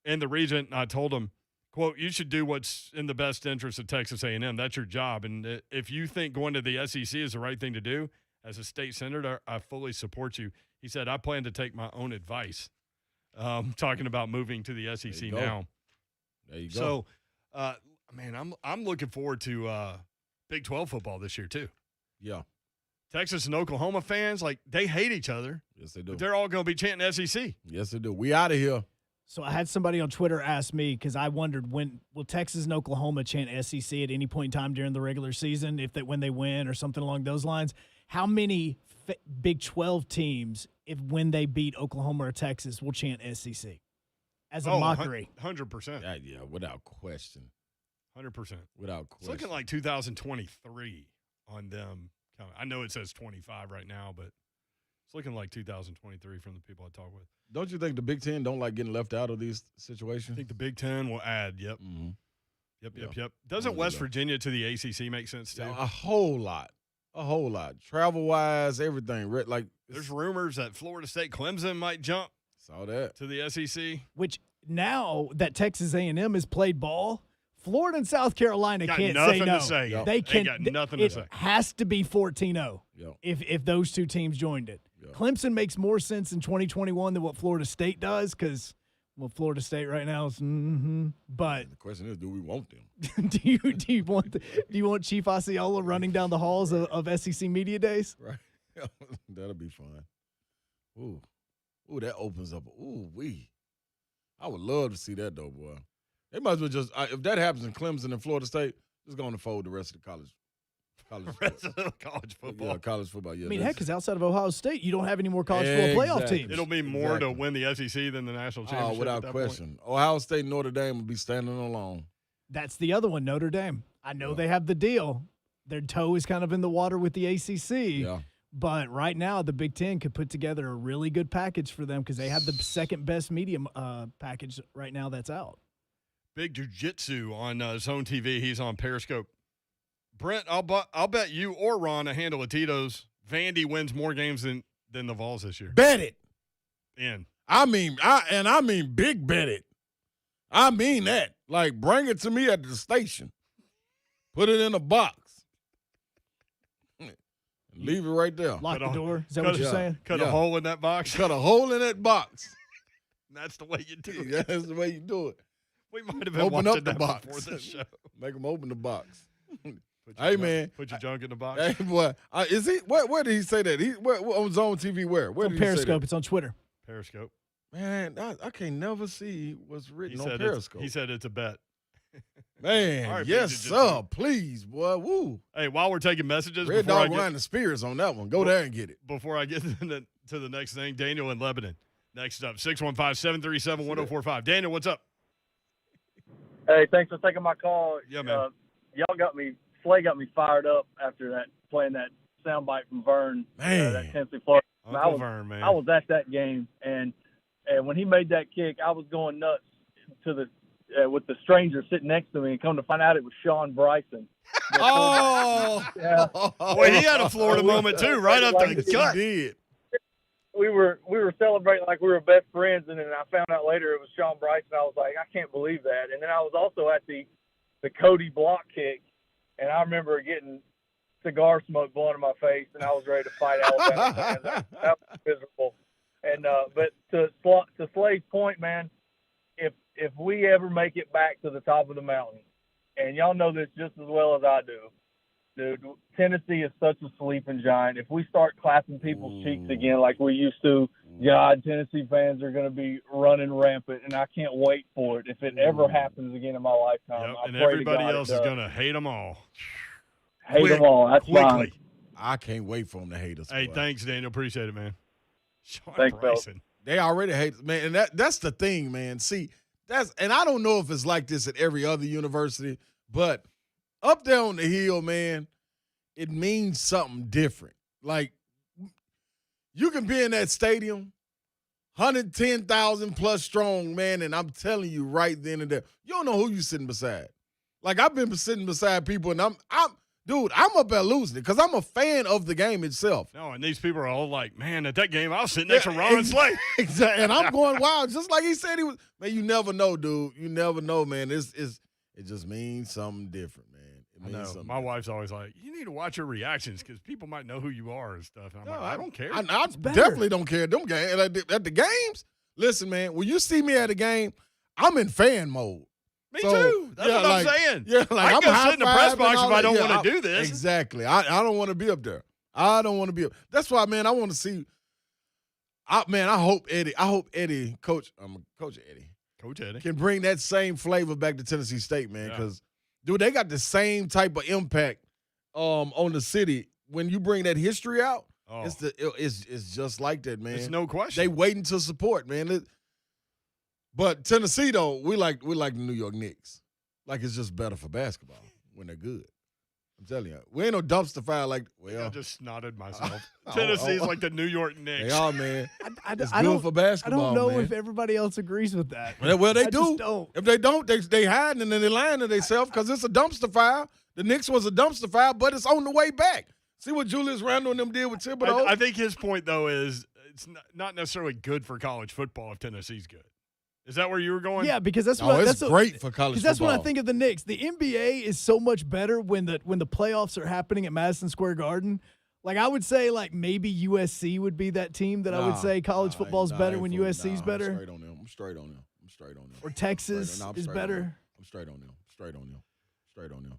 and the regent, and I told him, quote, you should do what's in the best interest of Texas A&M. That's your job. And if you think going to the SEC is the right thing to do, as a state senator, I fully support you. He said, I plan to take my own advice. Talking about moving to the SEC now. There you go. So, man, I'm looking forward to Big 12 football this year too. Yeah. Texas and Oklahoma fans, like, they hate each other. Yes, they do. But they're all going to be chanting SEC. Yes, they do. We out of here. So I had somebody on Twitter ask me, because I wondered, when will Texas and Oklahoma chant SEC at any point in time during the regular season, when they win or something along those lines? How many Big 12 teams, when they beat Oklahoma or Texas, will chant SEC as a mockery? 100%. Yeah, without question. 100%. Without question. It's looking like 2023 on them. I know it says 25 right now, but It's looking like 2023 from the people I talk with. Don't you think the Big Ten don't like getting left out of these situations? I think the Big Ten will add. Yep. Mm-hmm. Yep. Doesn't West Virginia to the ACC make sense too? A whole lot. Travel-wise, everything. Like there's rumors that Florida State, Clemson might jump. Saw that to the SEC. Which now that Texas A&M has played ball, Florida and South Carolina got can't nothing say no. To say. They They can. got nothing to say. It has to be 14-0 Yep. if those two teams joined it. Yep. Clemson makes more sense in 2021 than what Florida State does because, well, Florida State right now is. But the question is, do we want them? do you want Chief Osceola running down the halls of SEC Media Days? Right. That'll be fun. Ooh, that opens up. I would love to see that though, boy. They might as well just if that happens in Clemson and Florida State, just go on to fold the rest of the college football. Yeah, college football. Yeah, I mean, heck, because outside of Ohio State, you don't have any more college football playoff teams. It'll be more to win the SEC than the national championship. Without question. Ohio State and Notre Dame will be standing alone. That's the other one, Notre Dame. I know they have the deal. Their toe is kind of in the water with the ACC. Yeah. But right now, the Big Ten could put together a really good package for them because they have the second best media package right now that's out. Big jiu-jitsu on Zone TV. He's on Periscope. Brent, I'll bet you or Ron a handle of Tito's. Vandy wins more games than the Vols this year. Bet it. In. I mean big bet it. I mean that. Like, bring it to me at the station. Put it in a box. Leave it right there. Lock the door. Is that what you're saying? Cut a hole in that box. Cut a hole in that box. That's the way you do it. Yeah, that's the way you do it. We might have been open watching up the that box before this show. Make them open the box. Man. Put your junk in the box. Hey, boy. Is he? Where did he say that? Where on Zone TV? Where? Where it's did on he say Periscope. that? It's on Twitter. Periscope. Man, I can't never see what's written on He Periscope. said it's a bet. Man, Right, yes, Big sir. Please, boy. Woo. Hey, while we're taking messages, Red Dog Ryan the Spears on that one. Go there and get it. Before I get to the next thing, Daniel in Lebanon. Next up, 615-737-1045. Daniel, what's up? Hey, thanks for taking my call. Yeah, man. Slay got me fired up after playing that soundbite from Vern, that Tennessee Florida. Vern, man. I was at that game, and when he made that kick, I was going nuts with the stranger sitting next to me, and come to find out it was Sean Bryson. Oh, yeah. Well, he had a Florida moment too, right up the gut. He did. We were celebrating like we were best friends, and then I found out later it was Sean Bryson. I was like, I can't believe that. And then I was also at the Cody block kick, and I remember getting cigar smoke blowing in my face, and I was ready to fight Alabama fans. That was miserable. And but to Slay's point, man, if we ever make it back to the top of the mountain, and y'all know this just as well as I do, dude, Tennessee is such a sleeping giant. If we start clapping people's cheeks again like we used to, God, Tennessee fans are going to be running rampant, and I can't wait for it. If it ever happens again in my lifetime, Yep, I and pray everybody to God else is going to hate them all. Hate them all. That's quickly. fine. I can't wait for them to hate us. Hey, boy. thanks, Daniel. Appreciate it, man. Sean Thanks, Bryson. They already hate us, man, and that's the thing, man. See, and I don't know if it's like this at every other university, but up there on the hill, man, it means something different. Like, you can be in that stadium, 110,000 plus strong, man, and I'm telling you right then and there, you don't know who you sitting beside. Like, I've been sitting beside people, and I'm up there losing it because I'm a fan of the game itself. No, and these people are all like, man, at that game, I was sitting next to Ron Slay. Exactly. And I'm going wild, just like he said he was. Man, you never know, dude. You never know, man. It just means something different, man. It means something My different. wife's always like, you need to watch your reactions because people might know who you are and stuff. And I'm like, I don't care. I definitely don't care. Them games at the games. Listen, man, when you see me at a game, I'm in fan mode. Me too. That's what I'm saying. Yeah, like I can go sit in the press high-fiving box and all if I that. don't want to do this. Exactly. I don't want to be up there. I don't want to be up. That's why, man, I want to see. I hope Eddie, Coach Eddie, can bring that same flavor back to Tennessee State, man. Because, dude, they got the same type of impact on the city. When you bring that history out, it's just like that, man. It's no question. They waiting to support, man. But Tennessee, though, we like the New York Knicks. Like, it's just better for basketball when they're good. I'm telling you, we ain't no dumpster fire like. Well, I just snotted myself. Tennessee's like the New York Knicks. They are, man. It's I good don't- for basketball. I don't know man. if everybody else agrees with that. Well, they I do. just don't. If they don't, they hiding and then they lying to themselves because it's a dumpster fire. The Knicks was a dumpster fire, but it's on the way back. See what Julius Randle and them did with Thibodeau? I think his point, though, is it's not necessarily good for college football if Tennessee's good. Is that where you were going? Yeah, because that's No, what it's that's great for college Because that's when I football. think of the Knicks. The NBA is so much better when the playoffs are happening at Madison Square Garden. Like I would say, like maybe USC would be that team that I would say college football's better when USC's better. I'm straight on them. I'm straight on them. Or Texas is better. I'm straight on them. Straight on them.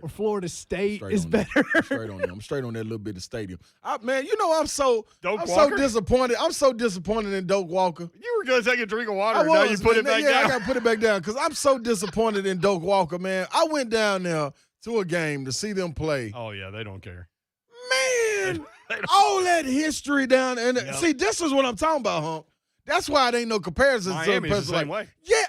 Or Florida State Straight is on them. better. Straight on them. I'm straight on that little bit of stadium. Man, you know I'm so Walker? disappointed. I'm so disappointed in Doak Walker. You were going to take a drink of water. I Now was, you put it man. back yeah, down. I got to put it back down because I'm so disappointed in Doak Walker, man. I went down there to a game to see them play. Oh, yeah, they don't care. Man, all that history down and see, this is what I'm talking about, Hump. That's why it ain't no comparisons. Miami's the same way. Yeah,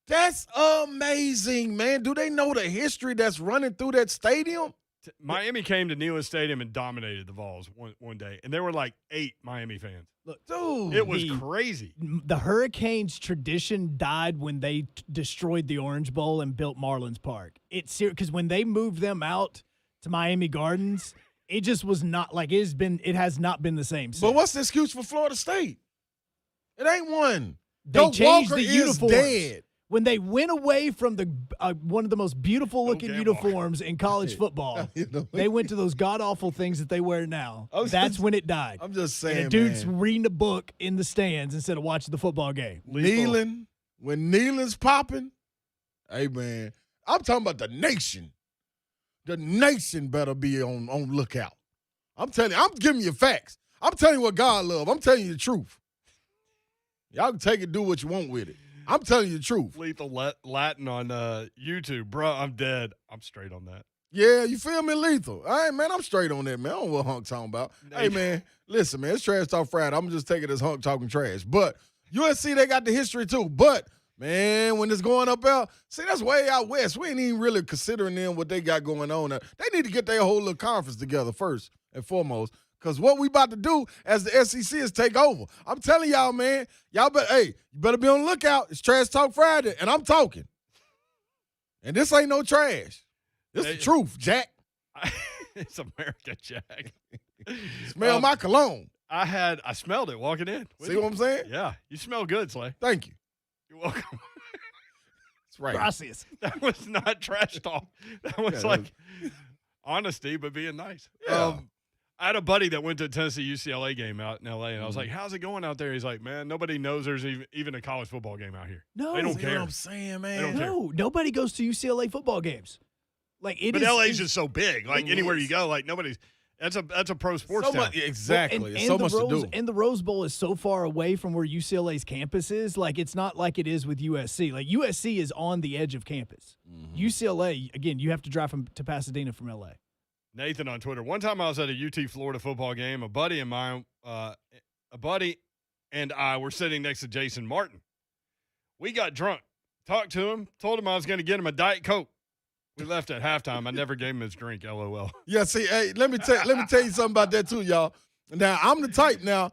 that's amazing, man. Do they know the history that's running through that stadium? Miami came to Neyland Stadium and dominated the Vols one day, and there were like 8 Miami fans. Look, dude, it was crazy. The Hurricanes' tradition died when they destroyed the Orange Bowl and built Marlins Park. It's because when they moved them out to Miami Gardens, it just was not like it has not been the same since. But what's the excuse for Florida State? It ain't one. They Doak changed Walker the is uniforms. dead. When they went away from the one of the most beautiful looking uniforms in college football, they went to those god awful things that they wear now. That's when it died. I'm just saying, and a dude's man. reading a book in the stands instead of watching the football game. Kneeling, when kneeling's popping, hey, man, I'm talking about the nation. The nation better be on lookout. I'm telling you, I'm giving you facts. I'm telling you what God love. I'm telling you the truth. Y'all can take it, do what you want with it. I'm telling you the truth. Lethal Latin on YouTube. Bro, I'm dead. I'm straight on that. Yeah, you feel me, Lethal? All right, man, I'm straight on that, man. I don't know what Hunk talking about. Hey, man, listen, man, it's Trash Talk Friday. I'm just taking this Hunk talking trash. But USC, they got the history too. But, man, when it's going up out, see, that's way out west. We ain't even really considering them what they got going on. They need to get their whole little conference together first and foremost. Because what we about to do as the SEC is take over. I'm telling y'all, man, you better be on the lookout. It's Trash Talk Friday, and I'm talking. And this ain't no trash. This is the truth, Jack. It's America, Jack. Smell my cologne. I smelled it walking in. See what I'm saying? Yeah. You smell good, Slay. Thank you. You're welcome. That's right. Gracias. That was not trash talk. That was honesty, but being nice. Yeah. I had a buddy that went to a Tennessee UCLA game out in L.A., and I was like, how's it going out there? He's like, man, nobody knows there's even a college football game out here. No. They don't See care. what I'm saying, man? No, nobody goes to UCLA football games. Like But LA's just so big. Like anywhere you go, like nobody's. That's a pro sports town. Exactly. It's so much to do. And the Rose Bowl is so far away from where UCLA's campus is. Like, it's not like it is with USC. Like, USC is on the edge of campus. UCLA, again, you have to drive to Pasadena from LA. Nathan on Twitter. One time I was at a UT Florida football game. A buddy and I were sitting next to Jason Martin. We got drunk. Talked to him. Told him I was going to get him a Diet Coke. We left at halftime. I never gave him his drink. LOL. Yeah, see, hey, let me tell you something about that too, y'all. Now, I'm the type now.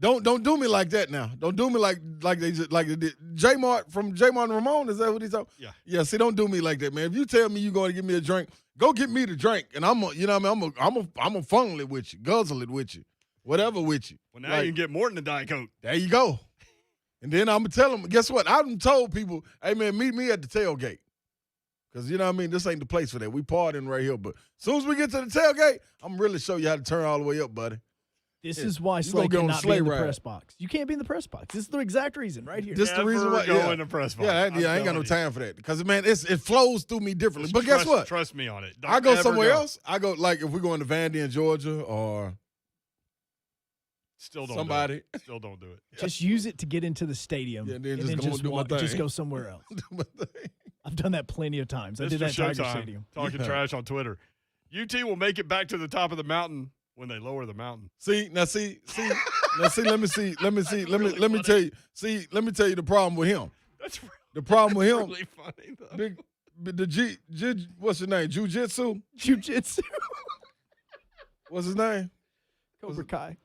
Don't do me like that now. Don't do me like they did. J-Mart from J-Mart and Ramon, is that what he's talking? Yeah. Yeah, see, don't do me like that, man. If you tell me you're going to give me a drink, go get me the drink, and I'm a funnel it with you, guzzle it with you, whatever with you. Well, now you can get more than a Diet Coke. There you go. And then I'm going to tell them, guess what? I done told people, hey, man, meet me at the tailgate. Because, you know what I mean, this ain't the place for that. We partying right here. But as soon as we get to the tailgate, I'm going to really show you how to turn all the way up, buddy. This is why Slay cannot be in the press box. You can't be in the press box. This is the exact reason right here. This is the reason why. Go in the press box. Yeah, I ain't got no time for that. Because, man, it flows through me differently. But guess what? Trust me on it. I go somewhere else. I go, like, if we go into Vandy in Georgia or Still don't somebody. Do it. Still don't do it. Just use it to get into the stadium. Yeah, and just then go and do my thing. just go somewhere else. I've done that plenty of times. I did that at Tiger Stadium. Talking trash on Twitter. UT will make it back to the top of the mountain when they lower the mountain. Let me tell you the problem with him. That's the problem with him. really funny though. what's your name? Jiu-Jitsu? Jiu-Jitsu. What's his name? Cobra Kai.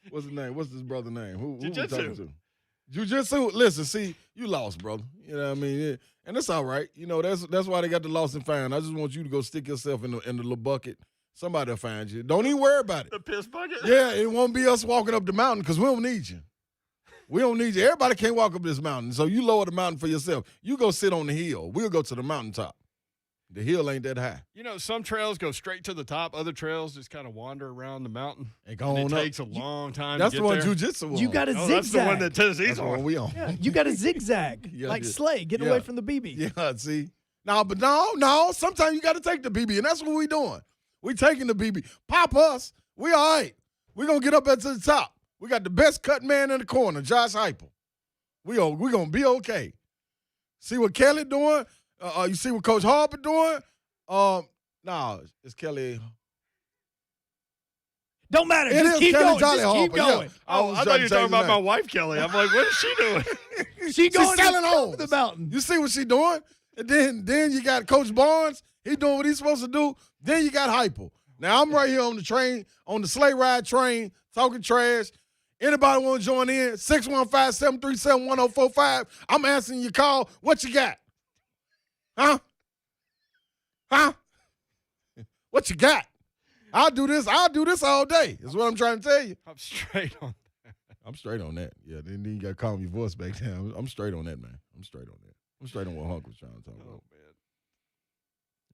What's his name? What's his brother's name? Who we Jiu-Jitsu. talking to? Jiu-Jitsu. Listen, see, you lost, brother. You know what I mean? Yeah. And that's all right. You know, that's why they got the lost and found. I just want you to go stick yourself in the little bucket. Somebody will find you. Don't even worry about it. The piss bucket? Yeah, it won't be us walking up the mountain because we don't need you. We don't need you. Everybody can't walk up this mountain. So you lower the mountain for yourself. You go sit on the hill. We'll go to the mountaintop. The hill ain't that high. You know, some trails go straight to the top. Other trails just kind of wander around the mountain. And go on it up. takes a long time That's to get the one there. Jiu-Jitsu on. You got to zigzag. That's the one that Tennessee's That's the one on. we on. Yeah, you got to zigzag. Yeah, like yeah. Slay, getting away from the BB. Yeah, see? No. Sometimes you got to take the BB, and that's what we doing. We taking the BB. Pop us. We all right. We going to get up to the top. We got the best cut man in the corner, Josh Heupel. We going to be okay. See what Kelly doing? You see what Coach Harper doing? No, it's Kelly. Don't matter. It Just is keep Kelly going. Jolly Just keep Harper, yeah. going. I thought you were talking about my wife, Kelly. I'm like, what is she doing? She's going selling to homes. the mountain. You see what she doing? And then you got Coach Barnes. He doing what he's supposed to do. Then you got Heupel. Now I'm right here on the train, on the sleigh ride train, talking trash. Anybody want to join in? 615-737-1045. I'm answering your call. What you got? Huh? What you got? I'll do this all day. Is what I'm trying to tell you. I'm straight on that. I'm straight on that. Yeah, then you got to calm your voice back down. I'm straight on that, man. I'm straight on that. I'm straight on what Hunk was trying to talk about. Man.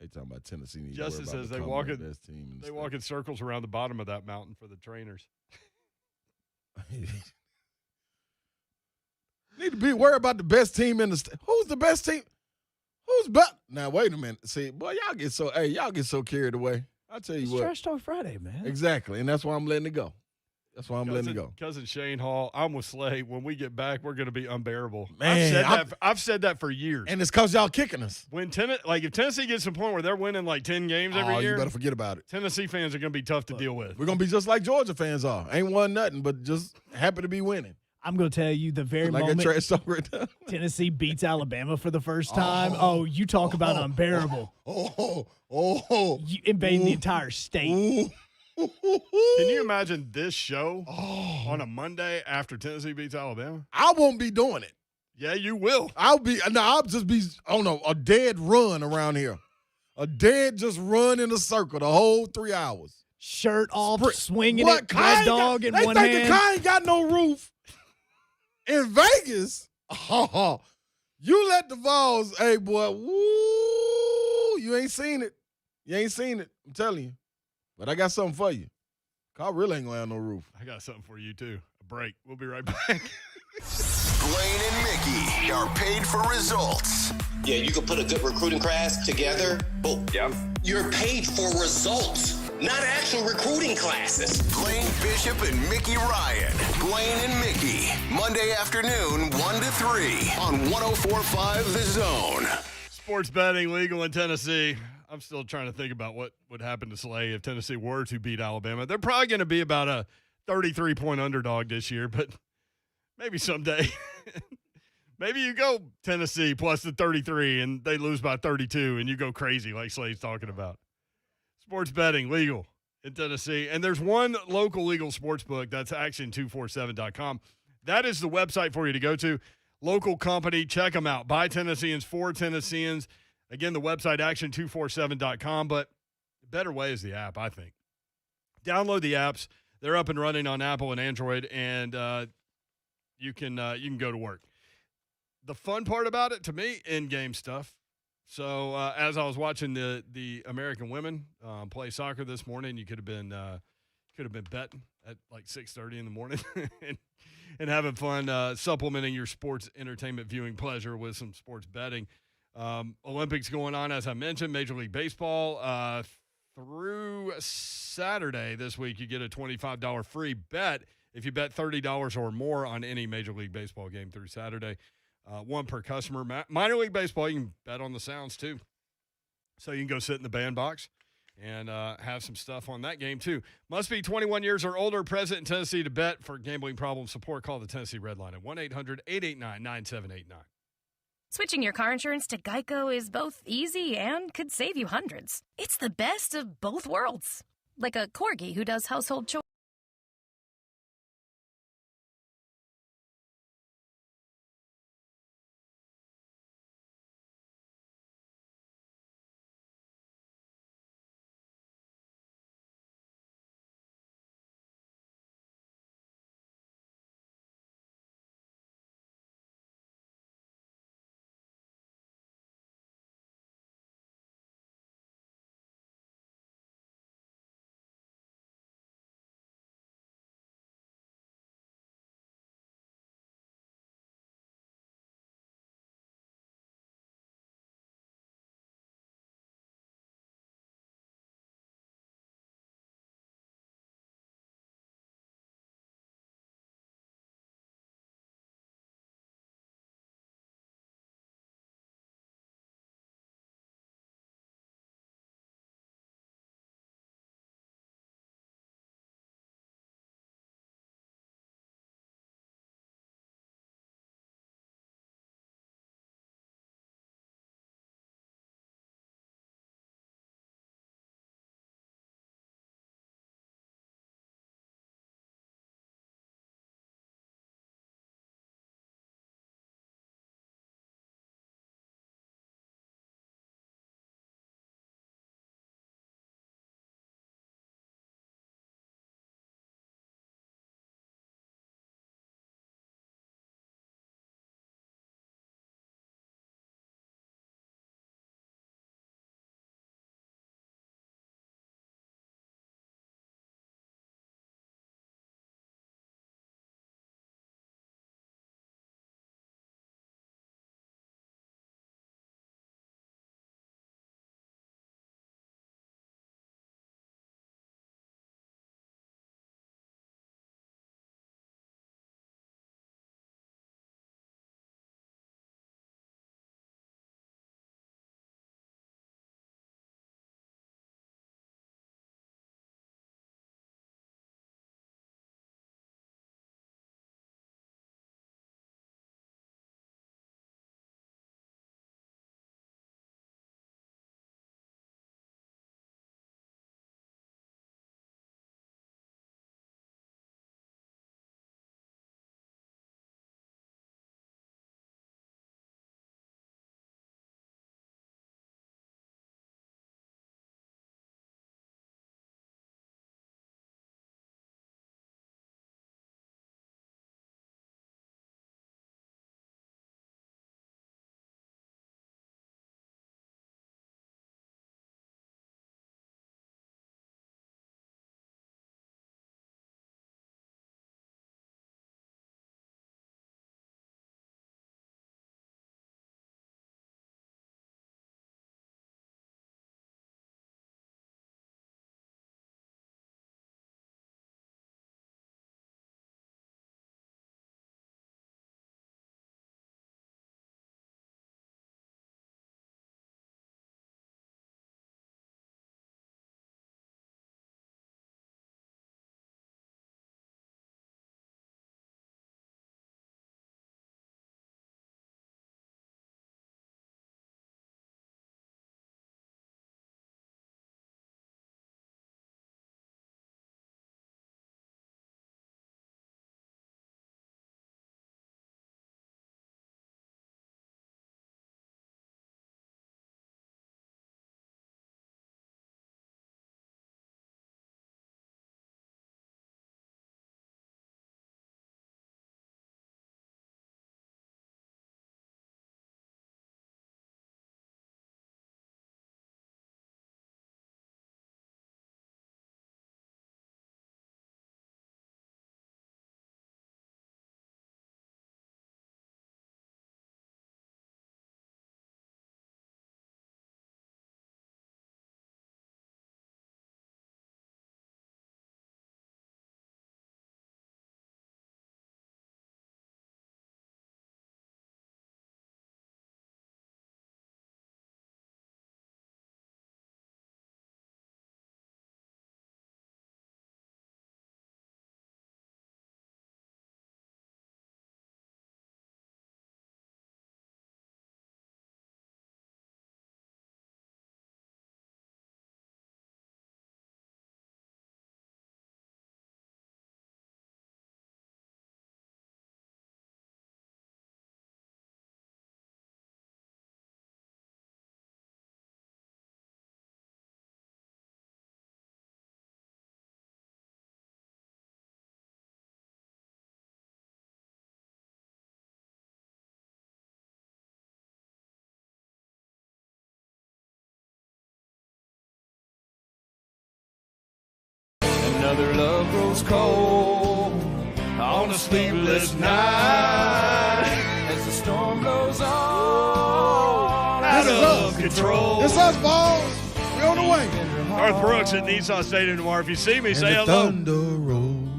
They talking about Tennessee needs Justin to worry says about they becoming walk the in, best team in the they state. walk in circles around the bottom of that mountain for the trainers. Need to be worried about the best team in the state. Who's the best team? Who's better? Now wait a minute. See, boy, y'all get so carried away. I tell you It's what. Trash Talk Friday, man. Exactly, and that's why I'm letting it go. That's why I'm letting it go. Cousin Shane Hall, I'm with Slay. When we get back, we're going to be unbearable. Man, I've said that for years. And it's because y'all kicking us. When if Tennessee gets to the point where they're winning like 10 games every year, you better forget about it. Tennessee fans are going to be tough to deal with. We're going to be just like Georgia fans are. Ain't won nothing, but just happy to be winning. I'm going to tell you the very Like moment a trash talk right now. Tennessee beats Alabama for the first time. You talk about unbearable. You invading the entire state. Can you imagine this show on a Monday after Tennessee beats Alabama? I won't be doing it. Yeah, you will. I'll just be on a dead run around here. A dead just run in a circle the whole 3 hours. Shirt off, swinging What? it, red dog in one They think hand. the car ain't got no roof. In Vegas, you let the Vols, hey, boy, woo, you ain't seen it. You ain't seen it. I'm telling you. But I got something for you. Car really ain't going to have no roof. I got something for you, too. A break. We'll be right back. Blaine and Mickey are paid for results. Yeah, you can put a good recruiting class together, but you're paid for results, not actual recruiting classes. Blaine Bishop and Mickey Ryan. Blaine and Mickey. Monday afternoon, 1 to 3 on 104.5 The Zone. Sports betting legal in Tennessee. I'm still trying to think about what would happen to Slay if Tennessee were to beat Alabama. They're probably going to be about a 33-point underdog this year, but maybe someday. Maybe you go Tennessee plus the 33 and they lose by 32 and you go crazy like Slay's talking about. Sports betting legal in Tennessee. And there's one local legal sports book, that's action247.com. That is the website for you to go to. Local company, check them out. By Tennesseans, for Tennesseans. Again, the website, action247.com. But the better way is the app, I think. Download the apps. They're up and running on Apple and Android, and you can go to work. The fun part about it, to me, in-game stuff. So as I was watching the American women play soccer this morning, you could have been betting at like 6:30 in the morning and having fun supplementing your sports entertainment viewing pleasure with some sports betting. Olympics going on, as I mentioned, Major League Baseball. Through Saturday this week, you get a $25 free bet if you bet $30 or more on any Major League Baseball game through Saturday. One per customer. Minor League Baseball, you can bet on the Sounds too. So you can go sit in the bandbox and have some stuff on that game too. Must be 21 years or older, present in Tennessee to bet. For gambling problem support, call the Tennessee Red Line at 1-800-889-9789. Switching your car insurance to Geico is both easy and could save you hundreds. It's the best of both worlds. Like a corgi who does household chores. Another love grows cold on a sleepless night as the storm blows on out of control. It's us, balls. We're on the way. Garth Brooks at Nissan Stadium tomorrow. If you see me, say hello. Thunder rolls.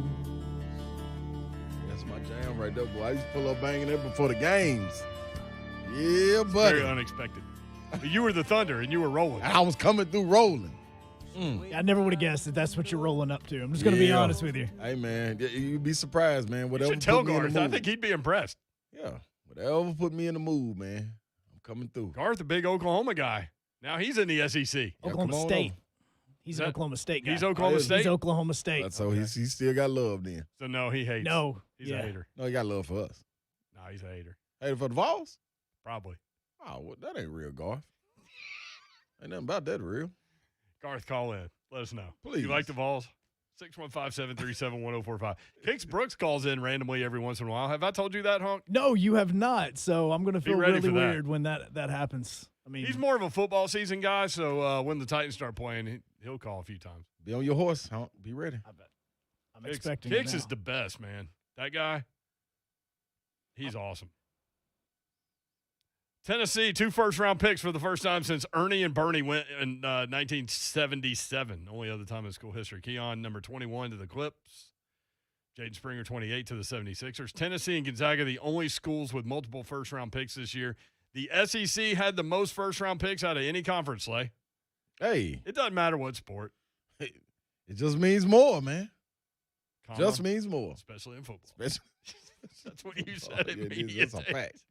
That's my jam right there, boy. I used to pull up banging it before the games. Yeah, buddy. Very unexpected. But you were the Thunder, and you were rolling. I was coming through rolling. I never would have guessed that that's what you're rolling up to. I'm just going to be honest with you. Hey, man, you'd be surprised, man. You Whatever should tell put me in the Garth. I mood. think he'd be impressed. Yeah, whatever put me in the mood, man. I'm coming through. Garth, a big Oklahoma guy. Now he's in the SEC. Oklahoma State. He's an Oklahoma State guy. He's Oklahoma State? He's Oklahoma State. So he still got love then. So, no, he hates. No. He's a hater. No, he got love for us. No, he's a hater. Hater for the Vols? Probably. Oh, well, that ain't real, Garth. Ain't nothing about that real. Garth, call in. Let us know. Please. You like the Vols? 615-737-1045. Kix Brooks calls in randomly every once in a while. Have I told you that, Honk? No, you have not. So I'm going to feel ready really for that. weird when that happens. I mean, He's more of a football season guy, so when the Titans start playing, he'll call a few times. Be on your horse, Honk. Be ready. I bet. I'm expecting it Kix now. is the best, man. That guy, he's awesome. Tennessee, 2 first-round picks for the first time since Ernie and Bernie went in 1977. Only other time in school history. Keon, number 21 to the Clips. Jaden Springer, 28 to the 76ers. Tennessee and Gonzaga, the only schools with multiple first-round picks this year. The SEC had the most first-round picks out of any conference, Slay. Hey. It doesn't matter what sport. It just means more, man. Comma, Just means more. Especially in football. That's what you said immediately. That's a fact.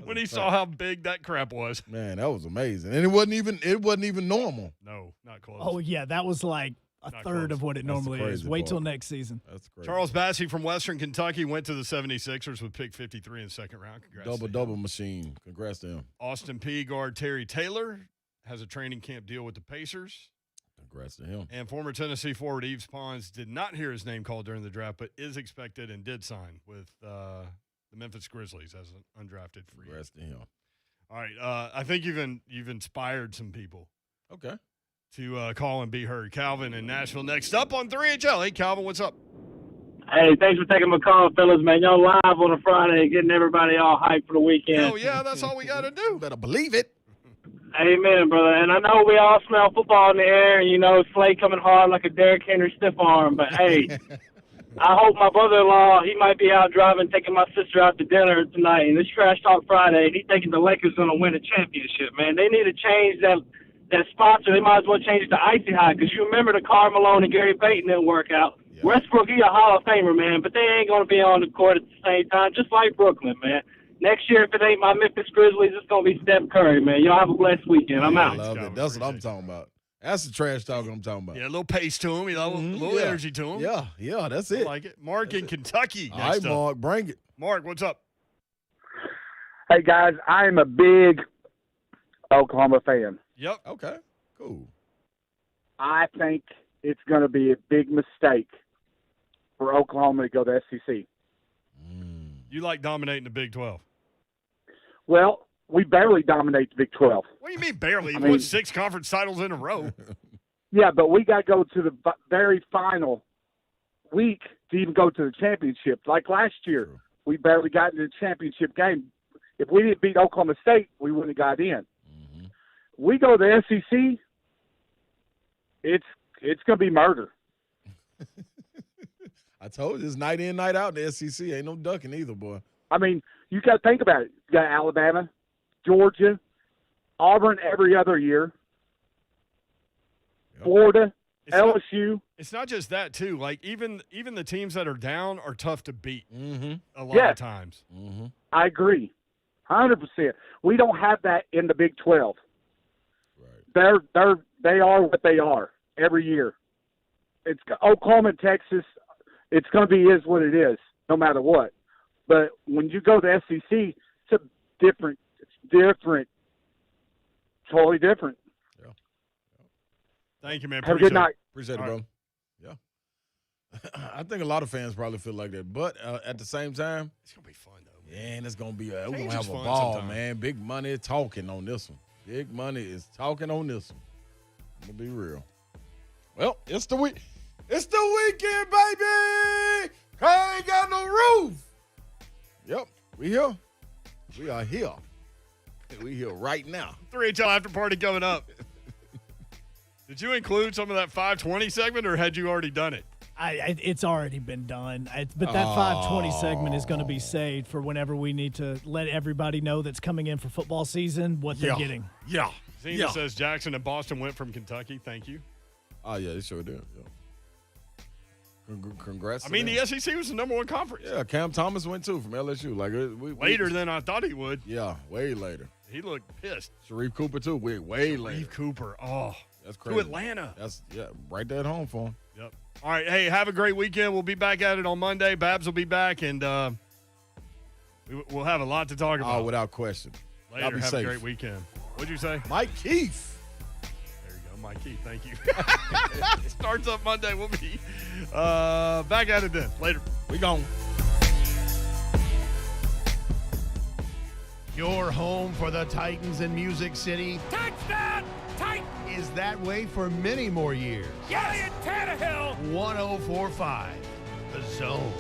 When he saw how big that crap was. Man, that was amazing. And it wasn't even normal. No, not close. Oh, yeah. That was like a third of what it That's the normally is. crazy Wait part. till next season. That's crazy. Charles Bassey from Western Kentucky went to the 76ers with pick 53 in the second round. Congrats. Double machine. Congrats to him. Austin P guard Terry Taylor has a training camp deal with the Pacers. Congrats to him. And former Tennessee forward Yves Pons did not hear his name called during the draft, but is expected and did sign with the Memphis Grizzlies as an undrafted free agent. Congrats to him. All right, I think you've inspired some people. Okay. To call and be heard. Calvin in Nashville next up on 3HL. Hey, Calvin, what's up? Hey, thanks for taking my call, fellas, man. Y'all live on a Friday, getting everybody all hyped for the weekend. Hell yeah, that's all we got to do. Better believe it. Amen, brother. And I know we all smell football in the air, and, you know, Slay coming hard like a Derrick Henry stiff arm. But, hey, I hope my brother-in-law, he might be out driving, taking my sister out to dinner tonight. And this Trash Talk Friday, he's thinking the Lakers going to win a championship, man. They need to change that sponsor. They might as well change it to Icy Hot, because you remember the Karl Malone and Gary Payton didn't work out. Yeah. Westbrook, he a Hall of Famer, man, but they ain't going to be on the court at the same time, just like Brooklyn, man. Next year, if it ain't my Memphis Grizzlies, it's going to be Steph Curry, man. Y'all have a blessed weekend. I'm out. I love it. That's what I'm talking about. That's the trash talk I'm talking about. Yeah, a little pace to him, a little energy to him. Yeah, that's it. I like it. Mark in Kentucky. All right, Mark, bring it. Mark, what's up? Hey, guys, I am a big Oklahoma fan. Yep. Okay, cool. I think it's going to be a big mistake for Oklahoma to go to SEC. You like dominating the Big 12? Well, we barely dominate the Big 12. What do you mean barely? You I mean, won 6 conference titles in a row. Yeah, but we got to go to the very final week to even go to the championship. Like last year, we barely got into the championship game. If we didn't beat Oklahoma State, we wouldn't have got in. Mm-hmm. We go to the SEC, it's going to be murder. I told you, it's night in, night out in the SEC. Ain't no ducking either, boy. I mean, you got to think about it. You got Alabama, Georgia, Auburn every other year, Florida, LSU. It's not just that, too. Like, even the teams that are down are tough to beat a lot Yeah. of times. Mm-hmm. I agree, 100%. We don't have that in the Big 12. Right. They are what they are every year. It's Oklahoma and Texas. It's going to be is what it is, no matter what. But when you go to SEC, it's different, totally different. Thank you, man. Have a good night. Appreciate it, All bro. Yeah. I think a lot of fans probably feel like that. But at the same time, it's going to be fun, though. Yeah, and it's going to be we're going Change to is have a fun ball, sometimes. man. Big money talking on this one. Big money is talking on this one. I'm going to be real. Well, it's the week. It's the weekend, baby. I ain't got no roof. Yep, we here. We are here. We here right now. 3HL after party coming up. Did you include some of that 520 segment, or had you already done it? It's already been done. But that 520 segment is going to be saved for whenever we need to let everybody know that's coming in for football season what they're getting. Yeah. Zena says Jackson and Boston went from Kentucky. Thank you. Oh, yeah, they sure did. Yeah. Congrats. I mean, the SEC was the number one conference. Yeah, Cam Thomas went too from LSU. Like later than I thought he would. Yeah, way later. He looked pissed. Sharif Cooper too. Way later. Sharif Cooper. Oh, that's crazy. To Atlanta. That's right there at home for him. Yep. All right. Hey, have a great weekend. We'll be back at it on Monday. Babs will be back, and we'll have a lot to talk about. Oh, without question. Later. Have safe. a great weekend. What'd you say? Mike Keith. There you go, Mike Keith. Thank you. Starts up Monday. We'll be back at it then. Later. We gone. Your home for the Titans in Music City Touchdown, Titans! is that way for many more years. Ryan Tannehill! 104.5 The Zone.